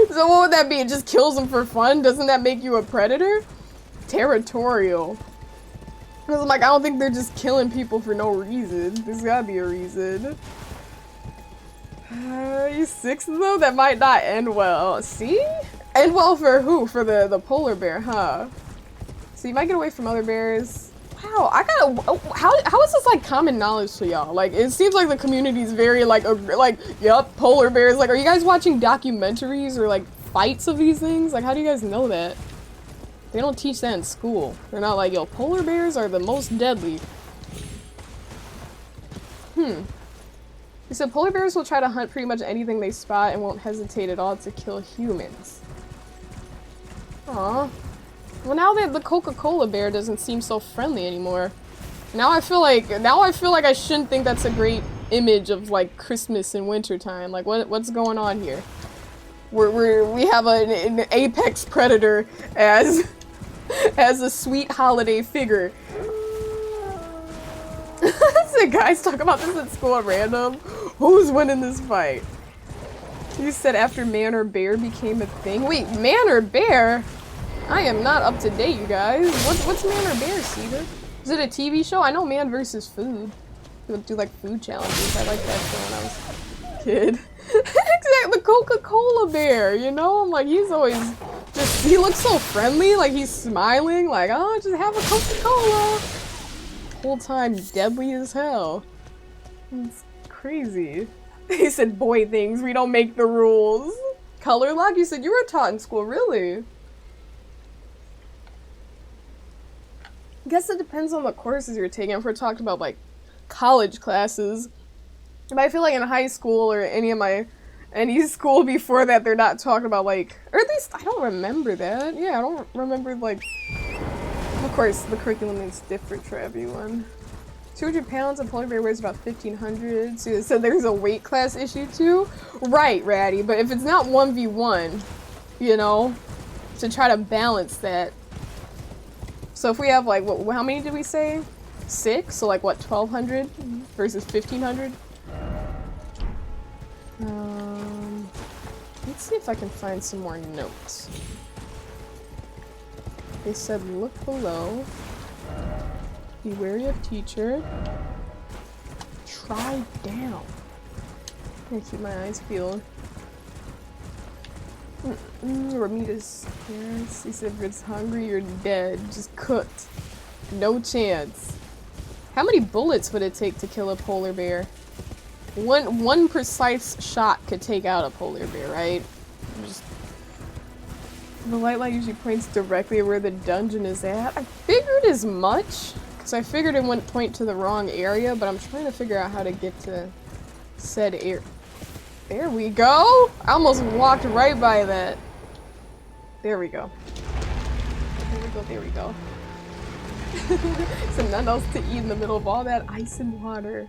So what would that be? It just kills them for fun? Doesn't that make you a predator? Territorial. Because I'm like, I don't think they're just killing people for no reason. There's gotta be a reason. You 6 though? That might not end well. See? And well, for who? For the polar bear, huh? So you might get away from other bears. Wow, I gotta. How is this like common knowledge to y'all? Like, it seems like the community's very like, yup, polar bears. Like, are you guys watching documentaries or like fights of these things? Like, how do you guys know that? They don't teach that in school. They're not like, yo, polar bears are the most deadly. He said polar bears will try to hunt pretty much anything they spot and won't hesitate at all to kill humans. Aw. Well, now that the Coca-Cola bear doesn't seem so friendly anymore. Now I feel like I shouldn't think that's a great image of like Christmas and wintertime. Like what's going on here? We have an apex predator as a sweet holiday figure. The guys talk about this at school at random. Who's winning this fight? You said after man or bear became a thing. Wait, man or bear? I am not up to date, you guys. What's man or bear, Cedar? Is it a TV show? I know Man versus Food. They would do like food challenges. I liked that show when I was a kid. Exactly, the Coca-Cola bear, you know? I'm like, he's always just, he looks so friendly, like he's smiling, like, oh, just have a Coca-Cola. Whole time deadly as hell. It's crazy. He said boy things, we don't make the rules. Color lock? You said you were taught in school, really? I guess it depends on the courses you're taking. If we're talking about like college classes, but I feel like in high school or any school before that, they're not talking about like, or at least I don't remember that. Yeah, I don't remember like. Of course, the curriculum is different for everyone. 200 pounds, a polar bear weighs about 1,500. So there's a weight class issue too? Right, Ratty, but if it's not 1v1, you know, to try to balance that. So if we have like, what, how many did we say? 6? So like what, 1,200 versus 1,500? Let's see if I can find some more notes. They said look below. Be wary of teacher. Try down. I'm gonna keep my eyes peeled. Ramita's parents. He said if it's hungry, you're dead. Just cooked. No chance. How many bullets would it take to kill a polar bear? One precise shot could take out a polar bear, right? The light usually points directly at where the dungeon is at. I figured as much, because I figured it wouldn't point to the wrong area, but I'm trying to figure out how to get to said area. There we go! I almost walked right by that. There we go. There we go. So nothing else to eat in the middle of all that ice and water.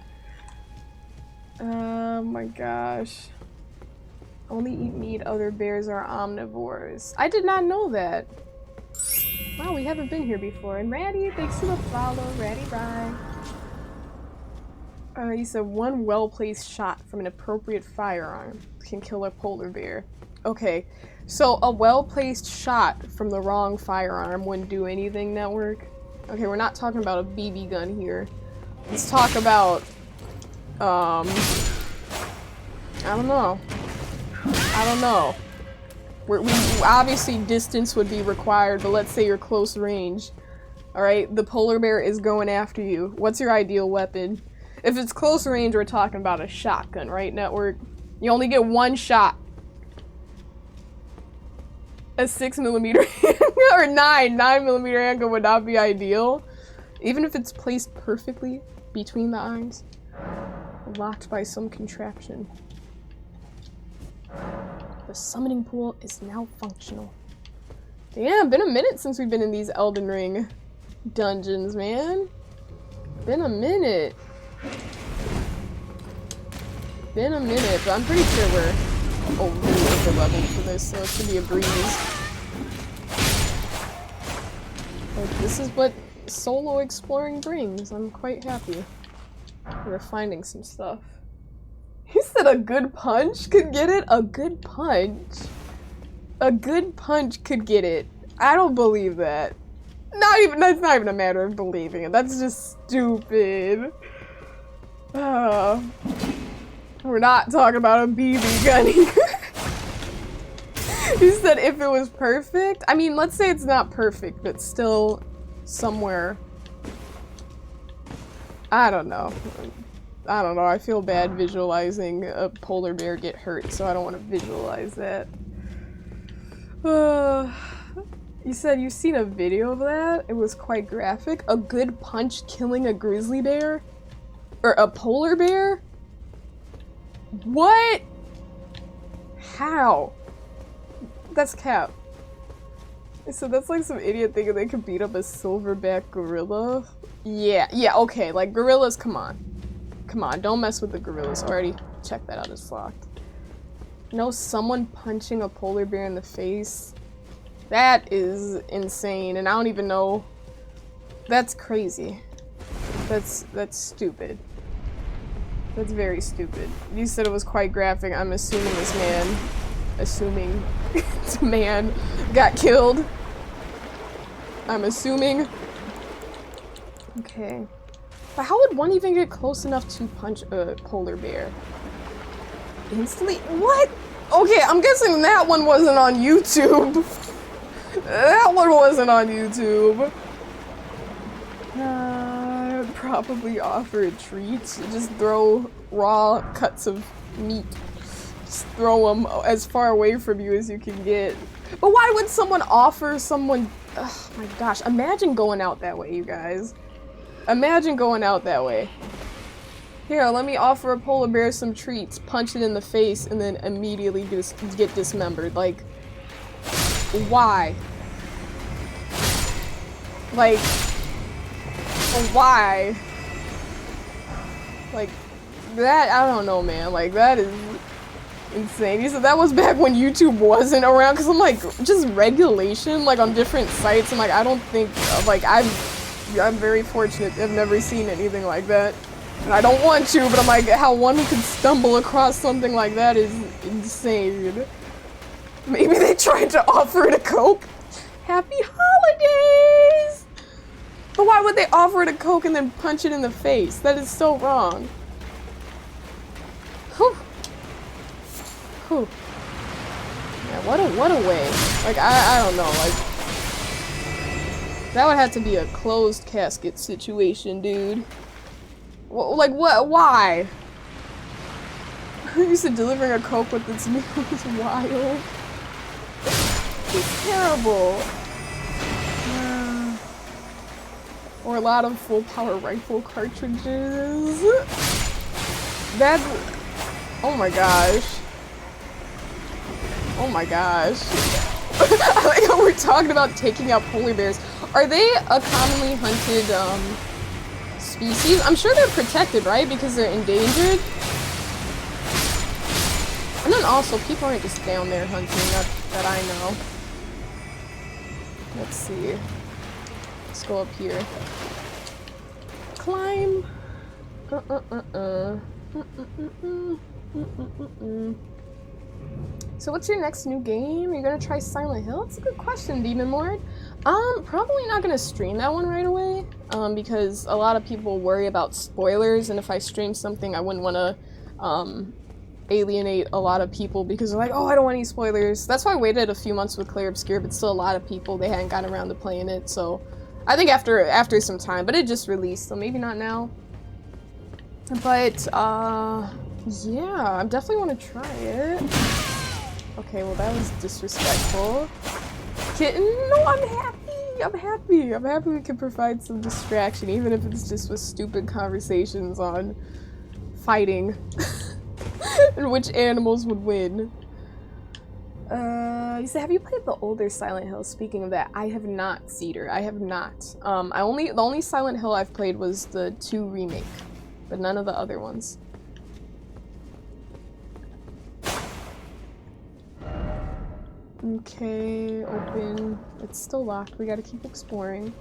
Oh my gosh. Only eat meat, other bears are omnivores. I did not know that. Wow, we haven't been here before. And Ratty, thanks for the follow, Ratty Rye. He said one well-placed shot from an appropriate firearm can kill a polar bear. Okay, so a well-placed shot from the wrong firearm wouldn't do anything, network? Okay, we're not talking about a BB gun here. Let's talk about, I don't know. We obviously distance would be required, but let's say you're close range. Alright, the polar bear is going after you. What's your ideal weapon? If it's close range, we're talking about a shotgun, right, network? You only get one shot. A 6mm or 9mm handgun would not be ideal. Even if it's placed perfectly between the eyes. Locked by some contraption. The summoning pool is now functional. Damn, been a minute since we've been in these Elden Ring dungeons, man. Been a minute. But I'm pretty sure we're over level for this, so it should be a breeze. Like, this is what solo exploring brings. I'm quite happy. We're finding some stuff. He said a good punch could get it? A good punch? A good punch could get it. I don't believe that. That's not even a matter of believing it. That's just stupid. We're not talking about a BB gun here. He said if it was perfect. I mean, let's say it's not perfect, but still somewhere. I don't know. I feel bad visualizing a polar bear get hurt, so I don't want to visualize that. You said you've seen a video of that? It was quite graphic. A good punch killing a grizzly bear? Or a polar bear? What? How? That's cap. So that's like some idiot thinking they could beat up a silverback gorilla? Yeah, okay, like gorillas, come on. Come on, don't mess with the gorillas. Already checked that out, it's locked. No, someone punching a polar bear in the face? That is insane, and I don't even know. That's crazy. That's stupid. That's very stupid. You said it was quite graphic. I'm assuming this man got killed. I'm assuming. Okay. But how would one even get close enough to punch a polar bear? Instantly? What? Okay, I'm guessing that one wasn't on YouTube. That one wasn't on YouTube. Probably offer a treat. Just throw raw cuts of meat. Just throw them as far away from you as you can get. But why would someone offer someone... Oh my gosh, imagine going out that way, you guys. Imagine going out that way. Here, let me offer a polar bear some treats, punch it in the face, and then immediately just get dismembered. Like, why? Like, why? Like, that, I don't know, man. Like, that is insane. He said that was back when YouTube wasn't around, because I'm like, just regulation, like, on different sites, and like, I don't think, like, I'm very fortunate. I've never seen anything like that. And I don't want to, but I'm like, how one could stumble across something like that is insane. Maybe they tried to offer it a Coke? Happy holidays! But why would they offer it a Coke and then punch it in the face? That is so wrong. Whew. Whew. Yeah, what a way. Like, I don't know, like... That would have to be a closed casket situation, dude. Like, what? Why? You said delivering a Coke with its meal is wild. It's terrible. Or a lot of full power rifle cartridges. That's... Oh my gosh. Oh my gosh. I like how we're talking about taking out polar bears. Are they a commonly hunted, species? I'm sure they're protected, right? Because they're endangered? And then also, people aren't just down there hunting, that I know. Let's see. Let's go up here. Climb! So what's your next new game? You're gonna try Silent Hill? That's a good question, Demon Lord. Probably not gonna stream that one right away, because a lot of people worry about spoilers, and if I stream something, I wouldn't want to, alienate a lot of people because they're like, oh, I don't want any spoilers. That's why I waited a few months with Clair Obscur, but still a lot of people, they hadn't gotten around to playing it, so I think after some time, but it just released, so maybe not now. But, yeah, I definitely want to try it. Okay, well that was disrespectful. Kitten? No, I'm happy! I'm happy! I'm happy we can provide some distraction, even if it's just with stupid conversations on fighting. And which animals would win. You said, have you played the older Silent Hill? Speaking of that, I have not, Cedar. I have not. The only Silent Hill I've played was the 2 remake, but none of the other ones. Okay, open. It's still locked. We gotta keep exploring.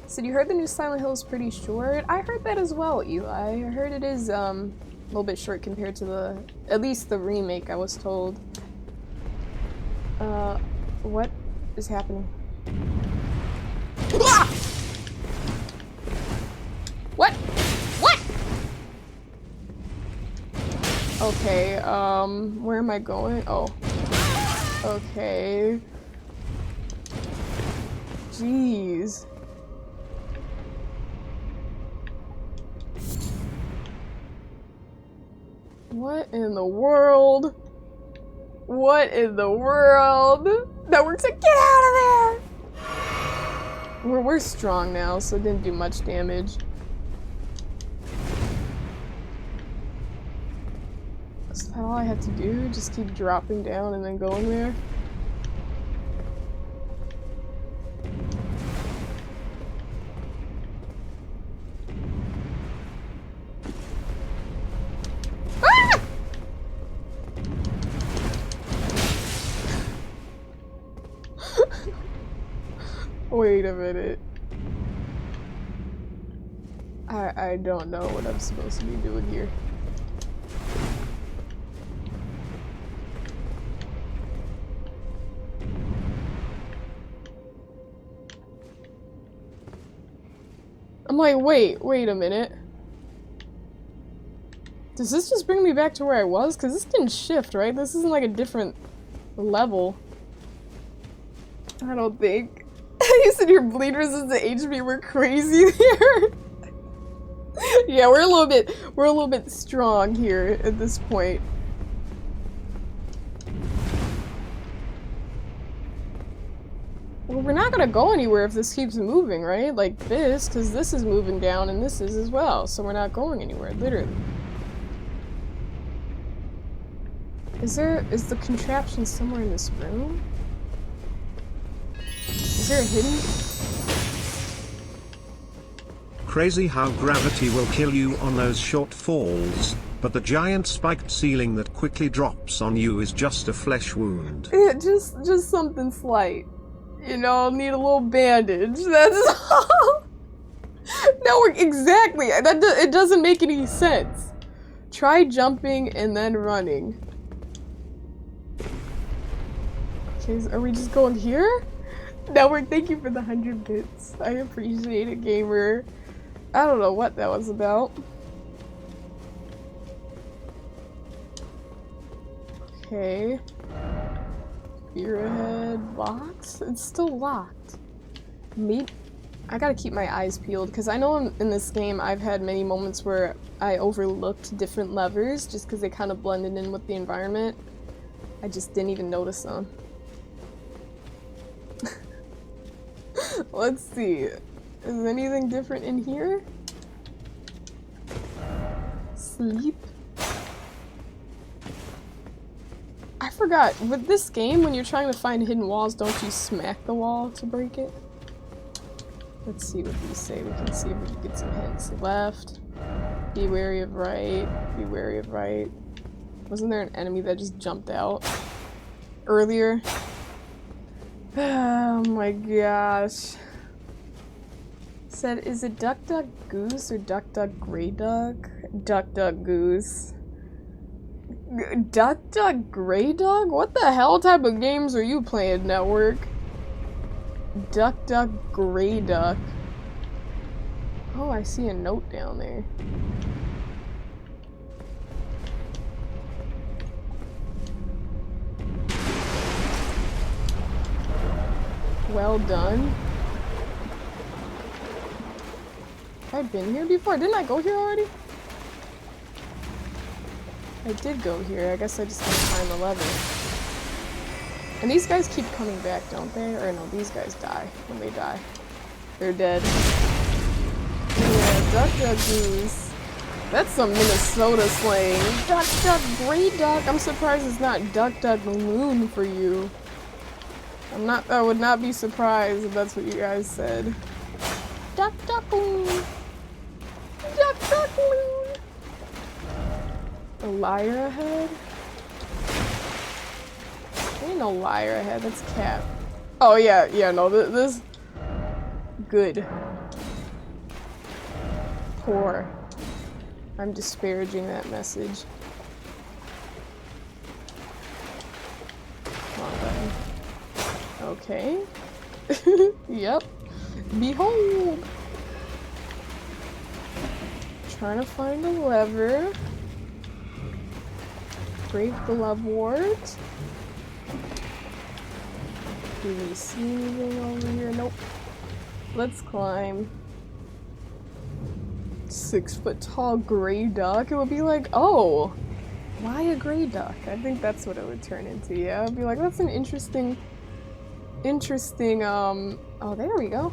So you heard the new Silent Hill is pretty short? I heard that as well, Eli. I heard it is a little bit short compared to at least the remake, I was told. What is happening? Ah! What? What? Okay, where am I going? Oh. Okay. Jeez. What in the world? What in the world? That works. Get out of there! We're strong now, so it didn't do much damage. Is that all I had to do? Just keep dropping down and then going there? Ah! Wait a minute. I don't know what I'm supposed to be doing here. I'm like, wait a minute. Does this just bring me back to where I was? Because this didn't shift, right? This isn't like a different level. I don't think. You said your bleed resistance to HP were crazy there. Yeah, we're a little bit strong here at this point. Well, we're not gonna go anywhere if this keeps moving, right? Like this, because this is moving down and this is as well, so we're not going anywhere, literally. Is the contraption somewhere in this room? Is there a hidden? Crazy how gravity will kill you on those short falls, but the giant spiked ceiling that quickly drops on you is just a flesh wound. Just something slight. You know, need a little bandage. That's all. No, exactly. It doesn't make any sense. Try jumping and then running. Okay, are we just going here? Network, thank you for the 100 bits. I appreciate it, gamer. I don't know what that was about. Okay. Spearhead box? It's still locked. I gotta keep my eyes peeled, because I know in this game I've had many moments where I overlooked different levers just because they kind of blended in with the environment. I just didn't even notice them. Let's see. Is anything different in here? Sleep? I forgot. With this game, when you're trying to find hidden walls, don't you smack the wall to break it? Let's see what these say. We can see if we can get some hints. Left. Be wary of right. Be wary of right. Wasn't there an enemy that just jumped out earlier? Oh my gosh. Said, is it Duck Duck Goose or Duck Duck Grey Duck? Duck Duck Goose. Duck Duck Grey Duck? What the hell type of games are you playing, Network? Duck Duck Grey Duck. Oh, I see a note down there. Well done. Have I been here before? Didn't I go here already? I did go here. I guess I just gotta find the lever. And these guys keep coming back, don't they? Or no, these guys die when they die. They're dead. Yeah, Duck Duck Goose. That's some Minnesota slang. Duck Duck Grey Duck. I'm surprised it's not Duck Duck Moon for you. I would not be surprised if that's what you guys said. Duck Duck Moon. Duck Duck Moon. A liar ahead? Ain't no liar ahead, that's Cap. Oh yeah, no, this... Good. Poor. I'm disparaging that message. Come on, button. Okay. Yep. Behold! Trying to find a lever. Great glove wart. Do we see anything over here? Nope. Let's climb. 6-foot tall gray duck. It would be like, oh, why a gray duck? I think that's what it would turn into. Yeah, it'd be like, that's an interesting, oh, there we go.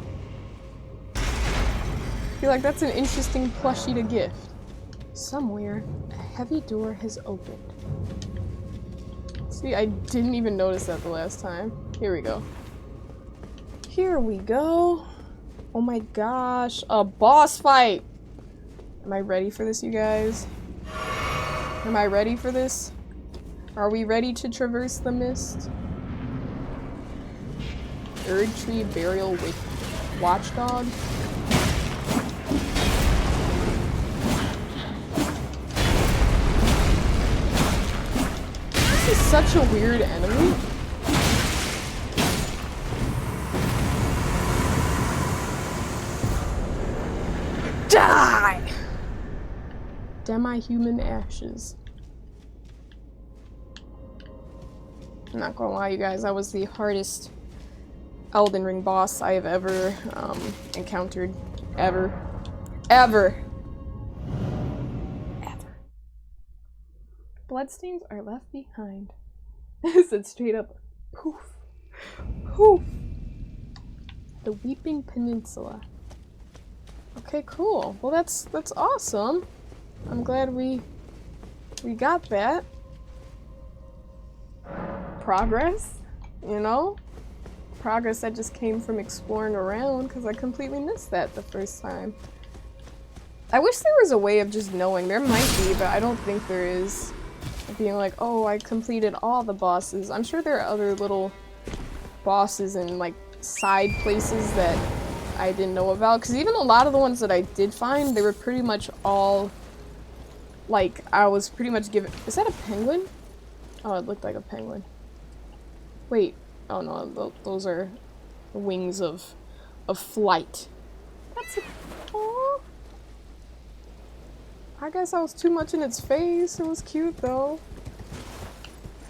Feel like that's an interesting plushie to gift. Somewhere, a heavy door has opened. See, I didn't even notice that the last time. Here we go. Here we go. Oh my gosh, a boss fight! Am I ready for this, you guys? Am I ready for this? Are we ready to traverse the mist? Erd-tree burial watchdog? This is such a weird enemy. Die! Demi-human ashes. I'm not gonna lie, you guys, that was the hardest Elden Ring boss I have ever encountered. Ever. Bloodstains are left behind. It said straight up, poof. Poof. The Weeping Peninsula. Okay, cool. Well, that's awesome. I'm glad we got that. Progress, you know? Progress that just came from exploring around, because I completely missed that the first time. I wish there was a way of just knowing. There might be, but I don't think there is. Being like, oh, I completed all the bosses. I'm sure there are other little bosses and like side places that I didn't know about, because even a lot of the ones that I did find, they were pretty much all like, I was pretty much given— is that a penguin? Oh, it looked like a penguin. Wait, oh no, those are the wings of flight. That's a— aww. I guess I was too much in its face. It was cute though.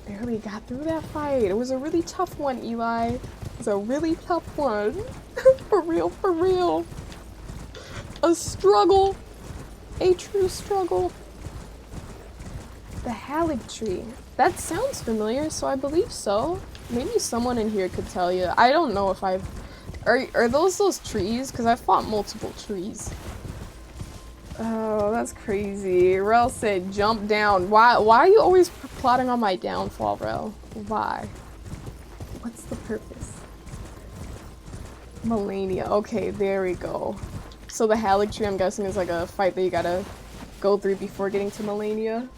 Barely got through that fight. It was a really tough one, Eli. It was a really tough one. For real, for real. A struggle. A true struggle. The Hallig tree. That sounds familiar, so I believe so. Maybe someone in here could tell you. I don't know if I've— Are those trees? Because I've fought multiple trees. Oh, that's crazy. Rel said jump down. Why are you always plotting on my downfall, Rel? Why? What's the purpose? Melania. Okay, there we go. So the Hallig tree, I'm guessing, is like a fight that you gotta go through before getting to Melania.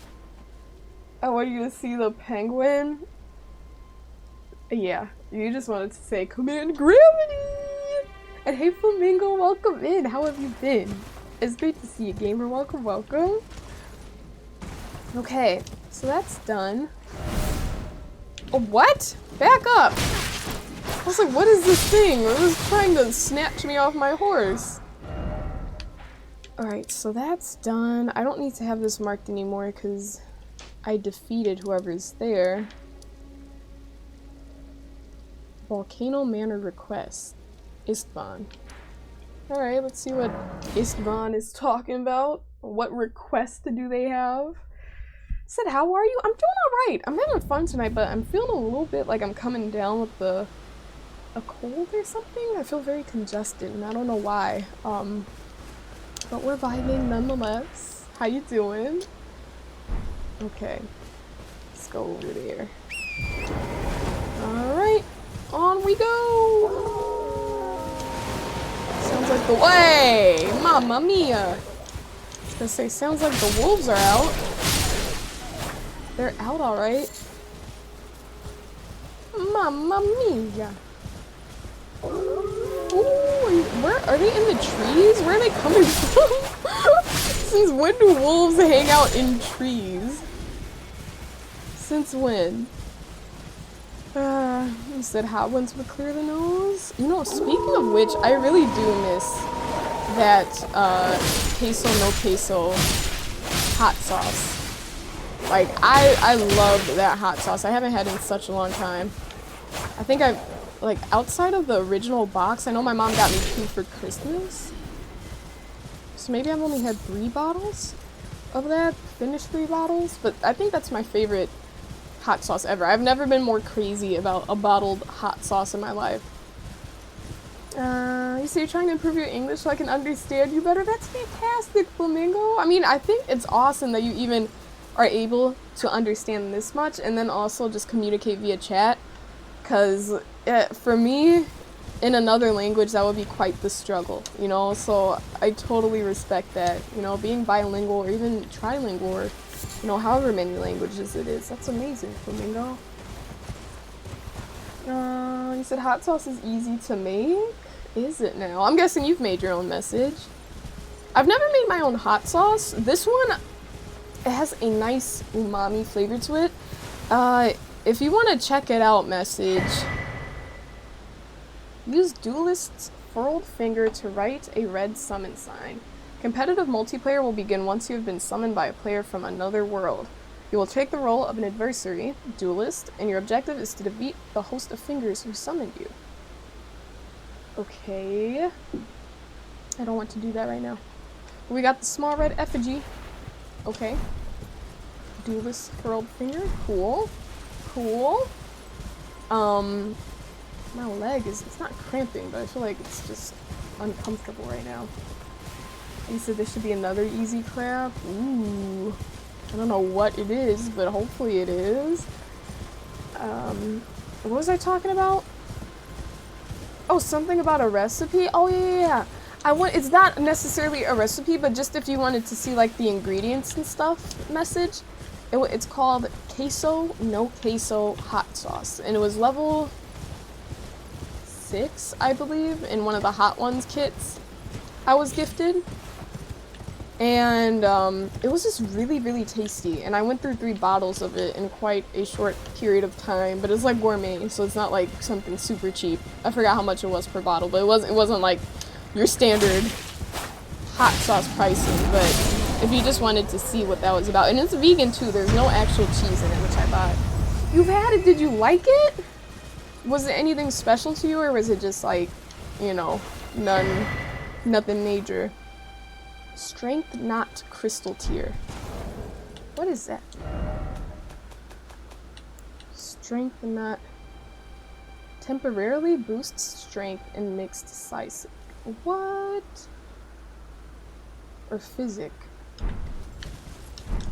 I want you to see the penguin. Yeah, you just wanted to say command gravity! And hey Flamingo, welcome in. How have you been? It's great to see you, gamer. Welcome, welcome. Okay, so that's done. Oh, what? Back up! I was like, what is this thing? It was trying to snatch me off my horse. Alright, so that's done. I don't need to have this marked anymore because I defeated whoever's there. Volcano Manor request. Istvan. Alright, let's see what Istvan is talking about. What request do they have? Said, how are you? I'm doing alright. I'm having fun tonight, but I'm feeling a little bit like I'm coming down with a cold or something. I feel very congested and I don't know why. But we're vibing nonetheless. How you doing? Okay. Let's go over there. Alright. On we go! Sounds like the way! Mamma mia! I was gonna say, sounds like the wolves are out. They're out alright. Mamma mia! Ooh, where are they in the trees? Where are they coming from? Since when do wolves hang out in trees? Since when? You said hot ones would clear the nose? You know, speaking of which, I really do miss that queso no queso hot sauce. Like, I love that hot sauce. I haven't had it in such a long time. I think like outside of the original box, I know my mom got me 2 for Christmas. So maybe I've only had 3 bottles of that, finished 3 bottles, but I think that's my favorite hot sauce ever. I've never been more crazy about a bottled hot sauce in my life. You say you're trying to improve your English so I can understand you better? That's fantastic, Flamingo. I mean, I think it's awesome that you even are able to understand this much and then also just communicate via chat. Because for me, in another language, that would be quite the struggle, you know? So I totally respect that, you know, being bilingual or even trilingual or, you know, however many languages it is. That's amazing, Flamingo. You said hot sauce is easy to make? Is it now? I'm guessing you've made your own message. I've never made my own hot sauce. This one, it has a nice umami flavor to it. If you want to check it out, message, use Duelist's furled finger to write a red summon sign. Competitive multiplayer will begin once you have been summoned by a player from another world. You will take the role of an adversary, Duelist, and your objective is to defeat the host of fingers who summoned you. Okay. I don't want to do that right now. We got the small red effigy. Okay. Duelist furled finger. Cool. Cool. My leg is, it's not cramping, but I feel like it's just uncomfortable right now. You said there should be another easy crab. Ooh. I don't know what it is, but hopefully it is. What was I talking about? Oh, something about a recipe? Oh, yeah. It's not necessarily a recipe, but just if you wanted to see, like, the ingredients and stuff message. It's called Queso No Queso Hot Sauce. And it was level 6, I believe, in one of the Hot Ones kits I was gifted. And it was just really, really tasty. And I went through 3 bottles of it in quite a short period of time. But it's like gourmet, so it's not like something super cheap. I forgot how much it was per bottle, but it wasn't like your standard hot sauce pricing. But if you just wanted to see what that was about. And it's vegan too, there's no actual cheese in it, which I bought. You've had it, did you like it? Was it anything special to you, or was it just like, you know, nothing major? Strength not crystal tier. What is that? Strength not temporarily boosts strength in mixed size. What? Or physic.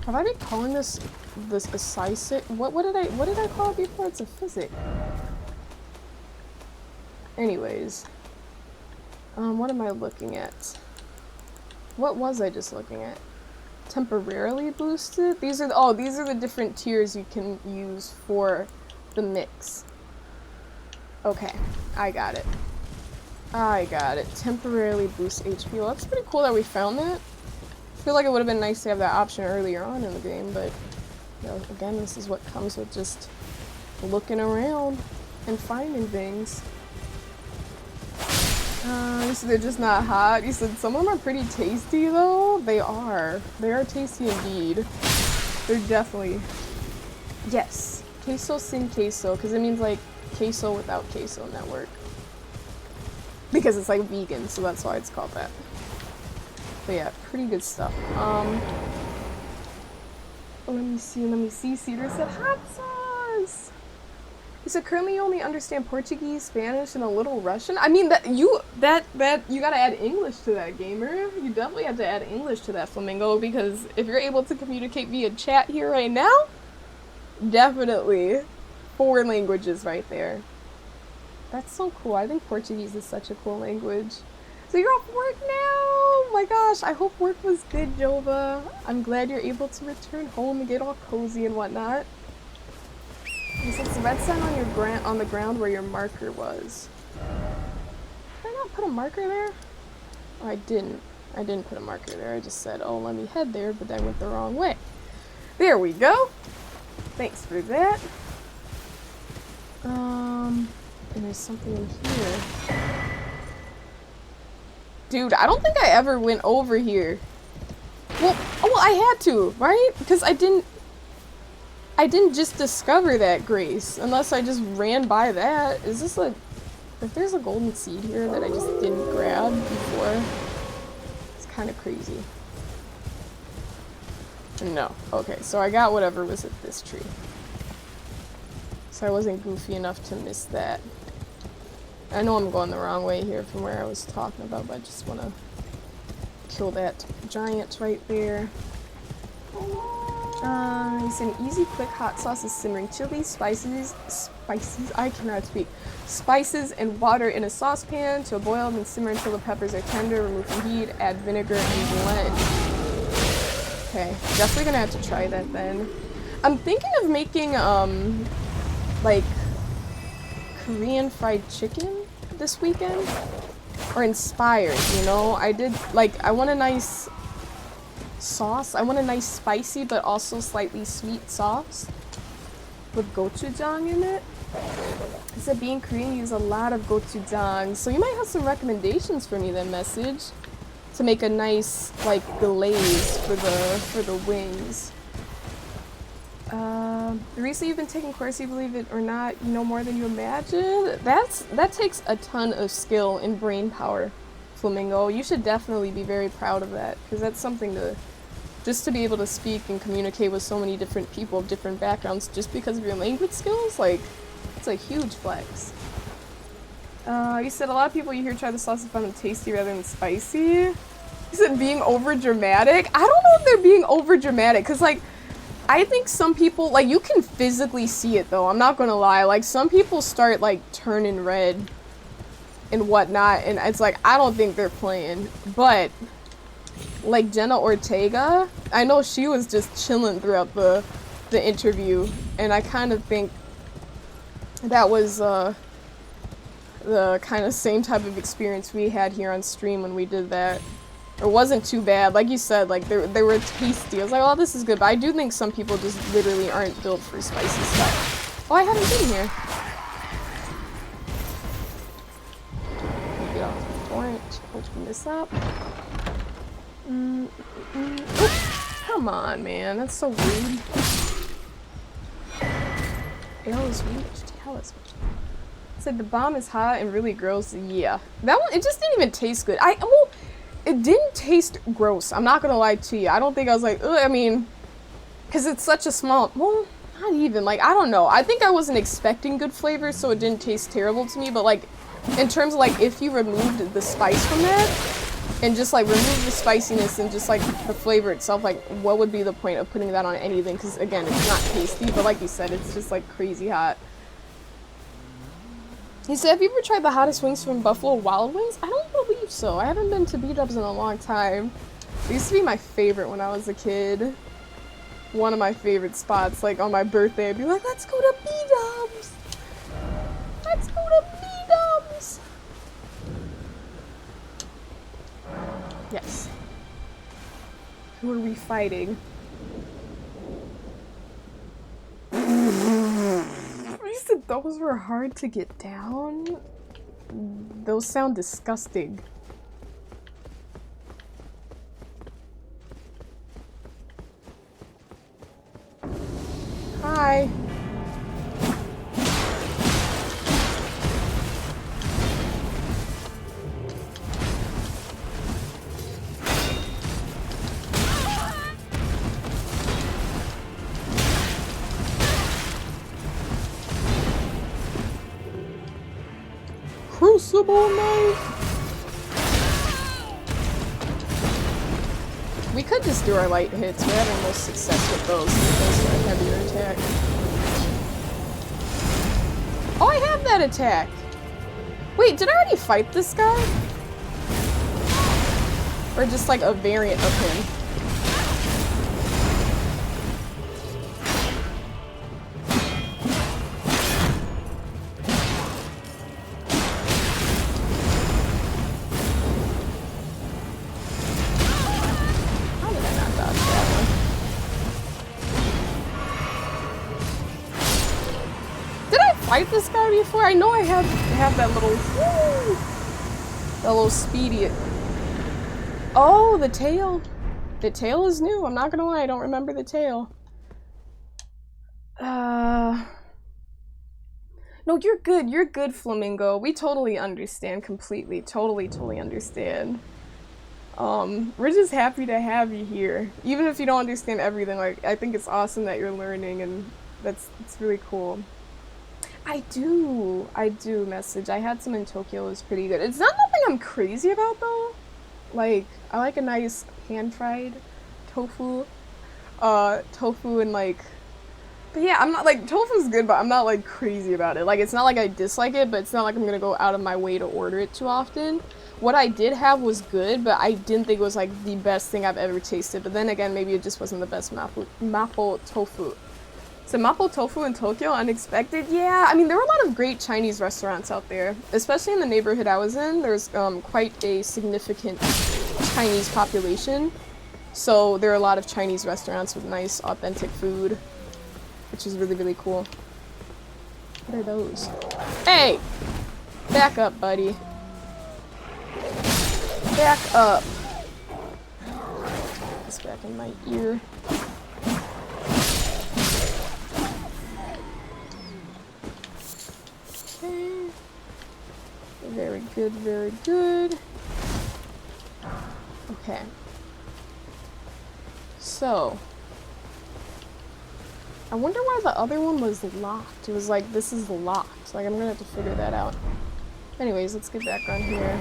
Have I been calling this a physic? What did I call it before? It's a physic. Anyways. What am I looking at? What was I just looking at? Temporarily boosted? These are the different tiers you can use for the mix. Okay, I got it. Temporarily boost HP. Well, that's pretty cool that we found that. I feel like it would have been nice to have that option earlier on in the game, but you know, again, this is what comes with just looking around and finding things. You said they're just not hot. You said some of them are pretty tasty, though. They are. They are tasty indeed. They're definitely... Yes. Queso sin queso, because it means, like, queso without queso network. Because it's, like, vegan, so that's why it's called that. But yeah, pretty good stuff. Let me see. Cedar said hot sauce! You said currently you only understand Portuguese, Spanish, and a little Russian. I mean you gotta add English to that, gamer. You definitely have to add English to that, Flamingo, because if you're able to communicate via chat here right now, definitely 4 languages right there. That's so cool. I think Portuguese is such a cool language. So you're off work now. Oh my gosh, I hope work was good, Jova. I'm glad you're able to return home and get all cozy and whatnot. You said it's the red sign on the ground where your marker was. Did I not put a marker there? Oh, I didn't. I didn't put a marker there. I just said, oh, let me head there, but I went the wrong way. There we go. Thanks for that. And there's something in here. Dude, I don't think I ever went over here. Well, I had to, right? Because I didn't just discover that, Grace. Unless I just ran by that. Is this a If there's a golden seed here that I just didn't grab before, it's kind of crazy. No. Okay, so I got whatever was at this tree. So I wasn't goofy enough to miss that. I know I'm going the wrong way here from where I was talking about, but I just want to kill that giant right there. It's an easy, quick hot sauce is simmering chilies, spices, I cannot speak, spices and water in a saucepan to a boil, then simmer until the peppers are tender, remove from heat, add vinegar and blend. Okay, definitely gonna have to try that then. I'm thinking of making, like, Korean fried chicken this weekend, or inspired, you know? I want a nice sauce. I want a nice spicy but also slightly sweet sauce with gochujang in it. It said being Korean, you use a lot of gochujang, so you might have some recommendations for me then, message, to make a nice like glaze for the wings. The reason you've been taking course, you believe it or not, you know more than you imagine. That takes a ton of skill and brain power, Flamingo. You should definitely be very proud of that, because that's something to, just to be able to speak and communicate with so many different people of different backgrounds just because of your language skills, like, it's a huge flex. You said a lot of people you hear try the sauce and find them tasty rather than spicy. You said being over dramatic. I don't know if they're being over dramatic, because like, I think some people, like, you can physically see it though, I'm not gonna lie. Like, some people start like turning red and whatnot, and it's like, I don't think they're playing. But like Jenna Ortega, I know she was just chilling throughout the interview, and I kind of think that was the kind of same type of experience we had here on stream when we did that. It wasn't too bad, like you said, like they were tasty. I was like, oh, this is good, but I do think some people just literally aren't built for spicy stuff. Oh, I haven't been here. Get off the torrent. Open this up. Come on, man, that's so rude. Ale is reached. Hell is reached. Said the bomb is hot and really gross. Yeah, that one, it just didn't even taste good. Well, it didn't taste gross. I'm not gonna lie to you. I don't think I was like, ugh, I mean, because it's such a small, well, not even, like, I don't know. I think I wasn't expecting good flavor, so it didn't taste terrible to me, but like, in terms of like, if you removed the spice from that, and just like remove the spiciness and just like the flavor itself, like, what would be the point of putting that on anything? Because again, it's not tasty, but like you said, it's just like crazy hot. He said, have you ever tried the hottest wings from Buffalo Wild Wings? I don't believe so. I haven't been to B-dubs in a long time. It used to be my favorite when I was a kid. One of my favorite spots. Like, on my birthday, I'd be like, let's go to B-dubs! Let's go to B-dubs! Yes. Who are we fighting? You said those were hard to get down? Those sound disgusting. Hi. Crucible knife. We could just do our light hits. We're having most success with those because they're a heavier attack. Oh, I have that attack. Wait, did I already fight this guy? Or just like a variant of him? Fight this guy before? I know I have that little, woo, that little speedy. Oh, the tail. The tail is new. I'm not gonna lie, I don't remember the tail. No, you're good, Flamingo. We totally understand completely. Totally understand. We're just happy to have you here. Even if you don't understand everything, like, I think it's awesome that you're learning, and it's really cool. I do message. I had some in Tokyo, it was pretty good. It's not nothing I'm crazy about though. Like, I like a nice pan-fried tofu. Tofu and like, but yeah, I'm not like, tofu's good, but I'm not like crazy about it. Like, it's not like I dislike it, but it's not like I'm gonna go out of my way to order it too often. What I did have was good, but I didn't think it was like the best thing I've ever tasted. But then again, maybe it just wasn't the best mapo tofu. So mapo tofu in Tokyo, unexpected? Yeah, I mean, there were a lot of great Chinese restaurants out there, especially in the neighborhood I was in. There's quite a significant Chinese population. So there are a lot of Chinese restaurants with nice, authentic food, which is really cool. What are those? Hey! Back up, buddy. Back up. It's back in my ear. Okay. Very good, very good. Okay. So, I wonder why the other one was locked. It was like, this is locked. Like, I'm gonna have to figure that out. Anyways, let's get back on here.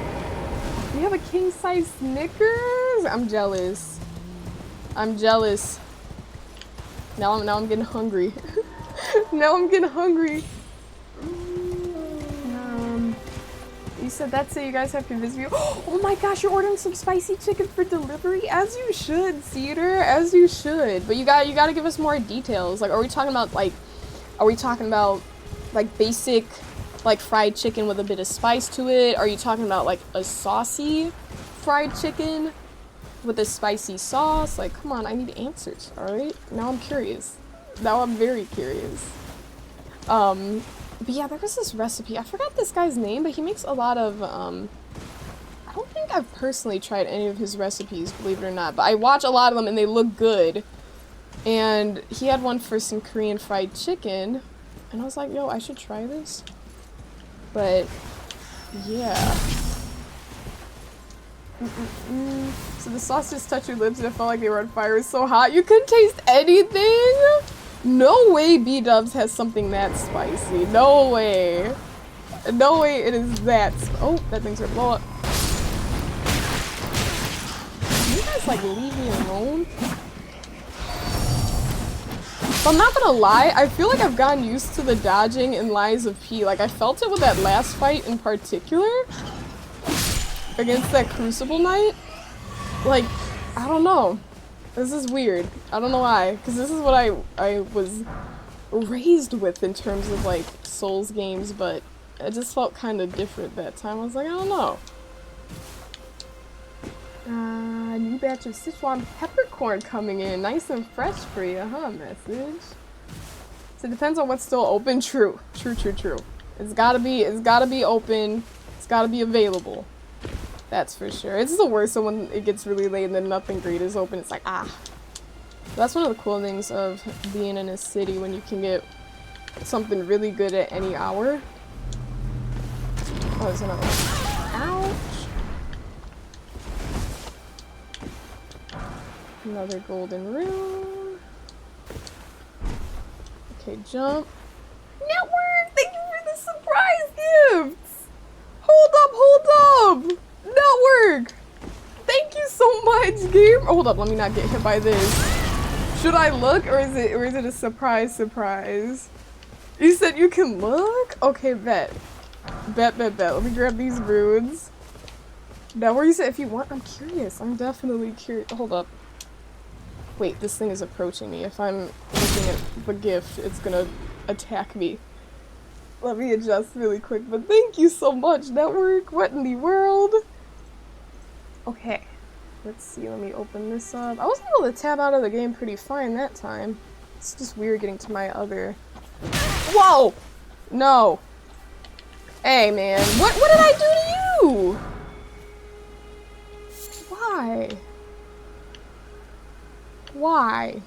We have a king-size Snickers? I'm jealous. I'm jealous. Now I'm getting hungry. Now I'm getting hungry. You said that's it, you guys have to visit me. Oh my gosh, you're ordering some spicy chicken for delivery? As you should, Cedar, as you should. But you gotta give us more details. Like, are we talking about like basic like fried chicken with a bit of spice to it? Are you talking about like a saucy fried chicken with a spicy sauce? Like, come on, I need answers, alright? Now I'm curious. Now I'm very curious. But yeah, there was this recipe. I forgot this guy's name, but he makes a lot of, I don't think I've personally tried any of his recipes, believe it or not, but I watch a lot of them and they look good. And he had one for some Korean fried chicken, and I was like, yo, I should try this. But, yeah. So the sauce just touched your lips and it felt like they were on fire. It was so hot. You couldn't taste anything? No way B-dubs has something that spicy. No way. No way it is that oh, that thing's gonna blow up. Can you guys like leave me alone? But I'm not gonna lie, I feel like I've gotten used to the dodging in Lies of P. Like, I felt it with that last fight in particular. Against that Crucible Knight. Like, I don't know. This is weird. I don't know why, because this is what I was raised with in terms of like Souls games, but it just felt kind of different that time. I was like, I don't know. New batch of Sichuan peppercorn coming in, nice and fresh for you, huh? Message. So it depends on what's still open. True. It's gotta be open. It's gotta be available. That's for sure. It's the worst when it gets really late and then nothing great is open. It's like, ah. That's one of the cool things of being in a city when you can get something really good at any hour. Oh, there's another one. Ouch. Another golden rune. Okay, jump. Network! Thank you for the surprise gifts! Hold up! Network! Thank you so much, game. Hold up, let me not get hit by this. Should I look, or is it a surprise? You said you can look? Okay, bet. Let me grab these runes. Network, you said if you want. I'm curious. I'm definitely curious. Hold up. Wait, this thing is approaching me. If I'm looking at the gift, it's gonna attack me. Let me adjust really quick, but thank you so much, Network. What in the world? Okay, let's see, let me open this up. I was able to tab out of the game pretty fine that time. It's just weird getting to my other... Whoa! No. Hey, man, what did I do to you? Why?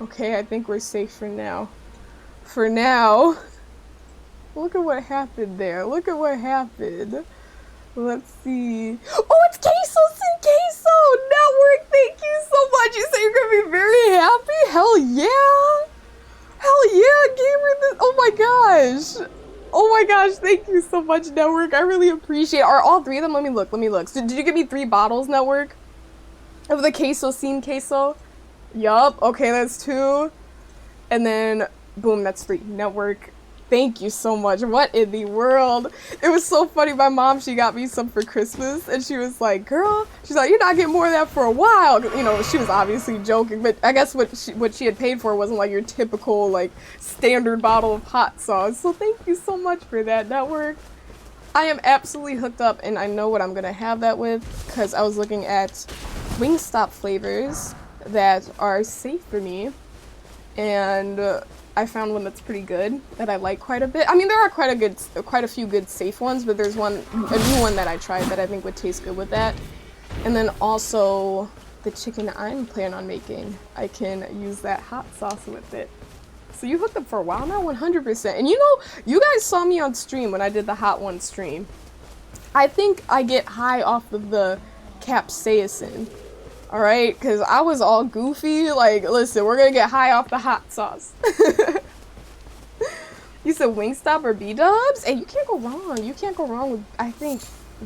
Okay, I think we're safe for now. For now. Look at what happened there. Look at what happened. Let's see. Oh, it's Queso Sin Queso Network. Thank you so much. You say you're gonna be very happy? Hell yeah. Hell yeah, gamer. Oh my gosh. Oh my gosh, thank you so much, Network. I really appreciate it. Are all three of them? Let me look. Did you give me 3 bottles, Network? Of the Queso Sin Queso? Yup. Okay, that's 2. And then, boom, that's 3. Network. Thank you so much. What in the world? It was so funny. My mom, she got me some for Christmas, and she was like, girl, she's like, you're not getting more of that for a while. You know, she was obviously joking, but I guess what she had paid for wasn't like your typical, like, standard bottle of hot sauce. So thank you so much for that, Network. I am absolutely hooked up, and I know what I'm gonna have that with, because I was looking at Wingstop flavors that are safe for me, and I found one that's pretty good that I like quite a bit. I mean, there are quite a few good safe ones, but there's a new one that I tried that I think would taste good with that. And then also the chicken I'm planning on making, I can use that hot sauce with it. So you hooked up for a while now, 100%. And you know, you guys saw me on stream when I did the hot one stream. I think I get high off of the capsaicin. Alright, because I was all goofy, like, listen, we're gonna get high off the hot sauce. You said Wingstop or B-dubs? Hey, you can't go wrong. You can't go wrong with, I think,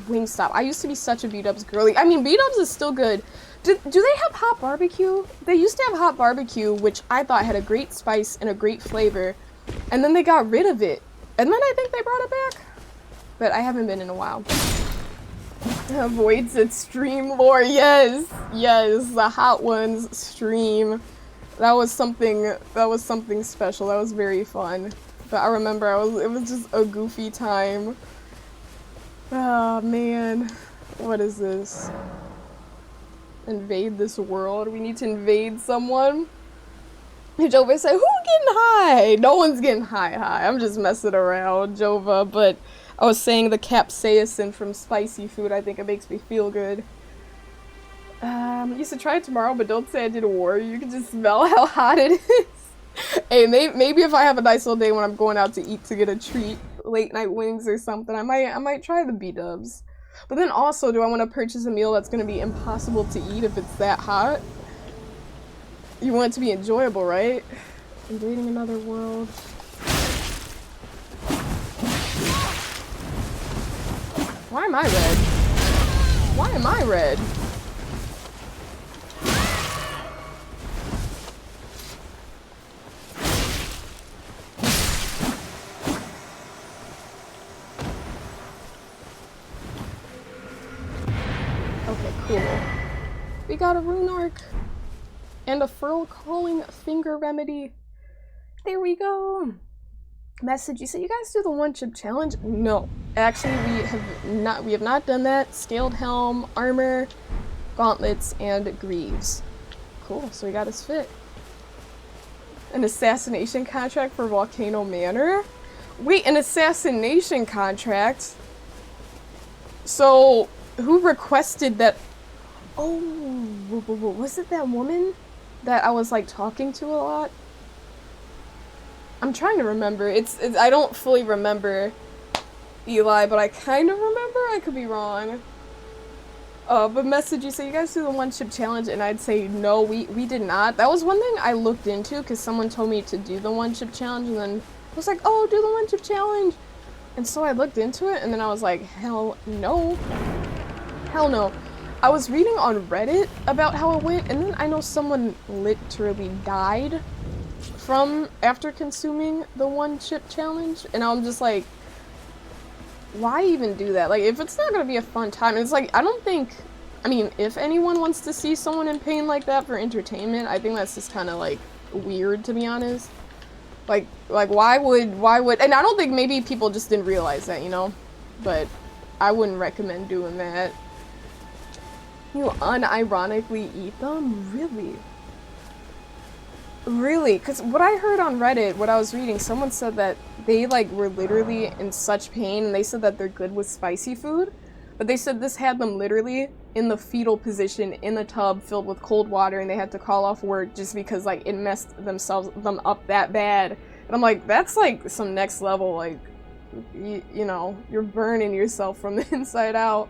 Wingstop. I used to be such a B-dubs girly. I mean, B-dubs is still good. Do they have hot barbecue? They used to have hot barbecue, which I thought had a great spice and a great flavor. And then they got rid of it. And then I think they brought it back. But I haven't been in a while. Avoids its stream lore. Yes, the hot ones stream. That was something special. That was very fun. But I remember it was just a goofy time. Oh man. What is this? Invade this world. We need to invade someone. Jova said, who getting high? No one's getting high. I'm just messing around, Jova, but I was saying the capsaicin from spicy food, I think it makes me feel good. You should try it tomorrow, but don't say I did a war. You can just smell how hot it is. Hey, maybe if I have a nice little day when I'm going out to eat to get a treat, late night wings or something, I might try the B-dubs. But then also, do I want to purchase a meal that's going to be impossible to eat if it's that hot? You want it to be enjoyable, right? Invading another world. Why am I red? Why am I red? Okay, cool. We got a rune arc. And a furl calling finger remedy. There we go. Message, you said you guys do the one chip challenge? No. Actually, we have not done that. Scaled helm, armor, gauntlets, and greaves. Cool, so we got his fit. An assassination contract for Volcano Manor? Wait, an assassination contract? So, who requested that? Oh, was it that woman that I was like talking to a lot? I'm trying to remember. It's I don't fully remember, Eli, but I kind of remember. I could be wrong. But message, you say you guys do the one chip challenge, and I'd say no, we did not. That was one thing I looked into because someone told me to do the one chip challenge, and then I was like, oh, do the one chip challenge. And so I looked into it, and then I was like, hell no. Hell no. I was reading on Reddit about how it went, and then I know someone literally died from after consuming the one chip challenge, and I'm just like, why even do that? Like, if it's not gonna be a fun time, it's like, I don't think, I mean, if anyone wants to see someone in pain like that for entertainment, I think that's just kind of like weird, to be honest. Like why would, and I don't think, maybe people just didn't realize that, you know, but I wouldn't recommend doing that. You unironically eat them? Really? Really? Because what I heard on Reddit, what I was reading, someone said that they like were literally in such pain, and they said that they're good with spicy food, but they said this had them literally in the fetal position in a tub filled with cold water, and they had to call off work just because like it messed them up that bad. And I'm like, that's like some next level like you know, you're burning yourself from the inside out.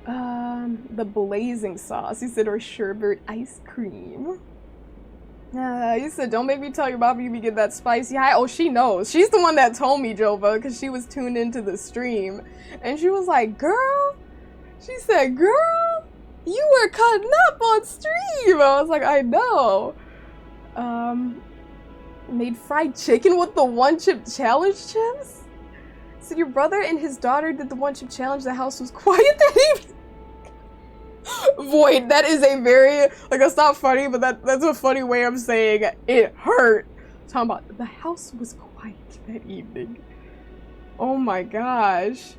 The blazing sauce. He said, or sherbet ice cream. He said, don't make me tell your mom you be getting that spicy high. Oh, she knows. She's the one that told me, Jova, because she was tuned into the stream. And she was like, girl, she said, girl, you were cutting up on stream. I was like, I know. Made fried chicken with the one chip challenge chips? So your brother and his daughter did the one chip challenge. The house was quiet that evening. Void, that is a very, like, it's not funny, but that's a funny way of saying it hurt. Talking about the house was quiet that evening. Oh my gosh.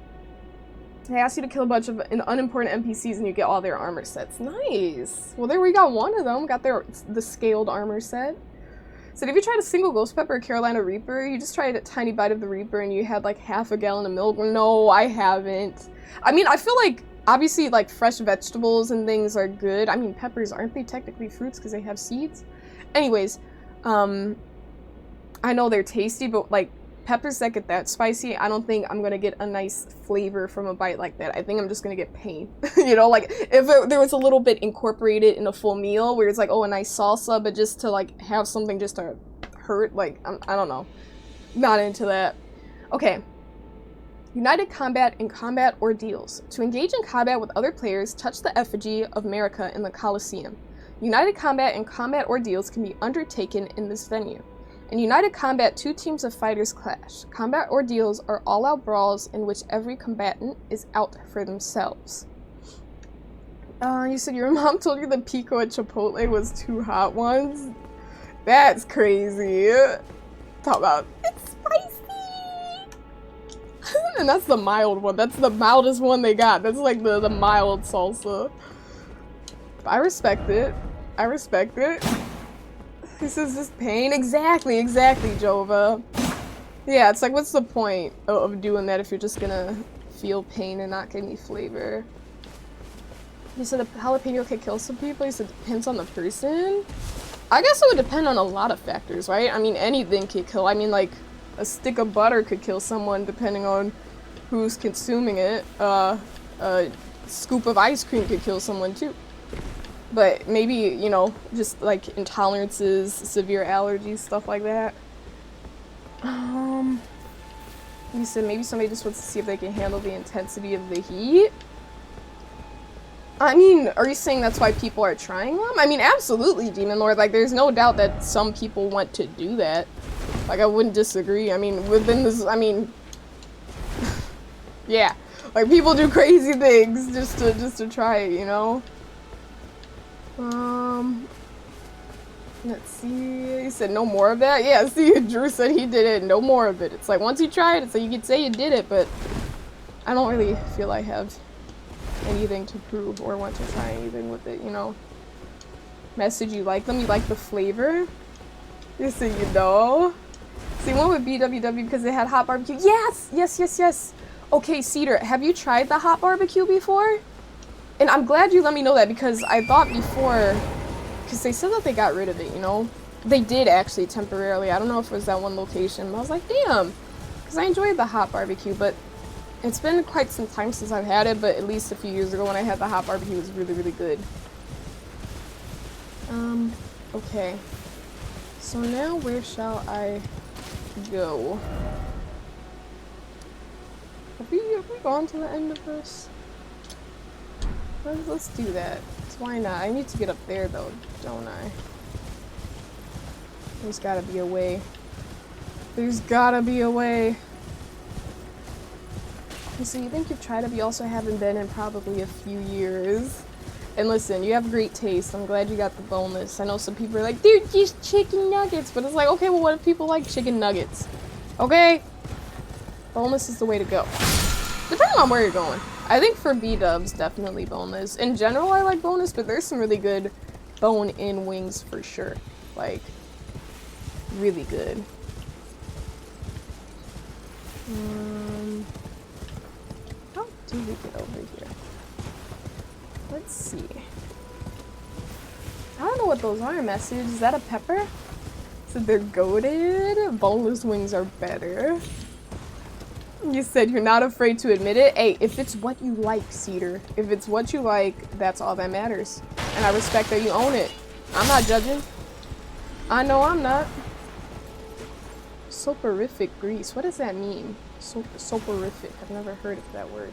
They asked you to kill a bunch of unimportant NPCs and you get all their armor sets. Nice. Well, there we got one of them. Got the scaled armor set. So if you tried a single ghost pepper or Carolina Reaper, you just tried a tiny bite of the Reaper and you had like half a gallon of milk. No, I haven't. I mean, I feel like obviously like fresh vegetables and things are good. I mean, peppers, aren't they technically fruits because they have seeds? Anyways, I know they're tasty, but like peppers that get that spicy, I don't think I'm gonna get a nice flavor from a bite like that. I think I'm just gonna get pain. You know, like if there was a little bit incorporated in a full meal where it's like, oh, a nice salsa, but just to like have something just to hurt, like, I don't know. Not into that. Okay. United Combat and Combat Ordeals. To engage in combat with other players, touch the effigy of America in the Colosseum. United Combat and Combat Ordeals can be undertaken in this venue. In United Combat, two teams of fighters clash. Combat Ordeals are all-out brawls in which every combatant is out for themselves. You said your mom told you the pico at Chipotle was 2 hot ones? That's crazy. Talk about, it's spicy! And that's the mild one. That's the mildest one they got. That's like the mild salsa. I respect it. I respect it. This is just pain. Exactly, Jova. Yeah, it's like, what's the point of doing that if you're just gonna feel pain and not get any flavor? You said a jalapeno could kill some people? You said it depends on the person? I guess it would depend on a lot of factors, right? I mean, anything could kill. I mean, like, a stick of butter could kill someone depending on who's consuming it. A scoop of ice cream could kill someone too. But maybe, you know, just like intolerances, severe allergies, stuff like that. You said maybe somebody just wants to see if they can handle the intensity of the heat. I mean, are you saying that's why people are trying them? I mean, absolutely, Demon Lord. Like, there's no doubt that some people want to do that. Like, I wouldn't disagree. I mean, within this, I mean, yeah. Like, people do crazy things just to try it, you know? Let's see. He said no more of that. Yeah, see, Drew said he did it. No more of it. It's like once you try it, it's like you could say you did it, but I don't really feel I have anything to prove or want to try anything with it, you know? Message, you like them? You like the flavor? You say you know. See, one with BWW because they had hot barbecue. Yes! Yes. Okay, Cedar, have you tried the hot barbecue before? And I'm glad you let me know that because I thought before, because they said that they got rid of it, you know? They did actually temporarily. I don't know if it was that one location, but I was like, damn. Because I enjoyed the hot barbecue, but it's been quite some time since I've had it, but at least a few years ago when I had the hot barbecue, it was really, really good. Okay. So now where shall I go? Have we gone to the end of this? Let's do that. Why not? I need to get up there though, don't I? There's gotta be a way. There's gotta be a way. So you think you've tried it, but you also haven't been in probably a few years. And listen, you have great taste. I'm glad you got the boneless. I know some people are like, they're just chicken nuggets. But it's like, okay, well, what if people like chicken nuggets? Okay? Boneless is the way to go. Depending on where you're going. I think for B-dubs, definitely boneless. In general, I like boneless, but there's some really good bone-in wings for sure. Like, really good. How do we get over here? Let's see. I don't know what those are, message. Is that a pepper? So they're goated? Boneless wings are better. You said you're not afraid to admit it. Hey, if it's what you like, Cedar, if it's what you like, that's all that matters. And I respect that you own it. I'm not judging. I know I'm not. Soporific grease. What does that mean? Soporific. I've never heard of that word.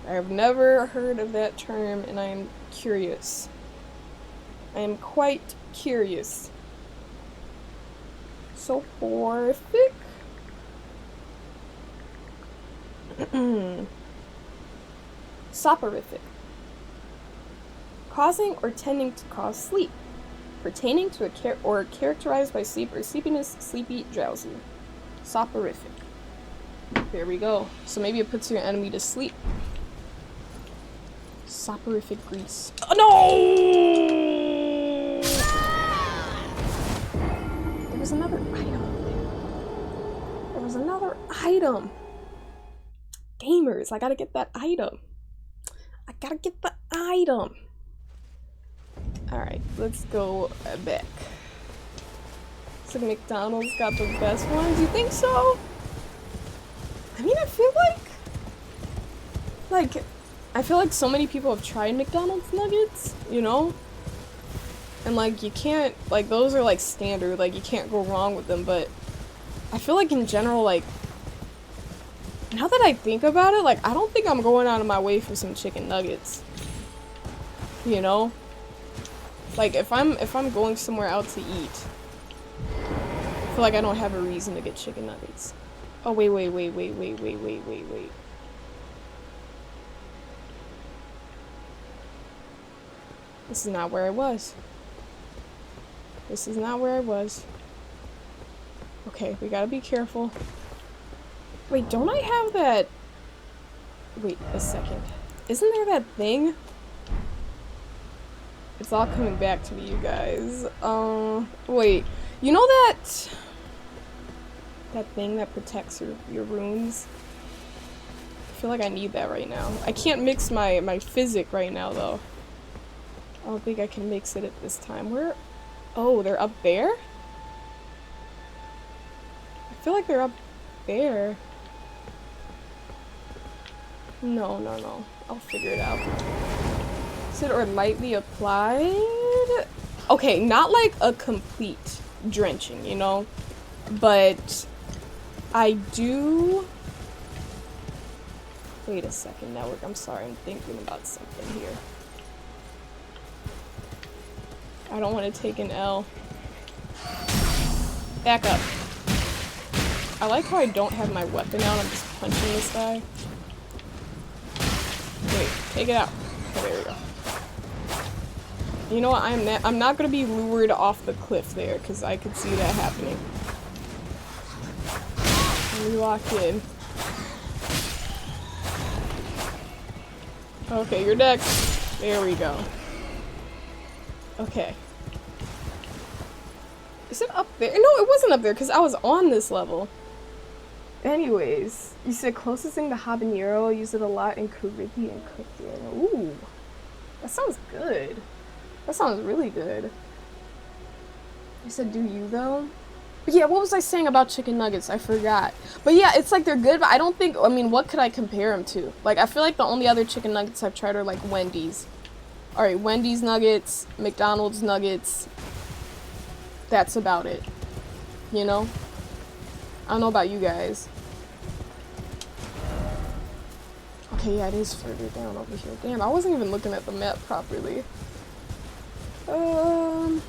I have never heard of that term, and I am curious. I am quite curious. Soporific? Soporific. Causing or tending to cause sleep. Pertaining to a or characterized by sleep or sleepiness, sleepy, drowsy. Soporific. There we go. So maybe it puts your enemy to sleep. Soporific grease. Oh, no! There was another item. There was another item. Gamers, I gotta get that item. I gotta get the item. Alright, let's go back. So McDonald's got the best ones? You think so? I mean, I feel like so many people have tried McDonald's nuggets, you know? And like, you can't, like, those are like standard, like, you can't go wrong with them, but I feel like in general, like, now that I think about it, like, I don't think I'm going out of my way for some chicken nuggets. You know? Like, if I'm going somewhere out to eat, I feel like I don't have a reason to get chicken nuggets. Oh, wait. This is not where I was. This is not where I was. Okay, we gotta be careful. Wait, don't I have that? Wait a second. Isn't there that thing? It's all coming back to me, you guys. Wait. You know that thing that protects your runes? I feel like I need that right now. I can't mix my physic right now, though. I don't think I can mix it at this time. Where? Oh, they're up there? I feel like they're up there. No. I'll figure it out. Sit or lightly applied? Okay, not like a complete drenching, you know? But I do... Wait a second, network. I'm sorry, I'm thinking about something here. I don't want to take an L. Back up. I like how I don't have my weapon out, I'm just punching this guy. Wait, take it out. Okay, there we go. You know what, I'm not gonna be lured off the cliff there, because I could see that happening. Let me lock in. Okay, you're next. There we go. Okay. Is it up there? No, it wasn't up there, because I was on this level. Anyways, you said closest thing to habanero, I use it a lot in Caribbean cooking. Ooh, that sounds good. That sounds really good. You said, do you though? But yeah, what was I saying about chicken nuggets? I forgot. But yeah, it's like they're good, but I don't think, I mean, what could I compare them to? Like, I feel like the only other chicken nuggets I've tried are like Wendy's. Alright, Wendy's nuggets, McDonald's nuggets. That's about it. You know? I don't know about you guys. Okay, yeah, it is further down over here. Damn, I wasn't even looking at the map properly. You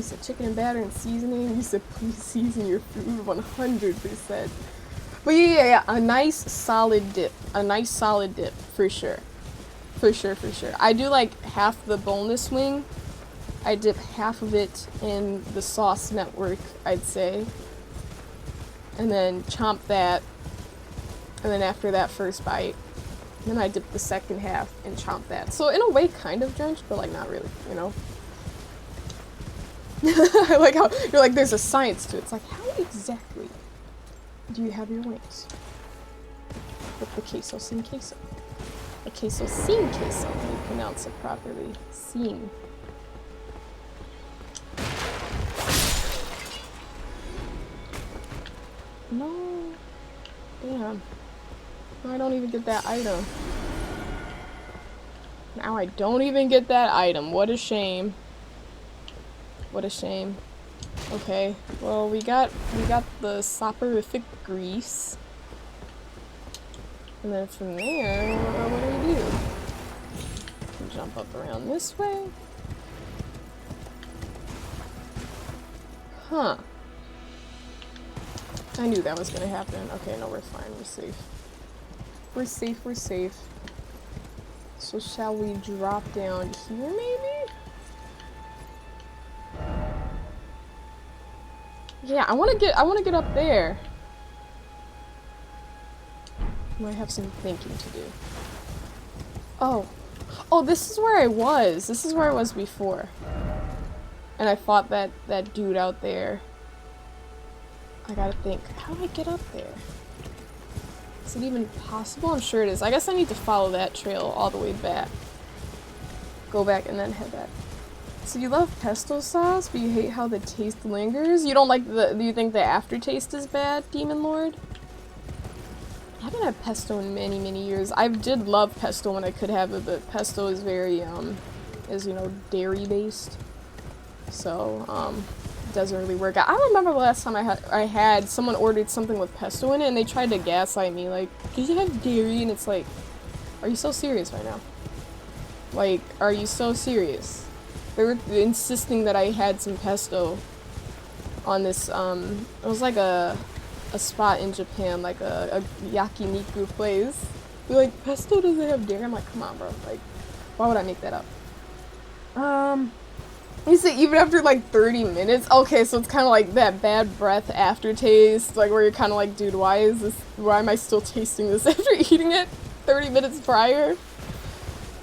said chicken and batter and seasoning. You said please season your food 100%. But yeah, a nice solid dip. A nice solid dip, for sure. For sure. I do like half the boneless wing. I dip half of it in the sauce network, I'd say. And then chomp that. And then after that first bite, then I dip the second half and chomp that. So in a way, kind of drenched, but like not really, you know? I like how you're like, there's a science to it. It's like, how exactly do you have your wings? With the queso sin queso. A queso sin queso, how do you pronounce it properly? Sin. No. Damn. No, I don't even get that item. Now I don't even get that item. What a shame. What a shame. Okay. Well, we got the soporific grease. And then from there, what do we do? We jump up around this way. Huh. I knew that was gonna happen. Okay, no, we're fine. We're safe. We're safe, we're safe. So shall we drop down here, maybe? Yeah, I wanna get up there. Might have some thinking to do. Oh. Oh, this is where I was. This is where I was before. And I fought that dude out there. I gotta think, how do I get up there? Is it even possible? I'm sure it is. I guess I need to follow that trail all the way back. Go back and then head back. So you love pesto sauce, but you hate how the taste lingers? You don't like do you think the aftertaste is bad, Demon Lord? I haven't had pesto in many, many years. I did love pesto when I could have it, but pesto is very, is, you know, dairy based. So, doesn't really work out. I remember the last time I had someone ordered something with pesto in it and they tried to gaslight me like, did you have dairy? And it's like, are you so serious right now? Like, are you so serious? They were insisting that I had some pesto on this, it was like a spot in Japan, like a yakiniku place. They're like, pesto doesn't have dairy? I'm like, come on, bro. Like, why would I make that up? You say even after like 30 minutes? Okay, so it's kind of like that bad breath aftertaste, like where you're kind of like, dude, why am I still tasting this after eating it 30 minutes prior?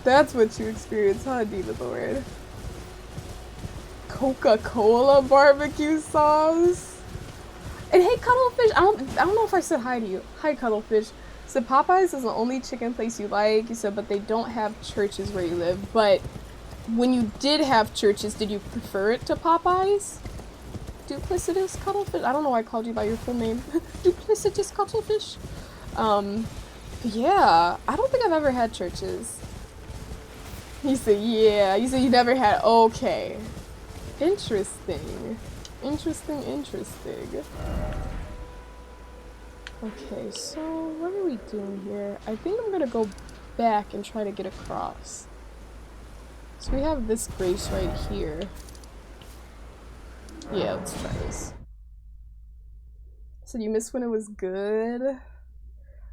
That's what you experience, huh, Demon Lord? Coca-Cola barbecue sauce? And hey, Cuttlefish, I don't know if I said hi to you. Hi, Cuttlefish. So Popeyes is the only chicken place you like, you said, but they don't have churches where you live, but when you did have churches, did you prefer it to Popeyes? Duplicitous Cuttlefish? I don't know why I called you by your full name. Duplicitous Cuttlefish? Yeah, I don't think I've ever had churches. You said, yeah. You said you never had, okay. Interesting. Interesting, interesting. Okay, so what are we doing here? I think I'm gonna go back and try to get across. So we have this grace right here. Yeah, let's try this. So you missed when it was good?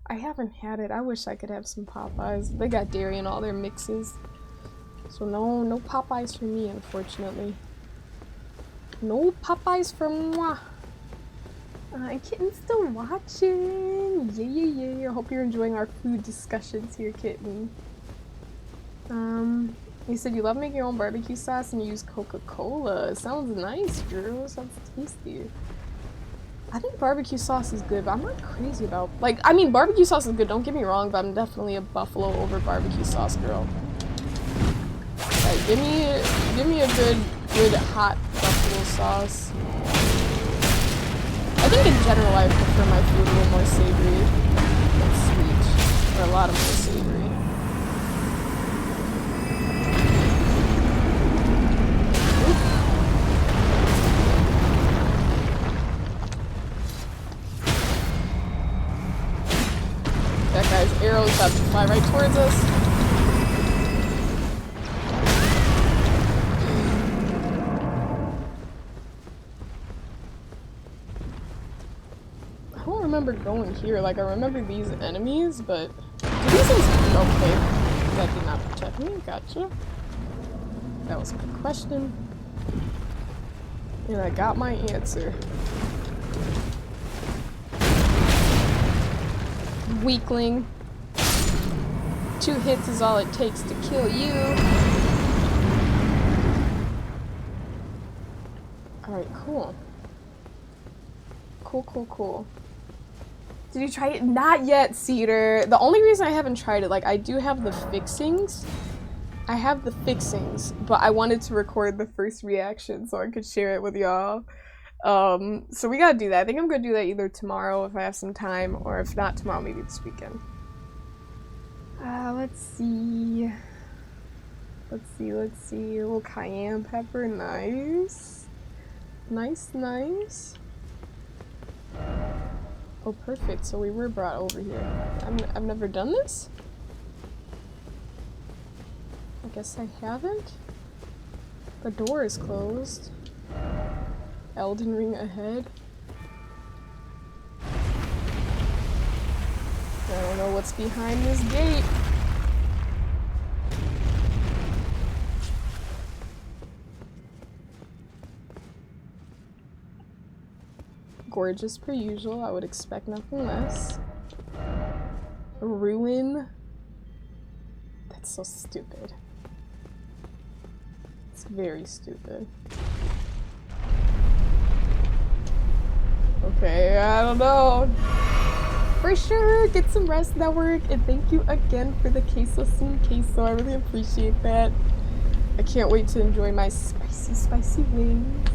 I haven't had it. I wish I could have some Popeyes. They got dairy in all their mixes. So no Popeyes for me, unfortunately. No Popeyes for moi. Kitten's still watching. Yeah. I hope you're enjoying our food discussions here, Kitten. You said you love making your own barbecue sauce and you use Coca-Cola. Sounds nice, girl. Sounds tasty. I think barbecue sauce is good, but I'm not crazy about, like, I mean, barbecue sauce is good, don't get me wrong, but I'm definitely a buffalo over barbecue sauce girl. Like, give me a good hot buffalo sauce. I think in general I prefer my food a little more savory than sweet, or a lot of more savory. That guy's arrow's about to fly right towards us. I don't remember going here. Like, I remember these enemies, but do these things... Okay. That did not protect me. Gotcha. That was my question. And I got my answer. Weakling. 2 hits is all it takes to kill you. Alright, cool. Cool. Did you try it? Not yet, Cedar. The only reason I haven't tried it, like, I do have the fixings. I have the fixings, but I wanted to record the first reaction so I could share it with y'all. So we gotta do that. I think I'm gonna do that either tomorrow if I have some time, or if not tomorrow, maybe this weekend. Let's see. Let's see. A little cayenne pepper, nice. Nice. Oh, perfect. So we were brought over here. I've never done this? I guess I haven't? The door is closed. Elden Ring ahead. I don't know what's behind this gate. Gorgeous per usual, I would expect nothing less. A ruin. That's so stupid. It's very stupid. Okay, I don't know. For sure, get some rest, network, and thank you again for the queso sin queso. I really appreciate that. I can't wait to enjoy my spicy wings.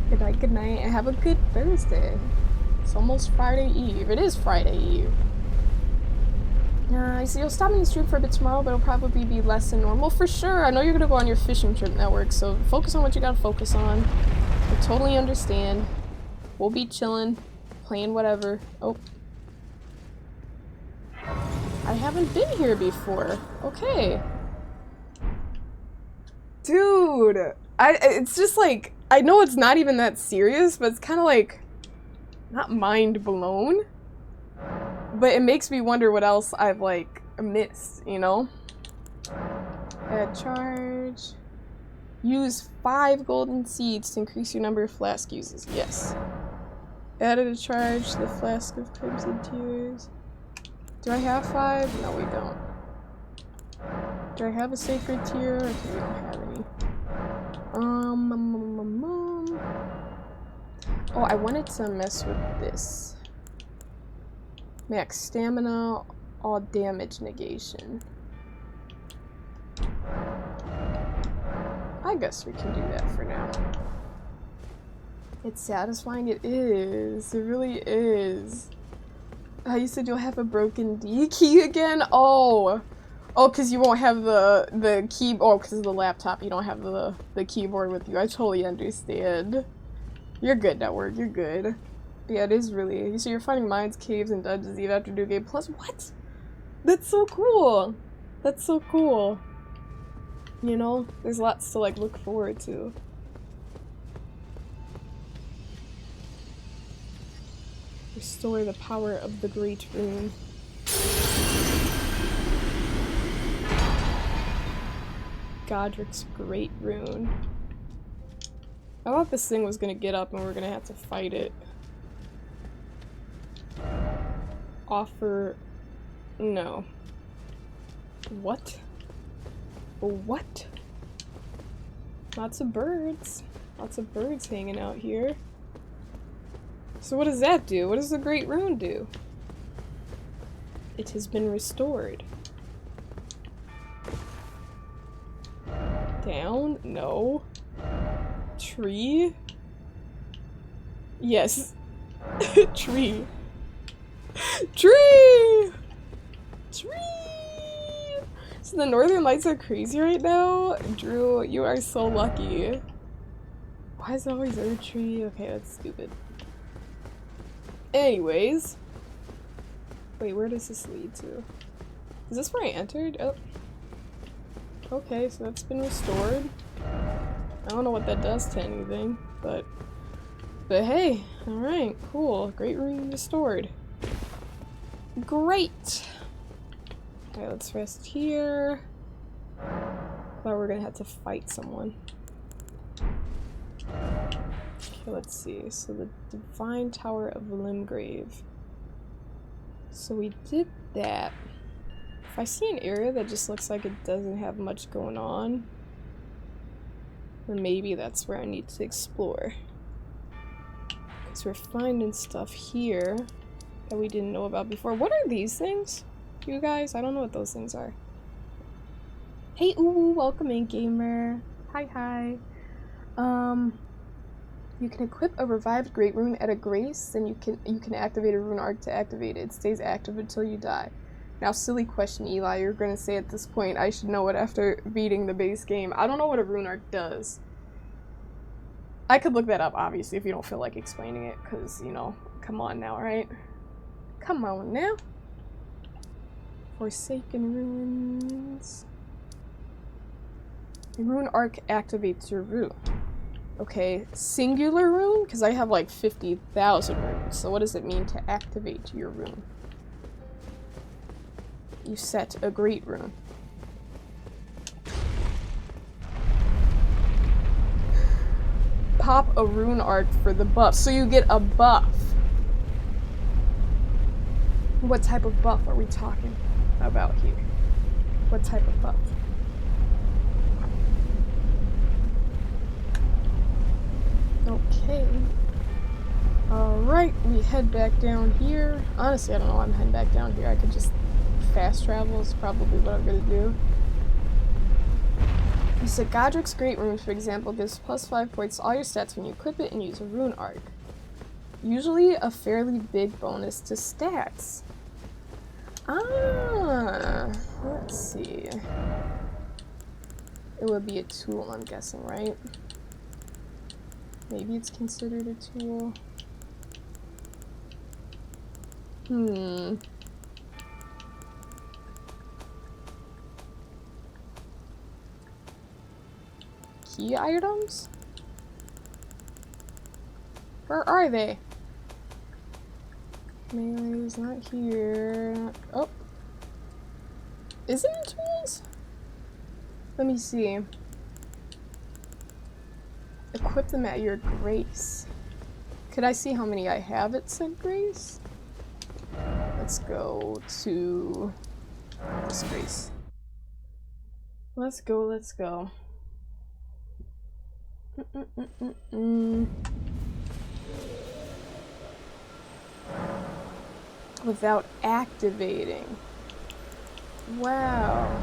Good night, and have a good Thursday. It's almost Friday Eve. It is Friday Eve. So you'll stop me in stream for a bit tomorrow, but it'll probably be less than normal for sure. I know you're gonna go on your fishing trip, network, so focus on what you gotta focus on. I totally understand. We'll be chilling, playing whatever. Oh. I haven't been here before. Okay. Dude! It's just like, I know it's not even that serious, but it's kind of like, not mind blown, but it makes me wonder what else I've like missed, you know? Add charge. Use 5 golden seeds to increase your number of flask uses. Yes. Added a charge to the flask of crimson tears. Do I have 5? No, we don't. Do I have a sacred tear? Okay, we don't have any. Oh, I wanted to mess with this. Max stamina, all damage negation. I guess we can do that for now. It's satisfying, it is. It really is. You said you'll have a broken D key again? Oh! Oh, because you won't have the key- oh, because of the laptop, you don't have the keyboard with you. I totally understand. You're good, network, you're good. Yeah, it is really- so you're finding mines, caves, and dungeons even after New Game Plus? What? That's so cool! That's so cool. You know, there's lots to like look forward to. Restore the power of the Great Rune. Godric's Great Rune. I thought this thing was gonna get up and we're gonna have to fight it. Offer... no. What? What? Lots of birds. Lots of birds hanging out here. So what does that do? What does the Great Rune do? It has been restored. Down? No. Tree? Yes. Tree. Tree! Tree! So the Northern Lights are crazy right now? Drew, you are so lucky. Why is it always a tree? Okay, that's stupid. Anyways. Wait, where does this lead to? Is this where I entered? Oh. Okay, so that's been restored. I don't know what that does to anything, but hey, alright, cool. Great Rune restored. Great! Alright, let's rest here. Thought we were gonna have to fight someone. Okay, let's see. So the Divine Tower of Limgrave. So we did that. If I see an area that just looks like it doesn't have much going on, then maybe that's where I need to explore. Because we're finding stuff here that we didn't know about before. What are these things, you guys? I don't know what those things are. Hey, ooh, welcome in, gamer. Hi, hi. You can equip a revived Great Rune at a grace, then you can activate a rune arc to activate it. It stays active until you die. Now, silly question, Eli. You're gonna say at this point I should know it after beating the base game. I don't know what a rune arc does. I could look that up, obviously, if you don't feel like explaining it, because, you know, come on now, right? Come on now. Forsaken Runes. A rune arc activates your rune. Okay, singular rune? Because I have like 50,000 runes. So what does it mean to activate your rune? You set a great rune. Pop a rune arc for the buff. So you get a buff. What type of buff are we talking about here? What type of buff? Okay. Alright, we head back down here. Honestly, I don't know why I'm heading back down here. I could just fast travel is probably what I'm gonna do. You said Godric's Great Rune, for example, gives +5 points to all your stats when you equip it and use a rune arc. Usually a fairly big bonus to stats. Ah, let's see. It would be a tool, I'm guessing, right? Maybe it's considered a tool. Key items? Where are they? Melee's not here. Oh. Is it in tools? Let me see. Equip them at your grace. Could I see how many I have at said grace? Let's go to this grace. Let's go, let's go. Without activating. Wow.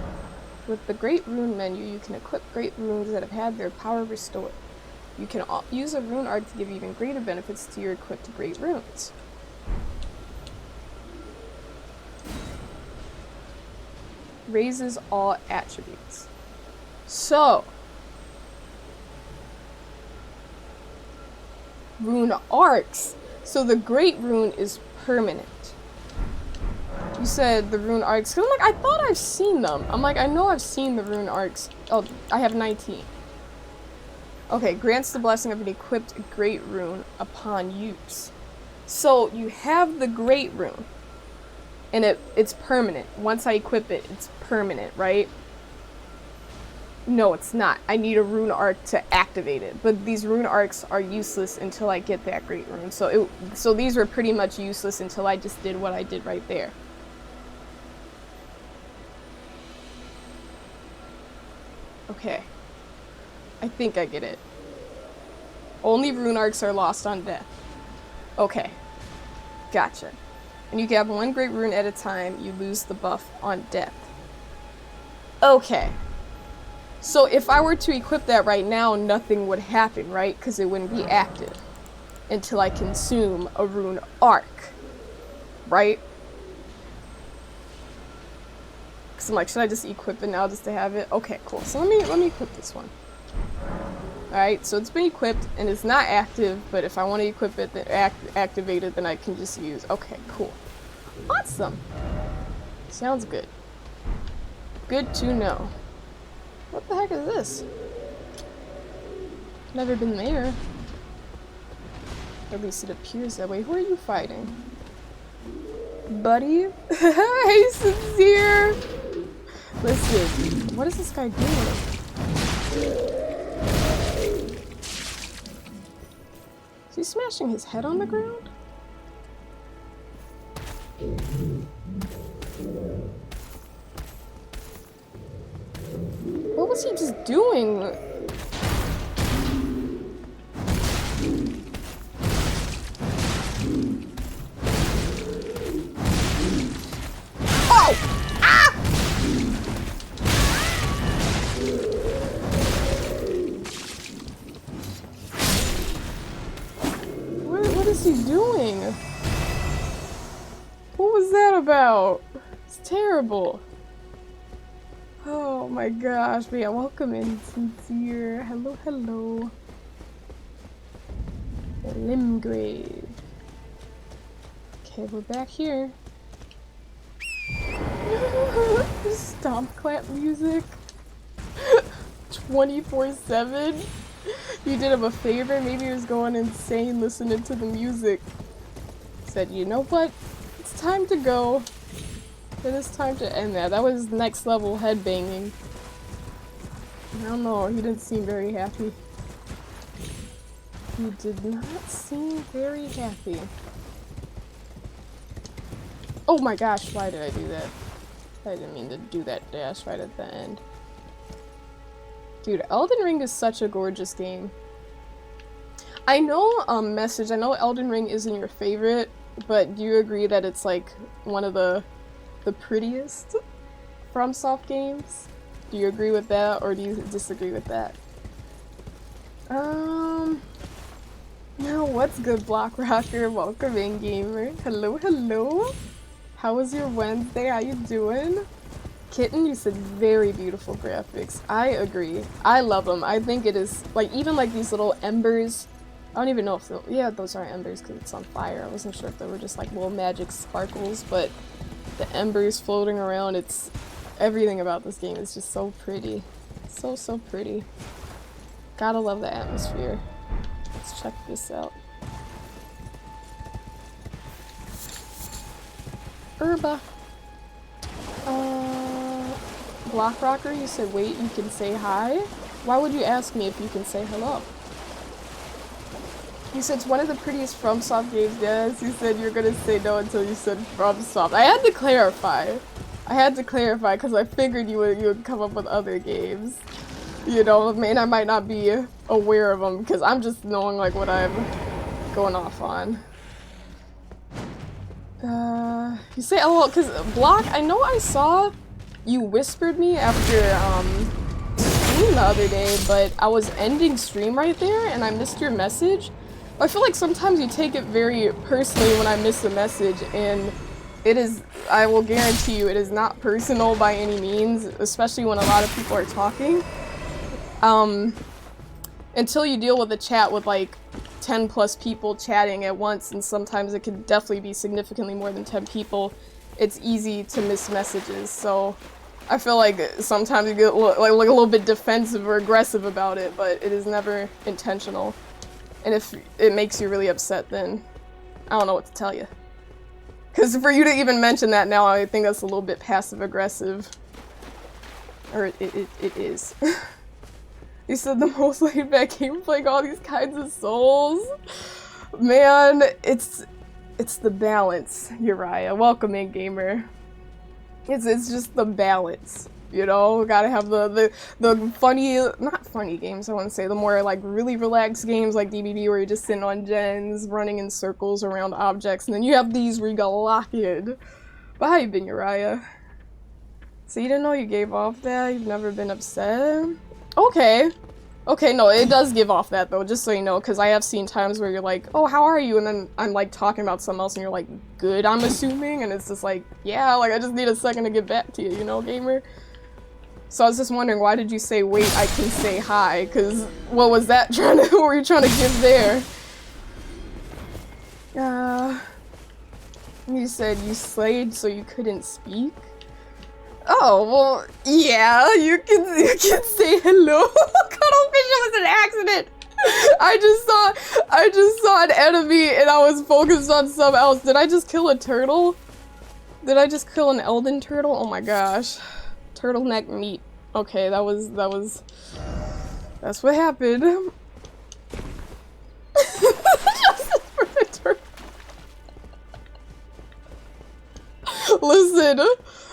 With the Great Rune menu, you can equip Great Runes that have had their power restored. You can use a rune arc to give even greater benefits to your equipped Great Runes. Raises all attributes. So, rune arcs. So the Great Rune is permanent. You said the rune arcs. I'm like, I thought I've seen them. I'm like, I know I've seen the rune arcs. Oh, I have 19. Okay, grants the blessing of an equipped Great Rune upon use. So you have the Great Rune, and it's permanent. Once I equip it, it's permanent, right? No, it's not. I need a rune arc to activate it, but these rune arcs are useless until I get that Great Rune. So these were pretty much useless until I just did what I did right there. Okay. I think I get it. Only rune arcs are lost on death. Okay. Gotcha. And you can have one Great Rune at a time. You lose the buff on death. Okay. So if I were to equip that right now, nothing would happen, right? Because it wouldn't be active until I consume a rune arc. Right? Because I'm like, should I just equip it now just to have it? Okay, cool. So let me equip this one. Alright, so it's been equipped and it's not active, but if I want to equip it, then activate it, then I can just use. Okay, cool. Awesome. Sounds good. Good to know. What the heck is this? Never been there. At least it appears that way. Who are you fighting? Buddy? Hey, Sincere! Listen, what is this guy doing? Is he smashing his head on the ground? What was he just doing? Oh! Ah! about? It's terrible. Oh my gosh, but yeah, welcome in, Sincere. Hello, hello. Limgrave. Okay, we're back here. Stomp clap music. 24/7. You did him a favor, maybe he was going insane listening to the music. Said, you know what? It's time to go. It is time to end that. That was next level headbanging. I don't know, he didn't seem very happy. He did not seem very happy. Oh my gosh, why did I do that? I didn't mean to do that dash right at the end. Dude, Elden Ring is such a gorgeous game. I know, Message, I know Elden Ring isn't your favorite, but do you agree that it's like one of the prettiest FromSoft games? Do you agree with that, or do you disagree with that? No, what's good, Block Rocker? Welcome in, gamer. Hello, hello. How was your Wednesday? How you doing? Kitten, you said very beautiful graphics. I agree. I love them. I think it is, like, even like these little embers. I don't even know if yeah, those are embers because it's on fire. I wasn't sure if they were just like little magic sparkles, but the embers floating around, it's everything about this game is just so pretty. So, so pretty. Gotta love the atmosphere. Let's check this out. Herba. Block Rocker, you said wait, you can say hi? Why would you ask me if you can say hello? You said it's one of the prettiest FromSoft games. Yes, you said you're gonna say no until you said FromSoft. I had to clarify. I had to clarify because I figured you would come up with other games. You know, I mean, I might not be aware of them because I'm just knowing like what I'm going off on. You say LOL because Block, I know I saw you whispered me after stream the other day, but I was ending stream right there and I missed your message. I feel like sometimes you take it very personally when I miss a message, and it is, I will guarantee you, it is not personal by any means, especially when a lot of people are talking. Until you deal with a chat with like 10 plus people chatting at once, and sometimes it can definitely be significantly more than 10 people, it's easy to miss messages. So I feel like sometimes you get like a little bit defensive or aggressive about it, but it is never intentional. And if it makes you really upset, then I don't know what to tell you. Because for you to even mention that now, I think that's a little bit passive-aggressive. Or it is. You said the most laid-back game playing all these kinds of souls. Man, it's the balance, Uriah. Welcome in, gamer. It's just the balance. You know, gotta have the funny, not funny games, I want to say, the more like really relaxed games like DBD where you're just sitting on gens, running in circles around objects, and then you have these where you go locked. But how you been, Uriah? So you didn't know you gave off that? You've never been upset? Okay. Okay, no, it does give off that though, just so you know, because I have seen times where you're like, oh, how are you? And then I'm like talking about something else and you're like, good, I'm assuming? And it's just like, yeah, like I just need a second to get back to you, you know, gamer? So I was just wondering, why did you say, wait, I can say hi? Because what was that trying to, what were you trying to give there? You said you slayed so you couldn't speak? Oh, well, yeah, you can say hello. Cuttlefish, it was an accident. I just saw an enemy and I was focused on something else. Did I just kill a turtle? Did I just kill an elden turtle? Oh my gosh. Turtleneck meat. Okay, that's what happened. Justice for the turtle. Listen,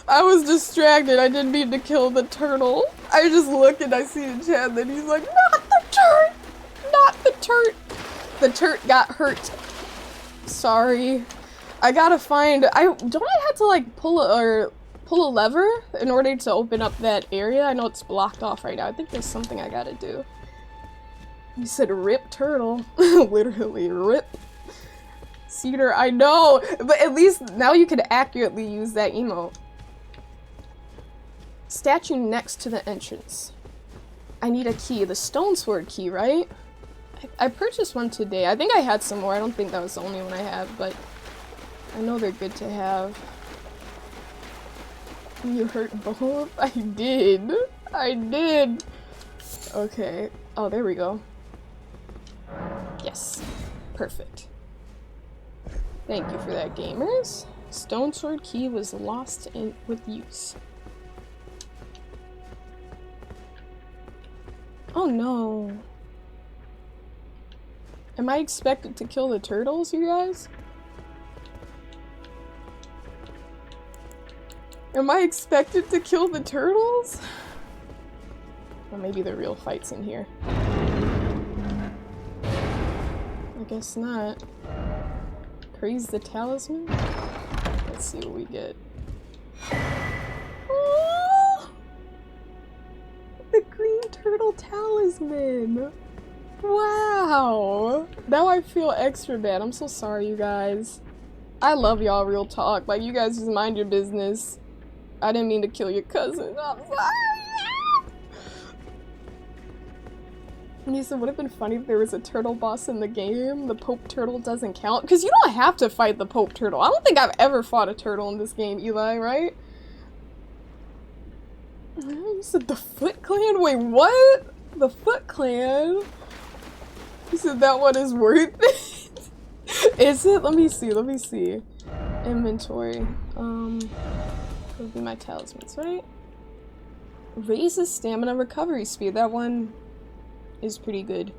I was distracted. I didn't mean to kill the turtle. I just look and I see the chat and then he's like, not the turret! Not the turret! The turret got hurt. Sorry. I gotta find, don't I have to like pull a lever in order to open up that area? I know it's blocked off right now. I think there's something I gotta do. You said rip turtle. Literally rip. Cedar, I know! But at least now you can accurately use that emote. Statue next to the entrance. I need a key. The stone sword key, right? I purchased one today. I think I had some more. I don't think that was the only one I had, but I know they're good to have. You hurt both? I did. I did. Okay. Oh, there we go. Yes. Perfect. Thank you for that, gamers. Stone sword key was lost with use. Oh no. Am I expected to kill the turtles, you guys? Am I expected to kill the turtles? Well, maybe the real fight's in here. I guess not. Praise the talisman? Let's see what we get. Oh! The green turtle talisman! Wow! Now I feel extra bad. I'm so sorry, you guys. I love y'all, real talk. Like, you guys just mind your business. I didn't mean to kill your cousin. I'm sorry! And he said, would have been funny if there was a turtle boss in the game. The Pope Turtle doesn't count. Because you don't have to fight the Pope Turtle. I don't think I've ever fought a turtle in this game, Eli, right? You said the Foot Clan? Wait, what? The Foot Clan? You said that one is worth it? Is it? Let me see, let me see. Inventory. Would be my talismans, right? Raises stamina recovery speed. That one is pretty good.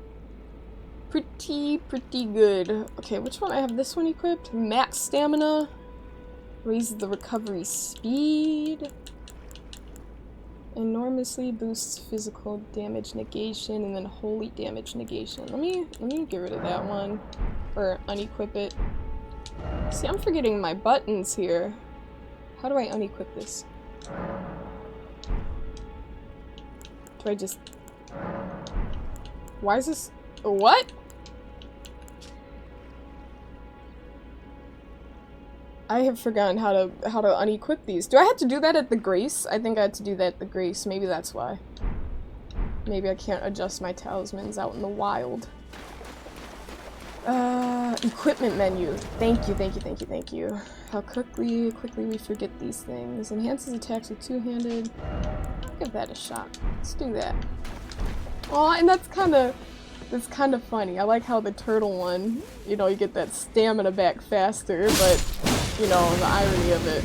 Pretty good. Okay, which one? I have this one equipped. Max stamina. Raises the recovery speed. Enormously boosts physical damage negation and then holy damage negation. Let me get rid of that one. Or unequip it. See, I'm forgetting my buttons here. How do I unequip this? Do I just... Why is this... What? I have forgotten how to unequip these. Do I have to do that at the Grace? I think I had to do that at the Grace. Maybe that's why. Maybe I can't adjust my talismans out in the wild. Equipment menu. Thank you. How quickly we forget these things. Enhances attacks with two-handed. Give that a shot. Let's do that. Oh, and that's kind of funny. I like how the turtle one, you know, you get that stamina back faster, but, you know, the irony of it.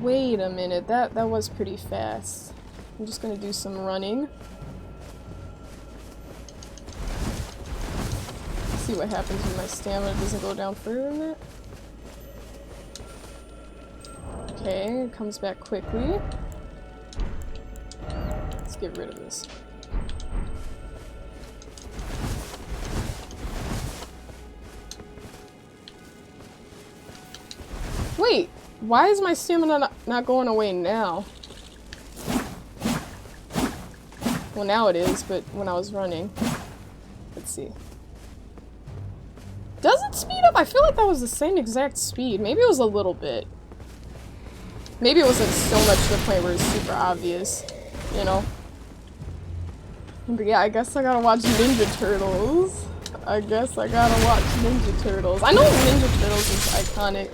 Wait a minute, that was pretty fast. I'm just gonna do some running. See what happens when my stamina doesn't go down further than that. Okay, it comes back quickly. Let's get rid of this. Wait, why is my stamina not going away now? Well, now it is, but when I was running. Let's see. Does it speed up? I feel like that was the same exact speed. Maybe it was a little bit. Maybe it wasn't so much to the point where it's super obvious, you know? But yeah, I guess I gotta watch Ninja Turtles. I guess I gotta watch Ninja Turtles. I know Ninja Turtles is iconic.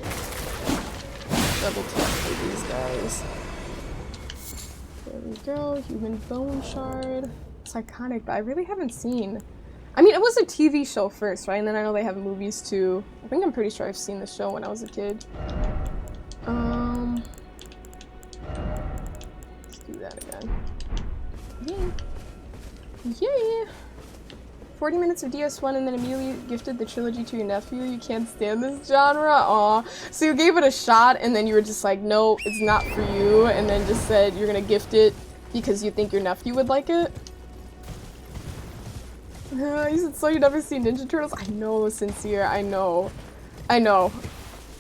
Double tap for these guys. There we go. Human bone shard. It's iconic, but I really haven't seen... I mean, it was a TV show first, right? And then I know they have movies too. I think I'm pretty sure I've seen the show when I was a kid. Let's do that again. Yeah. 40 minutes of DS1 and then immediately gifted the trilogy to your nephew. You can't stand this genre? Aw. So you gave it a shot and then you were just like, no, it's not for you. And then just said you're gonna gift it because you think your nephew would like it? You said, so you never seen Ninja Turtles? I know, Sincere, I know.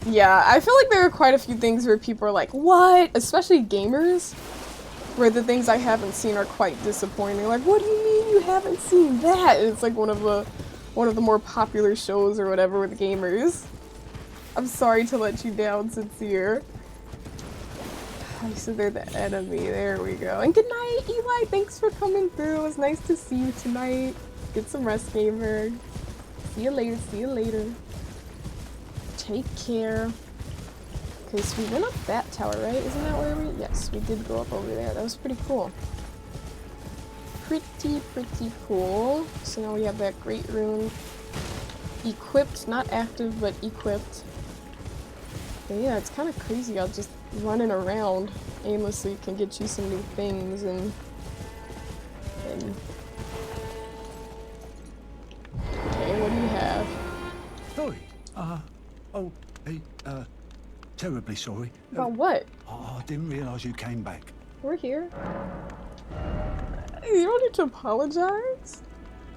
Yeah, I feel like there are quite a few things where people are like, what? Especially gamers, where the things I haven't seen are quite disappointing. Like, what do you mean you haven't seen that? And it's like one of one of the more popular shows or whatever with gamers. I'm sorry to let you down, Sincere. So they're the enemy. There we go. And good night, Eli. Thanks for coming through. It was nice to see you tonight. Get some rest, gamer. See you later. See you later. Take care. Okay, so we went up that tower, right? Isn't that where we? Yes, we did go up over there. That was pretty cool. Pretty cool. So now we have that great rune equipped, not active, but equipped. But yeah, it's kind of crazy. I'll just running around aimlessly can get you some new things and okay, what do you have? Sorry. Terribly sorry. About what? I didn't realise you came back. We're here. You don't need to apologize.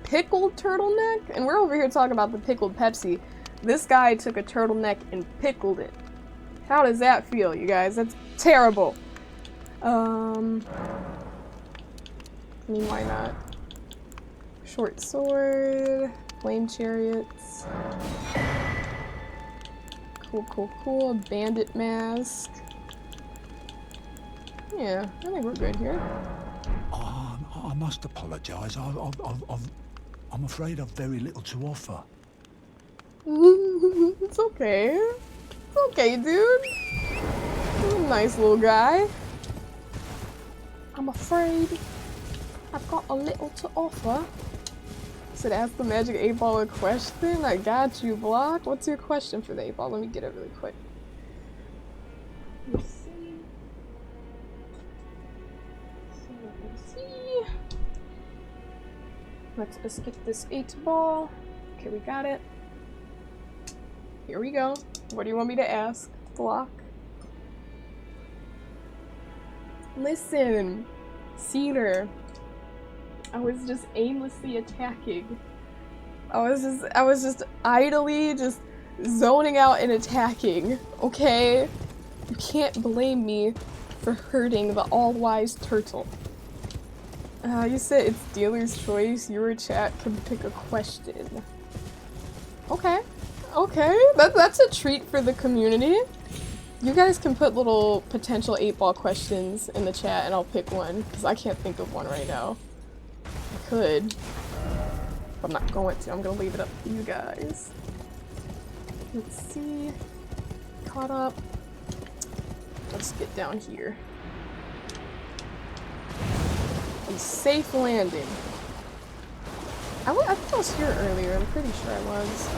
Pickled turtleneck? And we're over here talking about the pickled Pepsi. This guy took a turtleneck and pickled it. How does that feel, you guys? That's terrible. I mean, why not? Short sword, flame chariots. Cool. Bandit mask. Yeah, I think we're good here. I must apologise. I'm afraid I've very little to offer. It's okay. It's okay, dude. You're a nice little guy. I'm afraid I've got a little to offer. Said ask the magic 8-ball a question. I got you, Block. What's your question for the 8-ball? Let me get it really quick. Let's see. Let's skip this 8-ball. Okay, we got it. Here we go. What do you want me to ask, Block? Listen, Cedar. I was just aimlessly attacking. I was just idly just zoning out and attacking, okay? You can't blame me for hurting the all-wise turtle. You said it's dealer's choice. Your chat can pick a question. Okay. Okay, that's a treat for the community. You guys can put little potential 8-ball questions in the chat and I'll pick one, because I can't think of one right now. I could, but I'm not going to. I'm gonna leave it up to you guys. Let's see. Caught up. Let's get down here. A safe landing. I think I was here earlier. I'm pretty sure I was.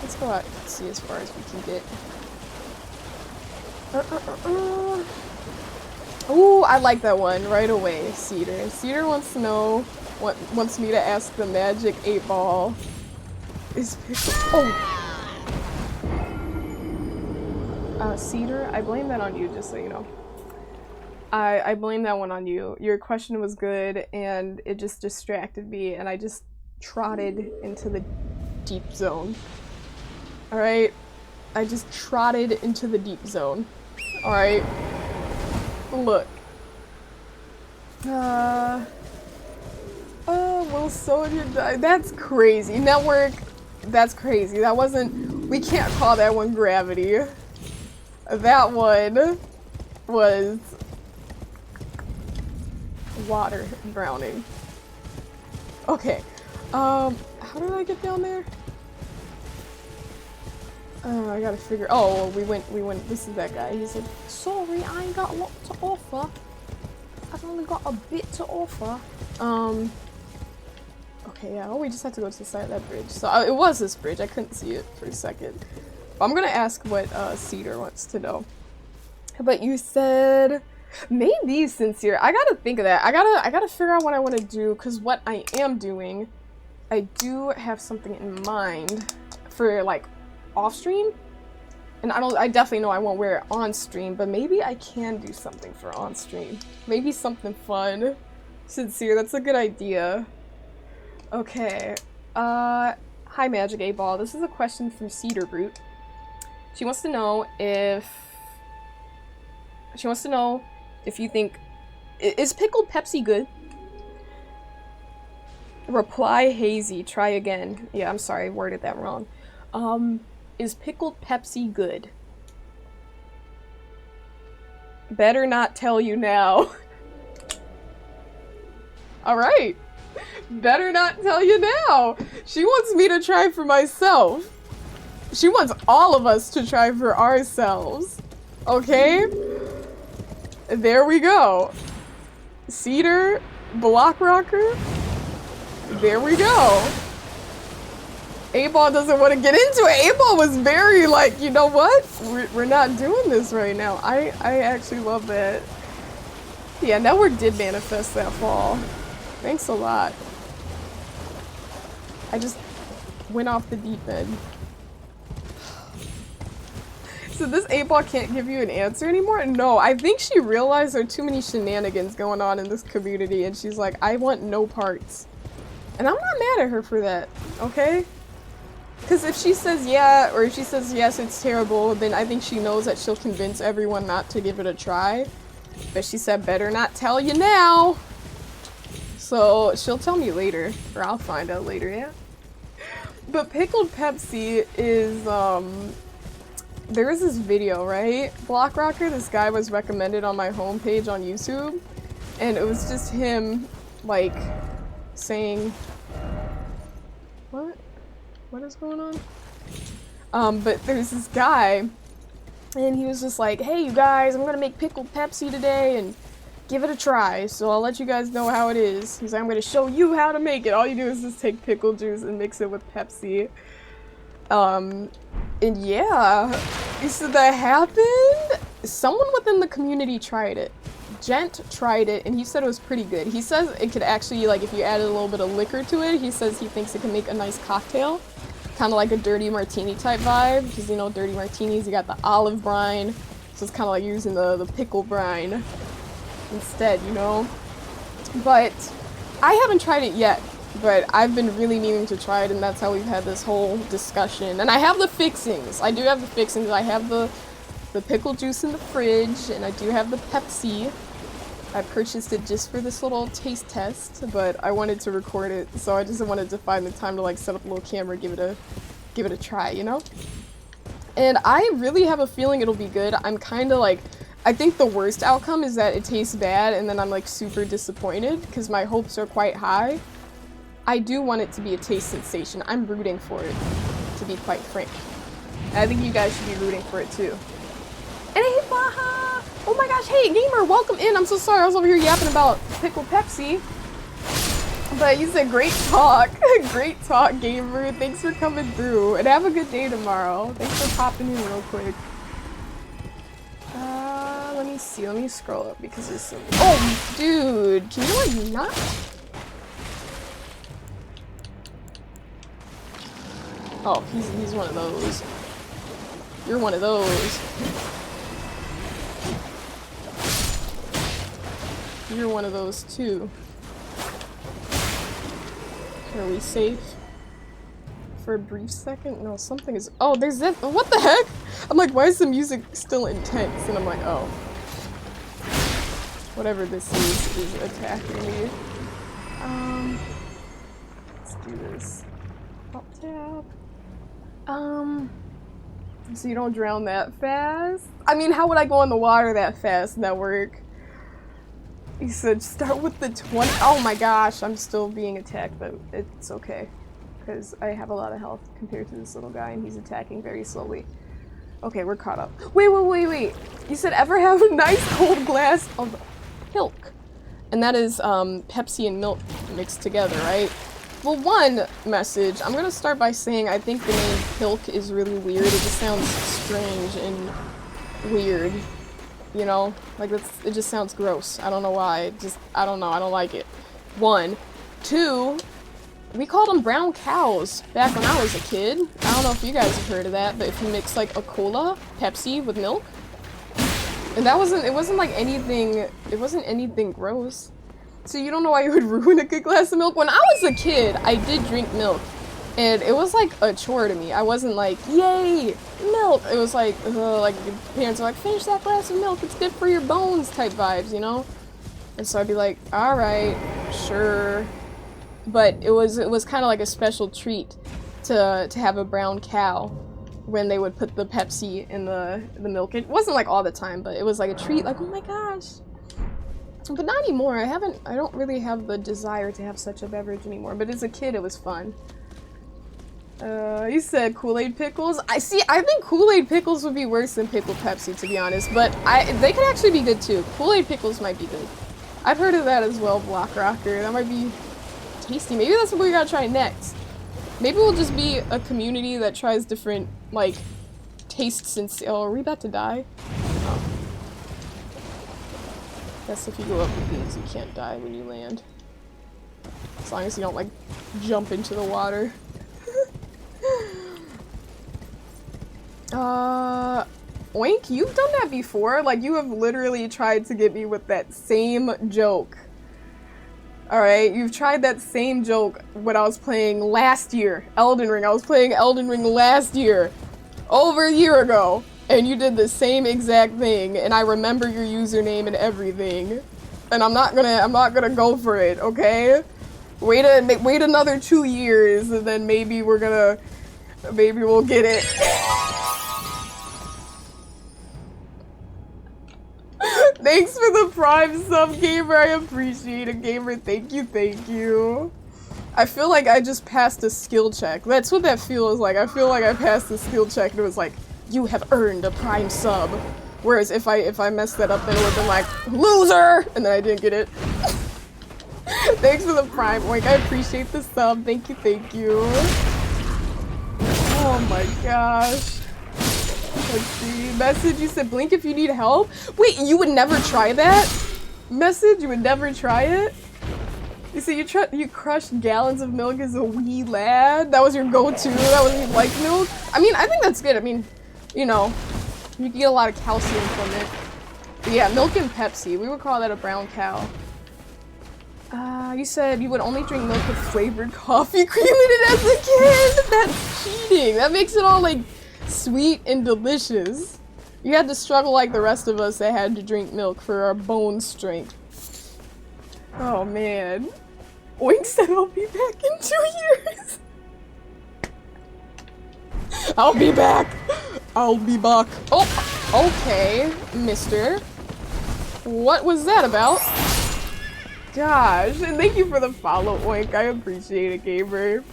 Let's go out and see as far as we can get. Ooh, I like that one right away, Cedar. Cedar wants to know wants me to ask the magic 8-ball. Is Cedar, I blame that on you, just so you know. I blame that one on you. Your question was good and it just distracted me and I just trotted into the deep zone. Alright? I just trotted into the deep zone. Alright? Look. Will Soldier die? That's crazy. Network, that's crazy. That wasn't, we can't call that one gravity. That one was water drowning. Okay. How did I get down there? I gotta figure. Oh, we went. This is that guy. He said, "Sorry, I ain't got a lot to offer. I've only got a bit to offer." Okay, yeah. Oh, we just had to go to the side of that bridge. So it was this bridge. I couldn't see it for a second. I'm gonna ask what Cedar wants to know. But you said maybe Sincere. I gotta think of that. I gotta figure out what I want to do because what I am doing, I do have something in mind for like off stream, and I definitely know I won't wear it on stream, but maybe I can do something for on stream. Maybe something fun. Sincere, that's a good idea. Okay. Hi Magic 8-ball. This is a question from Cedar Brute. She wants to know if you think is pickled Pepsi good? Reply hazy, try again. Yeah, I'm sorry, I worded that wrong. Is pickled Pepsi good? Better not tell you now. Alright. Better not tell you now. She wants me to try for myself. She wants all of us to try for ourselves. Okay? There we go. Cedar, block rocker. There we go. A-Ball doesn't want to get into it. A-Ball was very like, you know what? We're not doing this right now. I actually love that. Yeah, Network did manifest that fall. Thanks a lot. I just went off the deep end. So this 8-Ball can't give you an answer anymore? No, I think she realized there are too many shenanigans going on in this community and she's like, I want no parts. And I'm not mad at her for that, okay? Because if she says yeah, or if she says yes, it's terrible, then I think she knows that she'll convince everyone not to give it a try. But she said, better not tell you now. So she'll tell me later, or I'll find out later, yeah? But Pickled Pepsi is, there is this video, right? Block Rocker, this guy was recommended on my homepage on YouTube, and it was just him, like, saying, what is going on? But there's this guy, and he was just like, hey you guys, I'm gonna make Pickled Pepsi today, and give it a try, so I'll let you guys know how it is. He's like, I'm gonna show you how to make it. All you do is just take pickle juice and mix it with Pepsi. And yeah, so that happened. Someone within the community tried it. Gent tried it, and he said it was pretty good. He says it could actually, like, if you added a little bit of liquor to it, he says he thinks it can make a nice cocktail. Kind of like a dirty martini type vibe, because, you know, dirty martinis, you got the olive brine, so it's kind of like using the pickle brine instead, you know? But I haven't tried it yet, but I've been really meaning to try it, and that's how we've had this whole discussion. And I have the fixings. I do have the fixings. I have the pickle juice in the fridge, and I do have the Pepsi. I purchased it just for this little taste test, but I wanted to record it, so I just wanted to find the time to like set up a little camera, give it a try, you know? And I really have a feeling it'll be good. I'm kind of like, I think the worst outcome is that it tastes bad and then I'm like super disappointed because my hopes are quite high. I do want it to be a taste sensation. I'm rooting for it, to be quite frank. And I think you guys should be rooting for it too. And hey, Baha! Oh my gosh, hey, gamer, welcome in. I'm so sorry, I was over here yapping about Pickled Pepsi. But you said great talk. Great talk, gamer. Thanks for coming through. And have a good day tomorrow. Thanks for popping in real quick. Let me see. Let me scroll up because there's some. Oh, dude. Can you like not? Oh, he's one of those. You're one of those. You're one of those too. Are we safe? For a brief second? No, something is. Oh, there's that. What the heck? I'm like, why is the music still intense? And I'm like, oh. Whatever this is attacking me. Let's do this. Up tab. So you don't drown that fast? I mean, how would I go in the water that fast, Network? He said start with the 20. Oh my gosh, I'm still being attacked, but it's okay. Because I have a lot of health compared to this little guy, and he's attacking very slowly. Okay, we're caught up. Wait. You said ever have a nice cold glass of milk. And that is Pepsi and milk mixed together, right? Well, one message. I'm gonna start by saying I think the name Pilk is really weird. It just sounds strange and weird. You know? Like, it just sounds gross. I don't know why. I don't know. I don't like it. One. Two, we called them brown cows back when I was a kid. I don't know if you guys have heard of that, but if you mix, like, a cola, Pepsi with milk. And it wasn't like anything, it wasn't anything gross. So you don't know why you would ruin a good glass of milk? When I was a kid, I did drink milk. And it was like a chore to me. I wasn't like, yay, milk. It was like your parents are like, finish that glass of milk. It's good for your bones type vibes, you know? And so I'd be like, all right, sure. but it was kind of like a special treat to have a brown cow when they would put the Pepsi in the milk. It wasn't like all the time, but it was like a treat, like, oh my gosh. But not anymore. I don't really have the desire to have such a beverage anymore, but as a kid it was fun. You said Kool-Aid pickles. I think Kool-Aid pickles would be worse than pickled Pepsi, to be honest, but they could actually be good too. Kool-Aid pickles might be good. I've heard of that as well, Block Rocker. That might be tasty. Maybe that's what we gotta try next. Maybe we'll just be a community that tries different, like, tastes and... Oh, are we about to die? Oh. Guess if you go up with these, you can't die when you land. As long as you don't, like, jump into the water. Oink, you've done that before. Like, you have literally tried to get me with that same joke. Alright, you've tried that same joke when I was playing last year. Elden Ring. I was playing Elden Ring last year. Over a year ago. And you did the same exact thing. And I remember your username and everything. And I'm not gonna go for it, okay? Wait another 2 years and then maybe we'll get it. Thanks for the Prime sub, Gamer. I appreciate it, Gamer. Thank you. I feel like I just passed a skill check. That's what that feels like. I feel like I passed a skill check and it was like, you have earned a Prime sub. Whereas if I messed that up, then it would have been like, loser! And then I didn't get it. Thanks for the Prime, Oink. I appreciate the sub. Thank you. Oh my gosh. Let's see. Message, you said blink if you need help? Wait, you would never try that? Message, you would never try it? You said you crushed gallons of milk as a wee lad? That was your go-to? That was you like milk? I mean, I think that's good. I mean, you know, you can get a lot of calcium from it. But yeah, milk and Pepsi. We would call that a brown cow. You said you would only drink milk with flavored coffee cream in it as a kid? That's cheating. That makes it all, like, sweet and delicious. You had to struggle like the rest of us that had to drink milk for our bone strength. Oh, man. Oink said I'll be back in 2 years. I'll be back. Oh, okay, mister. What was that about? Gosh, and thank you for the follow, Oink. I appreciate it, Gamer.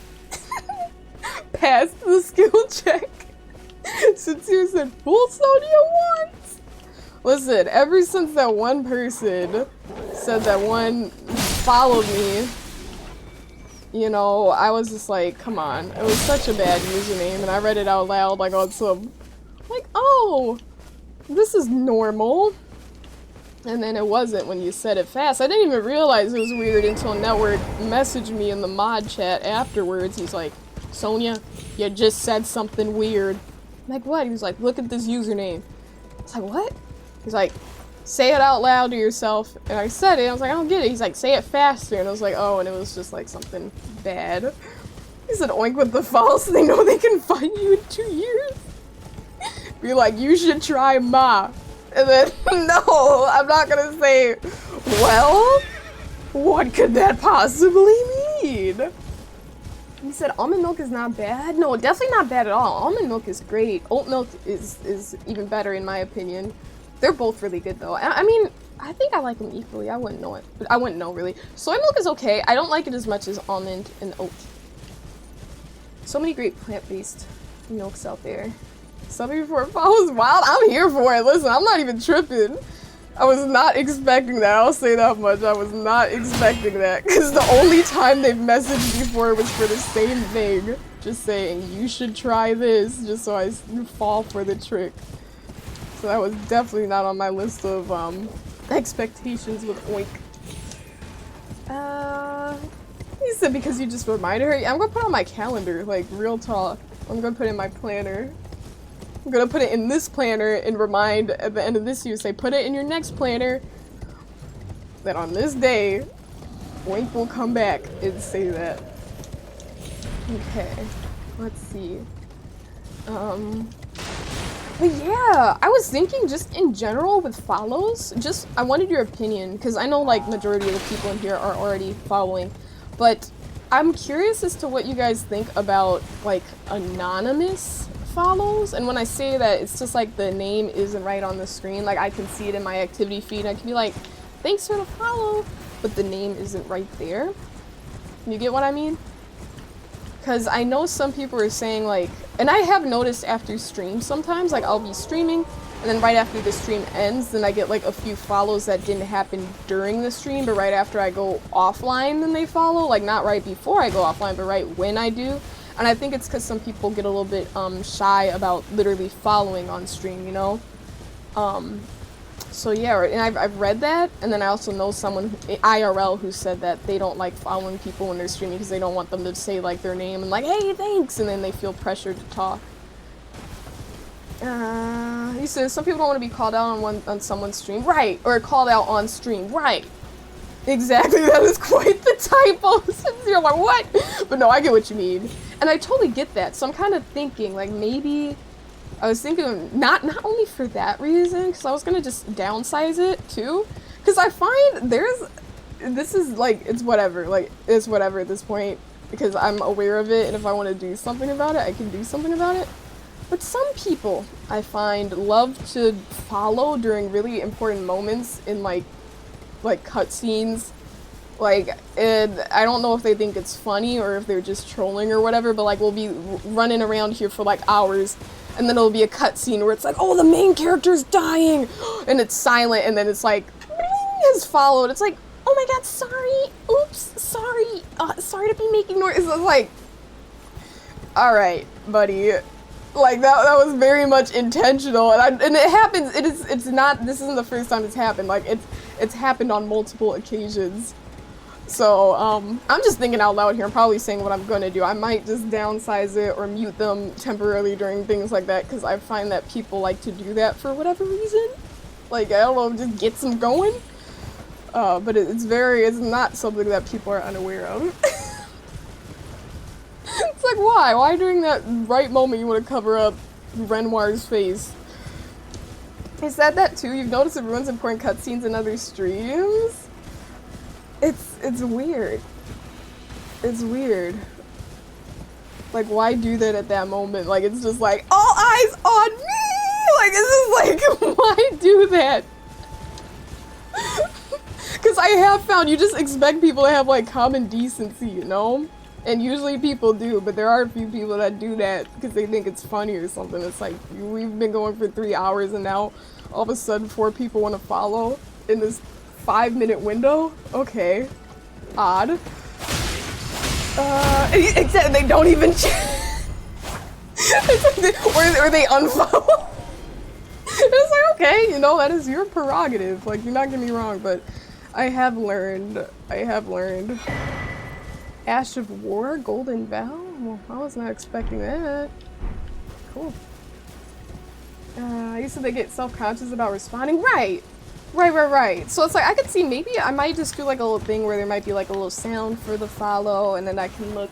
Passed the skill check. Since you said full Sonia once. Listen, ever since that one person said that one followed me, you know, I was just like, come on. It was such a bad username, and I read it out loud, like, on some, like, oh, this is normal. And then it wasn't when you said it fast. I didn't even realize it was weird until Network messaged me in the mod chat afterwards. He's like, Sonia, you just said something weird. I'm like, what? He was like, look at this username. I was like, what? He's like, say it out loud to yourself. And I said it. I was like, I don't get it. He's like, say it faster. And I was like, oh, and it was just like something bad. He said, oink with the false. They know they can find you in 2 years. Be like, you should try Ma. And then, no, I'm not gonna say, well, what could that possibly mean? He said almond milk is not bad. No, definitely not bad at all. Almond milk is great. Oat milk is even better in my opinion. They're both really good though. I mean, I think I like them equally. I wouldn't know it, but I wouldn't know really. Soy milk is okay. I don't like it as much as almond and oat. So many great plant-based milks out there. Something before follows wild. I'm here for it. Listen, I'm not even tripping. I was not expecting that. I'll say that much. I was not expecting that. Because the only time they've messaged before was for the same thing. Just saying, you should try this. Just so I fall for the trick. So that was definitely not on my list of expectations with Oink. He said because you just reminded her. I'm going to put it on my calendar. Like, real talk. I'm going to put it in my planner. I'm gonna put it in this planner and remind at the end of this year, say put it in your next planner that on this day, Oink will come back and say that. Okay, let's see. But yeah, I was thinking just in general with follows, I wanted your opinion, because I know like majority of the people in here are already following, but I'm curious as to what you guys think about like anonymous follows, and when I say that, it's just like the name isn't right on the screen. Like I can see it in my activity feed, and I can be like, thanks for the follow, but the name isn't right there. You get what I mean? Because I know some people are saying like, and I have noticed after streams sometimes, like I'll be streaming, and then right after the stream ends, then I get like a few follows that didn't happen during the stream, but right after I go offline, then they follow. Like not right before I go offline, but right when I do. And I think it's because some people get a little bit shy about literally following on stream, you know? So yeah, and I've read that, and then I also know someone IRL who said that they don't like following people when they're streaming because they don't want them to say like their name and like, hey, thanks, and then they feel pressured to talk. He says some people don't want to be called out on someone's stream, right? Or called out on stream, right? Exactly, that is quite the typo. You're like, what? But no, I get what you mean, and I totally get that. So I'm kind of thinking like maybe. I was thinking not only for that reason, because I was gonna just downsize it too, because I find this is like it's whatever at this point, because I'm aware of it, and if I want to do something about it, I can do something about it. But some people I find love to follow during really important moments in like cutscenes. Like, and I don't know if they think it's funny or if they're just trolling or whatever, but like we'll be running around here for like hours, and then it'll be a cutscene where it's like, oh, the main character's dying, and it's silent, and then it's like, has followed. It's like, oh my god, sorry, oops, sorry, sorry to be making noise. It's like, all right, buddy, like that was very much intentional, and it happens. It's not. This isn't the first time it's happened. Like it's happened on multiple occasions. So, I'm just thinking out loud here. I'm probably saying what I'm gonna do. I might just downsize it or mute them temporarily during things like that, because I find that people like to do that for whatever reason. Like, I don't know, just gets them going. But it's not something that people are unaware of. It's like, why? Why during that right moment you want to cover up Renoir's face? He said that too. You've noticed it ruins important cutscenes in other streams? It's weird. It's weird. Like, why do that at that moment? Like, it's just like, all eyes on me! Like, it's just like, why do that? Because I have found you just expect people to have, like, common decency, you know? And usually people do, but there are a few people that do that because they think it's funny or something. It's like, we've been going for 3 hours and now all of a sudden 4 people want to follow in this 5-minute window? Okay. Odd. Except they don't even or they unfollow. It's like, okay, you know, that is your prerogative. Like, you're not getting me wrong, but I have learned. Ash of War, Golden Vow? Well, I was not expecting that. Cool. You said they get self-conscious about responding? Right! Right. So it's like, I could see maybe I might just do like a little thing where there might be like a little sound for the follow, and then I can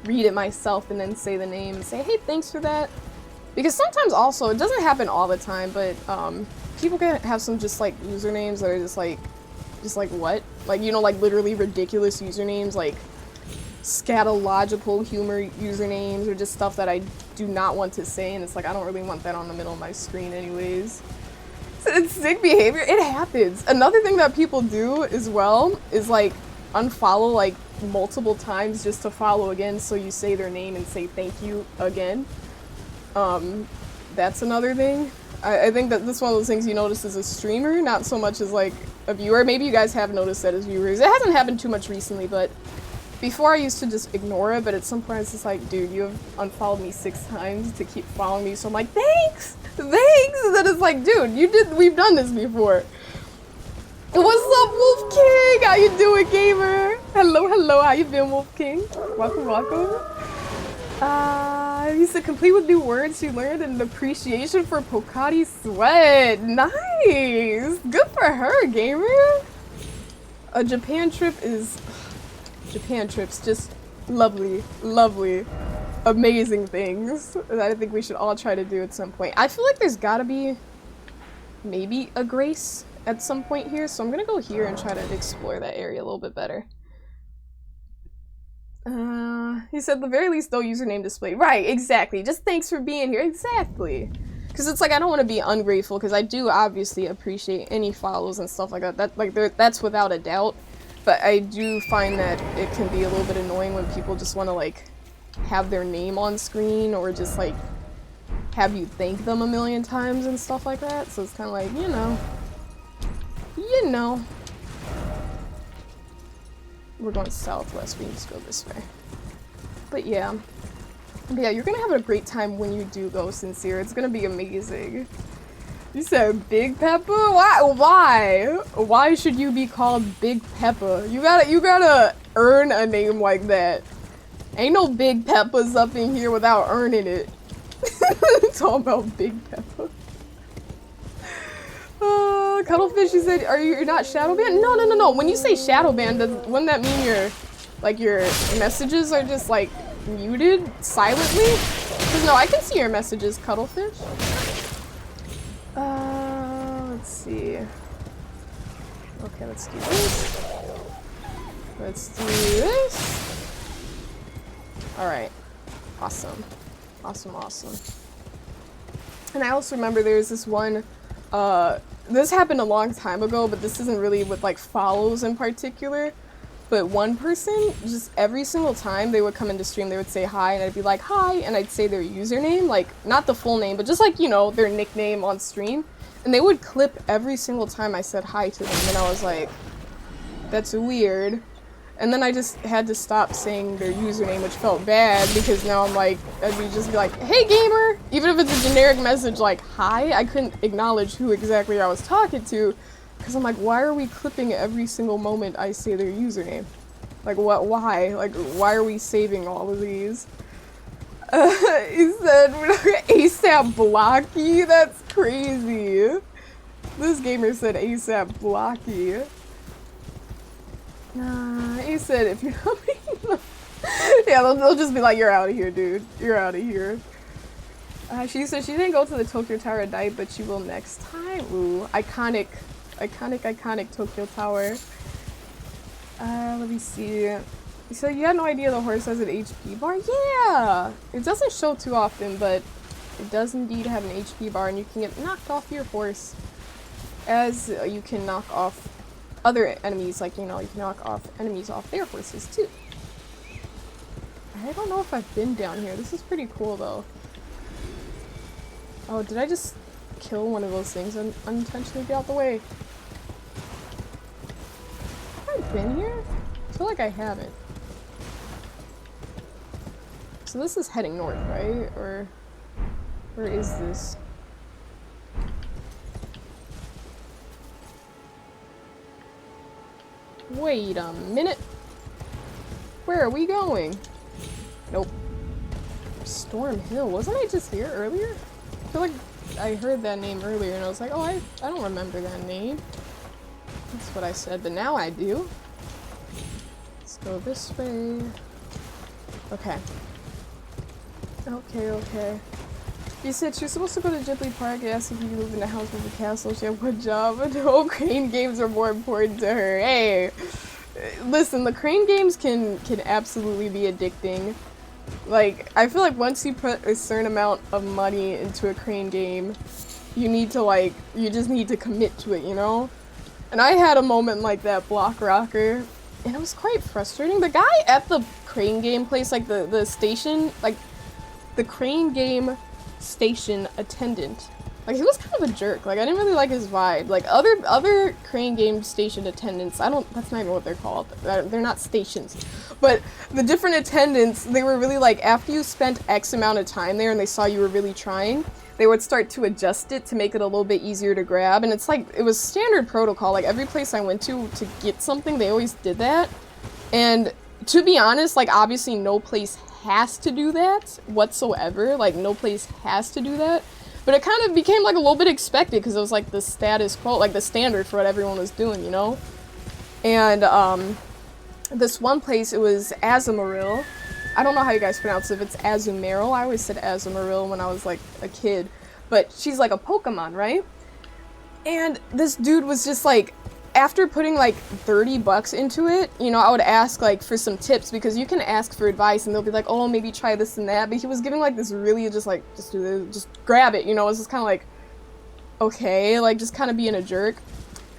read it myself and then say the name and say, hey, thanks for that. Because sometimes also, it doesn't happen all the time, but people can have some just like usernames that are just like what? Like, you know, like literally ridiculous usernames, like scatological humor usernames, or just stuff that I do not want to say, and it's like, I don't really want that on the middle of my screen anyways. It's sick behavior. It happens. Another thing that people do as well is like unfollow like multiple times just to follow again, so you say their name and say thank you again. That's another thing. I think that this is one of those things you notice as a streamer, not so much as like a viewer. Maybe you guys have noticed that as viewers. It hasn't happened too much recently, but before I used to just ignore it, but at some point it's just like, dude, you have unfollowed me 6 times to keep following me, so I'm like, thanks! And then it's like, dude, we've done this before. What's up, Wolf King? How you doing, gamer? Hello, how you been, Wolf King? Welcome. You said complete with new words you learned and an appreciation for Pocati Sweat. Nice! Good for her, gamer! A Japan trip's just lovely, amazing things that I think we should all try to do at some point. I feel like there's gotta be maybe a Grace at some point here, so I'm gonna go here and try to explore that area a little bit better. He said the very least no username displayed. Right, exactly. Just thanks for being here. Exactly. Because it's like I don't want to be ungrateful because I do obviously appreciate any follows and stuff like that. That's without a doubt. But I do find that it can be a little bit annoying when people just want to like have their name on screen or just like have you thank them a million times and stuff like that. So it's kind of like, you know. We're going southwest. We need to go this way. But yeah. You're gonna have a great time when you do go, Sincere. It's gonna be amazing. You said Big Peppa? Why? Why should you be called Big Peppa? You gotta earn a name like that. Ain't no Big Peppas up in here without earning it. It's all about Big Peppa. Cuddlefish, you said, you're not shadow banned? No. When you say shadow banned, wouldn't that mean your messages are just like muted silently? Because no, I can see your messages, Cuddlefish. Let's see. Okay, let's do this. Let's do this. Alright. Awesome. Awesome. And I also remember there was this one, this happened a long time ago, but this isn't really with like follows in particular. But one person, just every single time they would come into stream, they would say hi, and I'd be like, hi, and I'd say their username, like, not the full name, but just like, you know, their nickname on stream. And they would clip every single time I said hi to them, and I was like, that's weird. And then I just had to stop saying their username, which felt bad, because now I'm like, I'd just be like, hey gamer! Even if it's a generic message like, hi, I couldn't acknowledge who exactly I was talking to, because I'm like, why are we clipping every single moment I say their username? Like, why? Like, why are we saving all of these? He said, ASAP Blocky? That's crazy. This gamer said ASAP Blocky. He said, if you're not making them... Yeah, they'll just be like, you're out of here, dude. You're out of here. She said she didn't go to the Tokyo Tower at night, but she will next time. Ooh, iconic Tokyo Tower. Let me see. So you had no idea the horse has an HP bar? Yeah! It doesn't show too often, but it does indeed have an HP bar, and you can get knocked off your horse as you can knock off other enemies, like, you know, you can knock off enemies off their horses too. I don't know if I've been down here. This is pretty cool though. Oh, did I just kill one of those things and unintentionally get out the way? Have I been here? I feel like I haven't. So this is heading north, right? Or where is this? Wait a minute. Where are we going? Nope. Storm Hill. Wasn't I just here earlier? I feel like I heard that name earlier and I was like, oh, I don't remember that name. That's what I said, but now I do. Let's go this way. Okay. Okay. She said she was supposed to go to Ghibli Park and ask if you could move in the house with the castle. She had one job, but no, crane games are more important to her. Hey, listen, the crane games can absolutely be addicting. Like, I feel like once you put a certain amount of money into a crane game, you need to, like, you just need to commit to it, you know? And I had a moment like that, Block Rocker, and it was quite frustrating. The guy at the crane game place, like the station, like, the crane game station attendant, like, he was kind of a jerk. Like, I didn't really like his vibe. Like, other crane game station attendants, that's not even what they're called. They're not stations. But the different attendants, they were really like, after you spent X amount of time there and they saw you were really trying, they would start to adjust it to make it a little bit easier to grab. And it's like, it was standard protocol. Like, every place I went to get something, they always did that. And to be honest, like, obviously no place has to do that whatsoever. Like, no place has to do that. But it kind of became like a little bit expected because it was like the status quo, like the standard for what everyone was doing, you know? And this one place, it was Azumarill. I don't know how you guys pronounce it, if it's Azumarill. I always said Azumarill when I was like a kid. But she's like a Pokemon, right? And this dude was just like, after putting like 30 bucks into it, you know, I would ask like for some tips because you can ask for advice and they'll be like, oh, maybe try this and that. But he was giving like this really just like, just do this, just grab it, you know, it's just kind of like, okay, like just kind of being a jerk.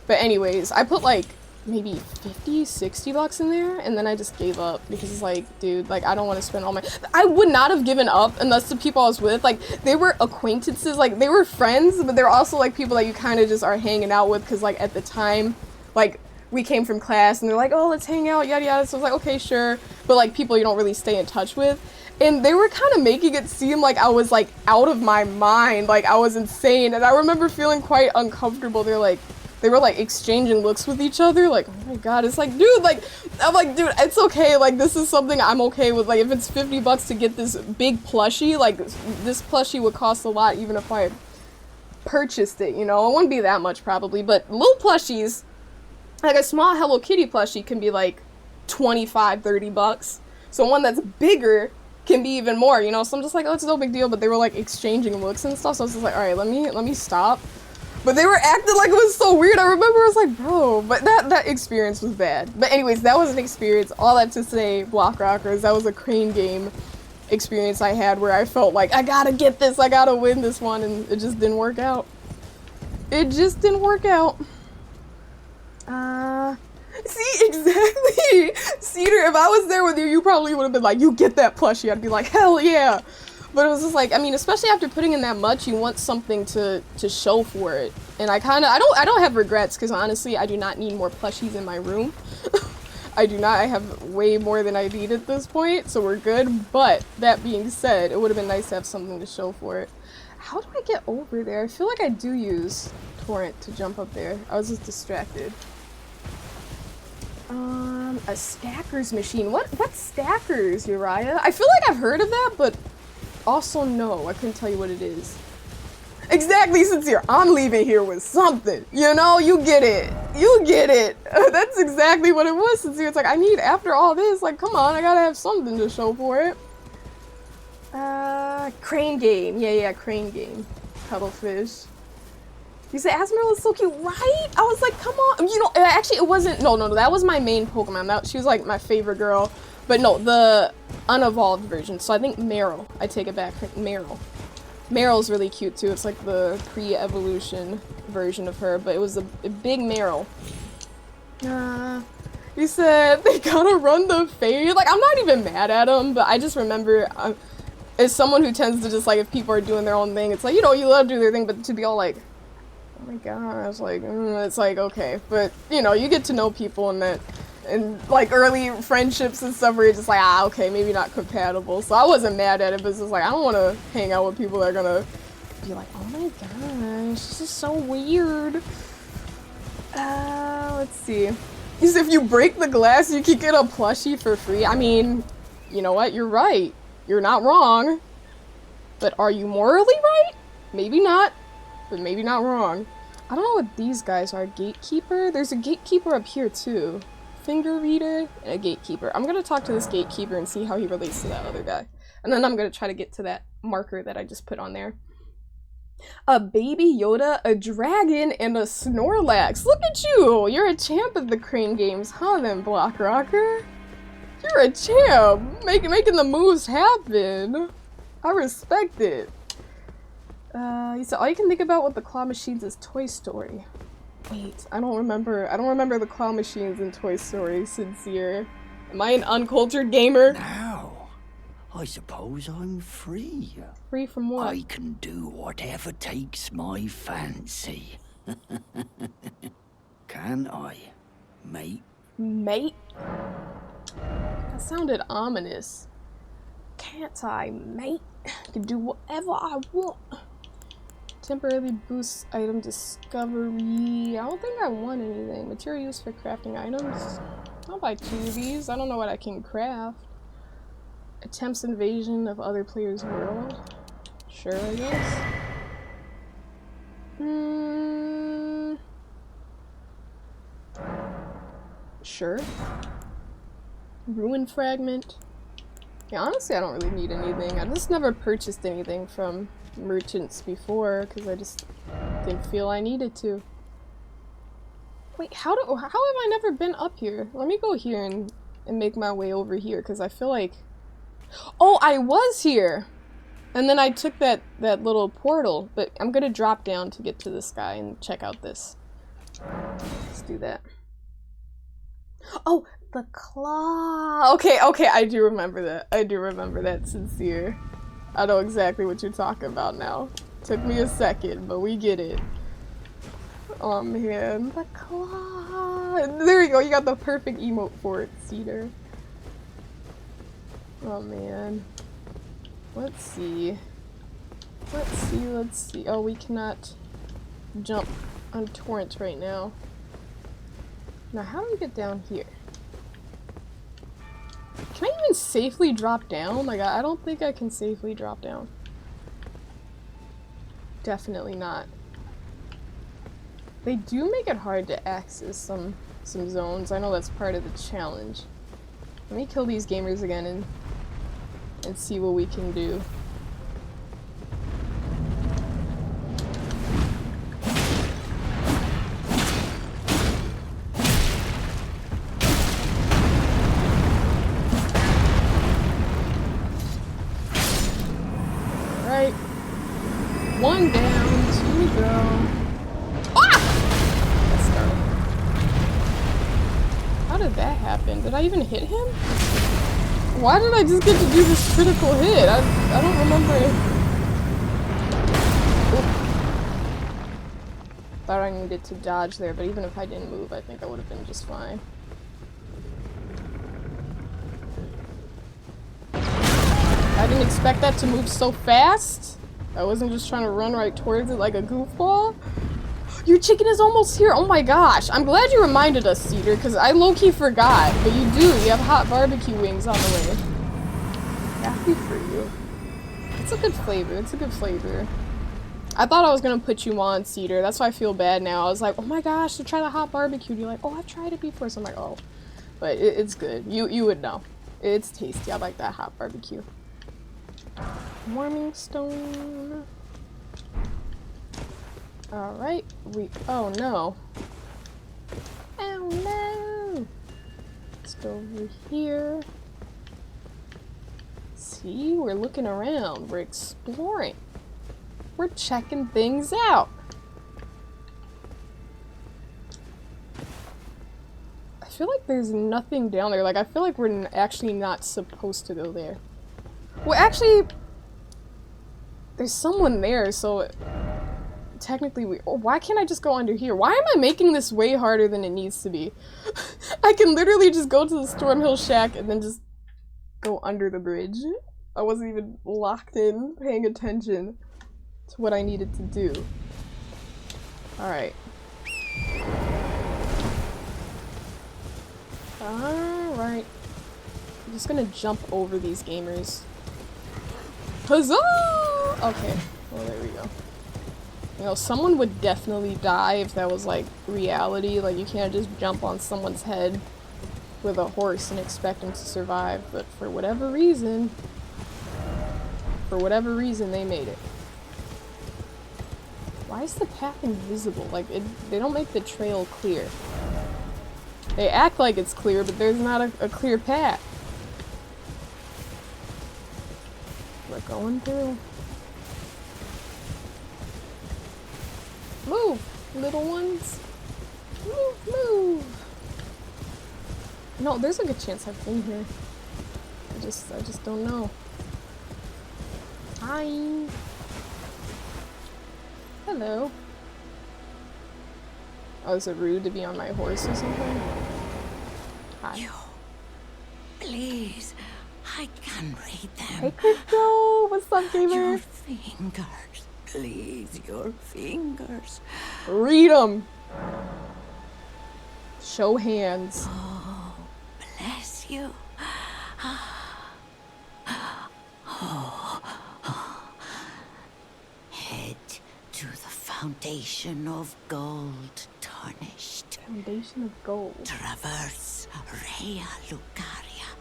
But anyways, I put like maybe 50, 60 bucks in there and then I just gave up because it's like, dude, like I don't want to spend all my, I would not have given up unless the people I was with, like they were acquaintances, like they were friends, but they're also like people that you kind of just are hanging out with because like at the time, like we came from class and they're like, oh, let's hang out, yada yada. So I was like, okay, sure. But like people you don't really stay in touch with. And they were kind of making it seem like I was like out of my mind, like I was insane. And I remember feeling quite uncomfortable. They were like exchanging looks with each other, like, oh my god, it's like, dude, like, I'm like, dude, it's okay, like, this is something I'm okay with, like, if it's 50 bucks to get this big plushie, like, this plushie would cost a lot even if I purchased it, you know, it wouldn't be that much probably, but little plushies, like a small Hello Kitty plushie can be like 25, 30 bucks, so one that's bigger can be even more, you know, so I'm just like, oh, it's no big deal, but they were like exchanging looks and stuff, so I was just like, alright, let me stop. But they were acting like it was so weird. I remember I was like, bro, but that experience was bad. But anyways, that was an experience. All that to say, Block Rockers, that was a crane game experience I had where I felt like, I gotta get this, I gotta win this one, and it just didn't work out. It just didn't work out. See, exactly. Cedar, if I was there with you, you probably would have been like, you get that plushie. I'd be like, hell yeah. But it was just like, I mean, especially after putting in that much, you want something to show for it. And I don't have regrets because honestly, I do not need more plushies in my room. I do not. I have way more than I need at this point, so we're good. But that being said, it would have been nice to have something to show for it. How do I get over there? I feel like I do use Torrent to jump up there. I was just distracted. A stackers machine. What stackers, Uriah? I feel like I've heard of that, but also no, I couldn't tell you what it is. Exactly, Sincere. I'm leaving here with something. You know, you get it. You get it. That's exactly what it was, Sincere. It's like, I need, after all this, like, come on, I gotta have something to show for it. Crane game. Yeah, crane game. Cuttlefish. You said Asmodee is so cute, right? I was like, come on. You know, actually, it wasn't, no, that was my main Pokemon. She was like my favorite girl. But no, the unevolved version. So I think Meryl. I take it back. Meryl. Meryl's really cute too. It's like the pre-evolution version of her, but it was a big Meryl. You said they gotta run the fade. Like, I'm not even mad at them, but I just remember as someone who tends to just like, if people are doing their own thing, it's like, you know, you let them do their thing, but to be all like, oh my gosh, like, it's like, okay. But, you know, you get to know people and like early friendships and stuff where you're just like, okay, maybe not compatible. So I wasn't mad at it, but it's just like, I don't want to hang out with people that are gonna be like, oh my gosh, this is so weird. Let's see. Because if you break the glass, you can get a plushie for free. I mean, you know what? You're right. You're not wrong. But are you morally right? Maybe not, but maybe not wrong. I don't know what these guys are. Gatekeeper? There's a gatekeeper up here too. Finger reader and a gatekeeper. I'm gonna talk to this gatekeeper and see how he relates to that other guy. And then I'm gonna try to get to that marker that I just put on there. A baby Yoda, a dragon, and a Snorlax. Look at you! You're a champ at the crane games, huh then, Block Rocker? You're a champ! Making the moves happen. I respect it. You said all you can think about with the claw machines is Toy Story. Wait, I don't remember the claw machines in Toy Story, Sincere. Am I an uncultured gamer? Now, I suppose I'm free. Free from what? I can do whatever takes my fancy. Can I, mate? Mate? That sounded ominous. Can't I, mate? I can do whatever I want. Temporarily boosts item discovery. I don't think I want anything. Material used for crafting items. I'll buy 2 of these. I don't know what I can craft. Attempts invasion of other players' world. Sure, I guess. Sure. Ruin fragment. Yeah, honestly, I don't really need anything. I just never purchased anything from merchants before because I just didn't feel I needed to. Wait, how have I never been up here? Let me go here and make my way over here, because I feel like... Oh, I was here! And then I took that little portal, but I'm gonna drop down to get to this guy and check out this. Let's do that. Oh, the claw! Okay, I do remember that. I do remember that, Sincere. I know exactly what you're talking about now. Took me a second, but we get it. Oh man, the claw! There you go, you got the perfect emote for it, Cedar. Oh man. Let's see. Let's see. Oh, we cannot jump on torrents right now. Now, how do we get down here? Can I even safely drop down? Like, I don't think I can safely drop down. Definitely not. They do make it hard to access some zones. I know that's part of the challenge. Let me kill these gamers again and see what we can do. Alright. One down, two to go. How did that happen? Did I even hit him? Why did I just get to do this critical hit? I don't remember it. Thought I needed to dodge there, but even if I didn't move, I think I would have been just fine. I didn't expect that to move so fast. I wasn't just trying to run right towards it like a goofball. Your chicken is almost here! Oh my gosh! I'm glad you reminded us, Cedar, because I low-key forgot. But you do! You have hot barbecue wings on the way. Happy for you. It's a good flavor. It's a good flavor. I thought I was gonna put you on, Cedar. That's why I feel bad now. I was like, oh my gosh, to try the hot barbecue. And you're like, oh, I've tried it before. So I'm like, oh. But it's good. You would know. It's tasty. I like that hot barbecue. Warming stone. Alright, oh no. Oh no! Let's go over here. See, we're looking around, we're exploring. We're checking things out. I feel like there's nothing down there. Like, I feel like we're actually not supposed to go there. Well, actually, there's someone there, so... Technically, why can't I just go under here? Why am I making this way harder than it needs to be? I can literally just go to the Stormhill Shack and then just go under the bridge. I wasn't even locked in, paying attention to what I needed to do. Alright. Alright. I'm just gonna jump over these gamers. Huzzah! Okay, well there we go. You know, someone would definitely die if that was, like, reality. Like, you can't just jump on someone's head with a horse and expect them to survive. But for whatever reason, they made it. Why is the path invisible? Like, they don't make the trail clear. They act like it's clear, but there's not a clear path. We're going through. Move, little ones. Move. No, there's a good chance I've been here. I just don't know. Hi. Hello. Oh, is it rude to be on my horse or something? Hi. You, please, I can read them. Hey, Crypto. What's up, gamer? Your fingers. Please, your fingers. Read them. Show hands. Oh, bless you. Head to the foundation of gold tarnished. Foundation of gold. Traverse Rhea Lucaria,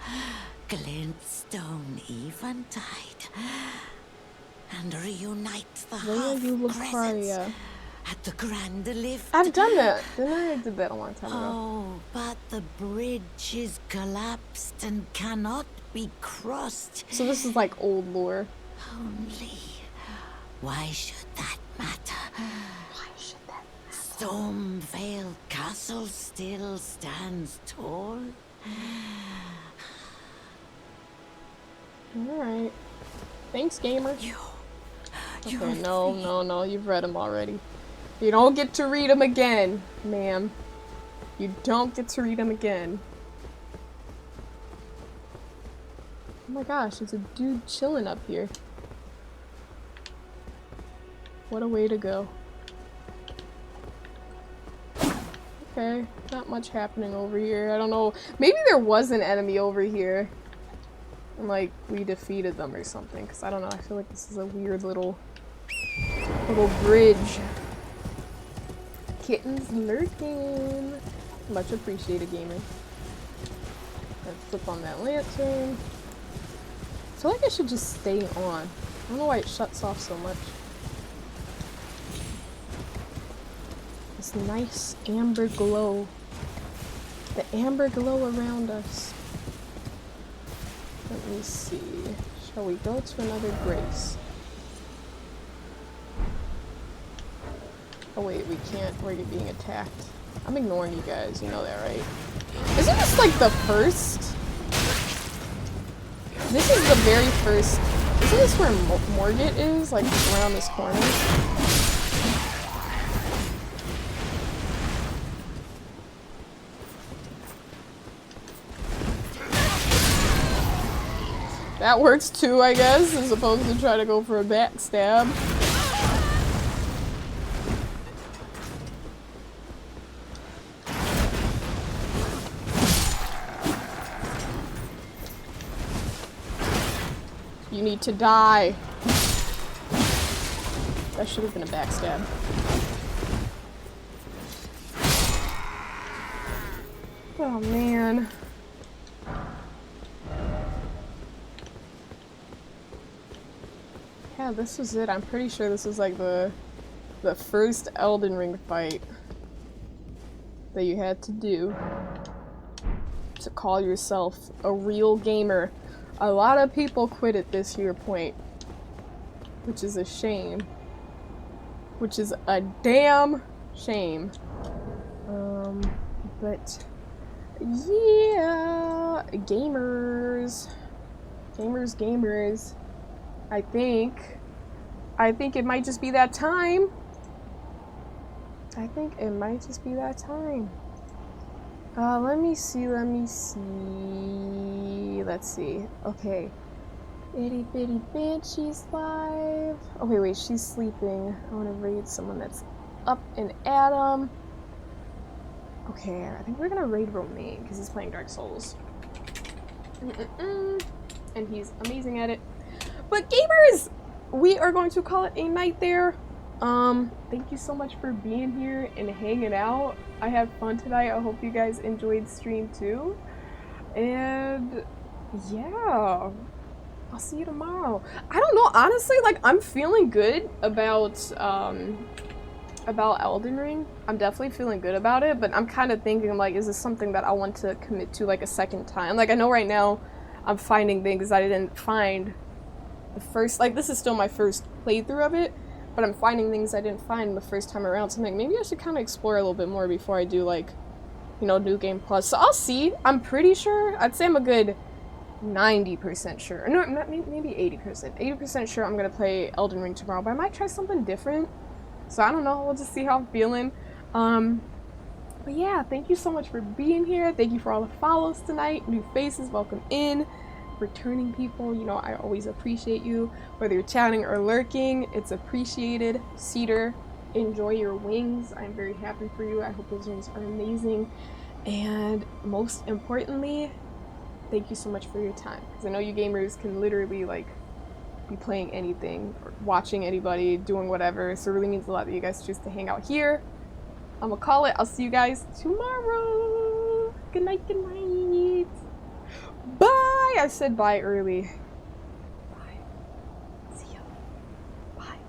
glintstone eventide, and reunite the Rhea half crescents Lucaria. at the Grand Lift? I've done that. Didn't I? I did that a long time ago. Oh, but the bridge is collapsed and cannot be crossed. So this is like old lore. Only. Why should that matter? Why should that? Stormvale Castle still stands tall. Alright. Thanks, gamer. You're Okay, no, free. no, no, you've read them already. You don't get to read them again, ma'am. You don't get to read them again. Oh my gosh, there's a dude chilling up here. What a way to go. Okay, not much happening over here. I don't know. Maybe there was an enemy over here. And like, we defeated them or something. Because I don't know, I feel like this is a weird little bridge. Kittens lurking. Much appreciated, gamer. Let's flip on that lantern. I feel like I should just stay on. I don't know why it shuts off so much. This nice amber glow. The amber glow around us. Let me see. Shall we go to another grace? Oh wait, we can't. We're being attacked. I'm ignoring you guys. You know that, right? Isn't this like the first? This is the very first. Isn't this where Morgott is? Like around this corner? That works too, I guess, as opposed to try to go for a backstab. You need to die. That should have been a backstab. Oh man. Yeah, this was it. I'm pretty sure this was like the first Elden Ring fight that you had to do to call yourself a real gamer. A lot of people quit at this year point, which is a shame. Which is a damn shame. But yeah, gamers. I think it might just be that time. Let me see. Let's see. Okay. Itty bitty banshee's live. Okay, wait, she's sleeping. I want to raid someone that's up and at 'em. Okay, I think we're gonna raid Romain because he's playing Dark Souls. And he's amazing at it. But gamers, we are going to call it a night there. Thank you so much for being here and hanging out. I had fun tonight. I hope you guys enjoyed stream too. And yeah, I'll see you tomorrow. I don't know, honestly, like I'm feeling good about Elden Ring. I'm definitely feeling good about it, but I'm kind of thinking like, is this something that I want to commit to like a second time? Like I know right now I'm finding things that I didn't find the first, like this is still my first playthrough of it, but I'm finding things I didn't find the first time around. So I'm like, maybe I should kind of explore a little bit more before I do like, you know, New Game Plus. So I'll see. I'm pretty sure, I'd say I'm a good 90% sure. No, not, maybe 80%. 80% sure I'm gonna play Elden Ring tomorrow, but I might try something different. So I don't know, we'll just see how I'm feeling. But yeah, thank you so much for being here. Thank you for all the follows tonight. New faces, welcome in. Returning people, you know, I always appreciate you. Whether you're chatting or lurking, it's appreciated. Cedar, enjoy your wings. I'm very happy for you. I hope those wings are amazing. And most importantly, thank you so much for your time. Because I know you gamers can literally like be playing anything, or watching anybody, doing whatever. So it really means a lot that you guys choose to hang out here. I'm gonna call it. I'll see you guys tomorrow. Good night, good night. Bye! I said bye early.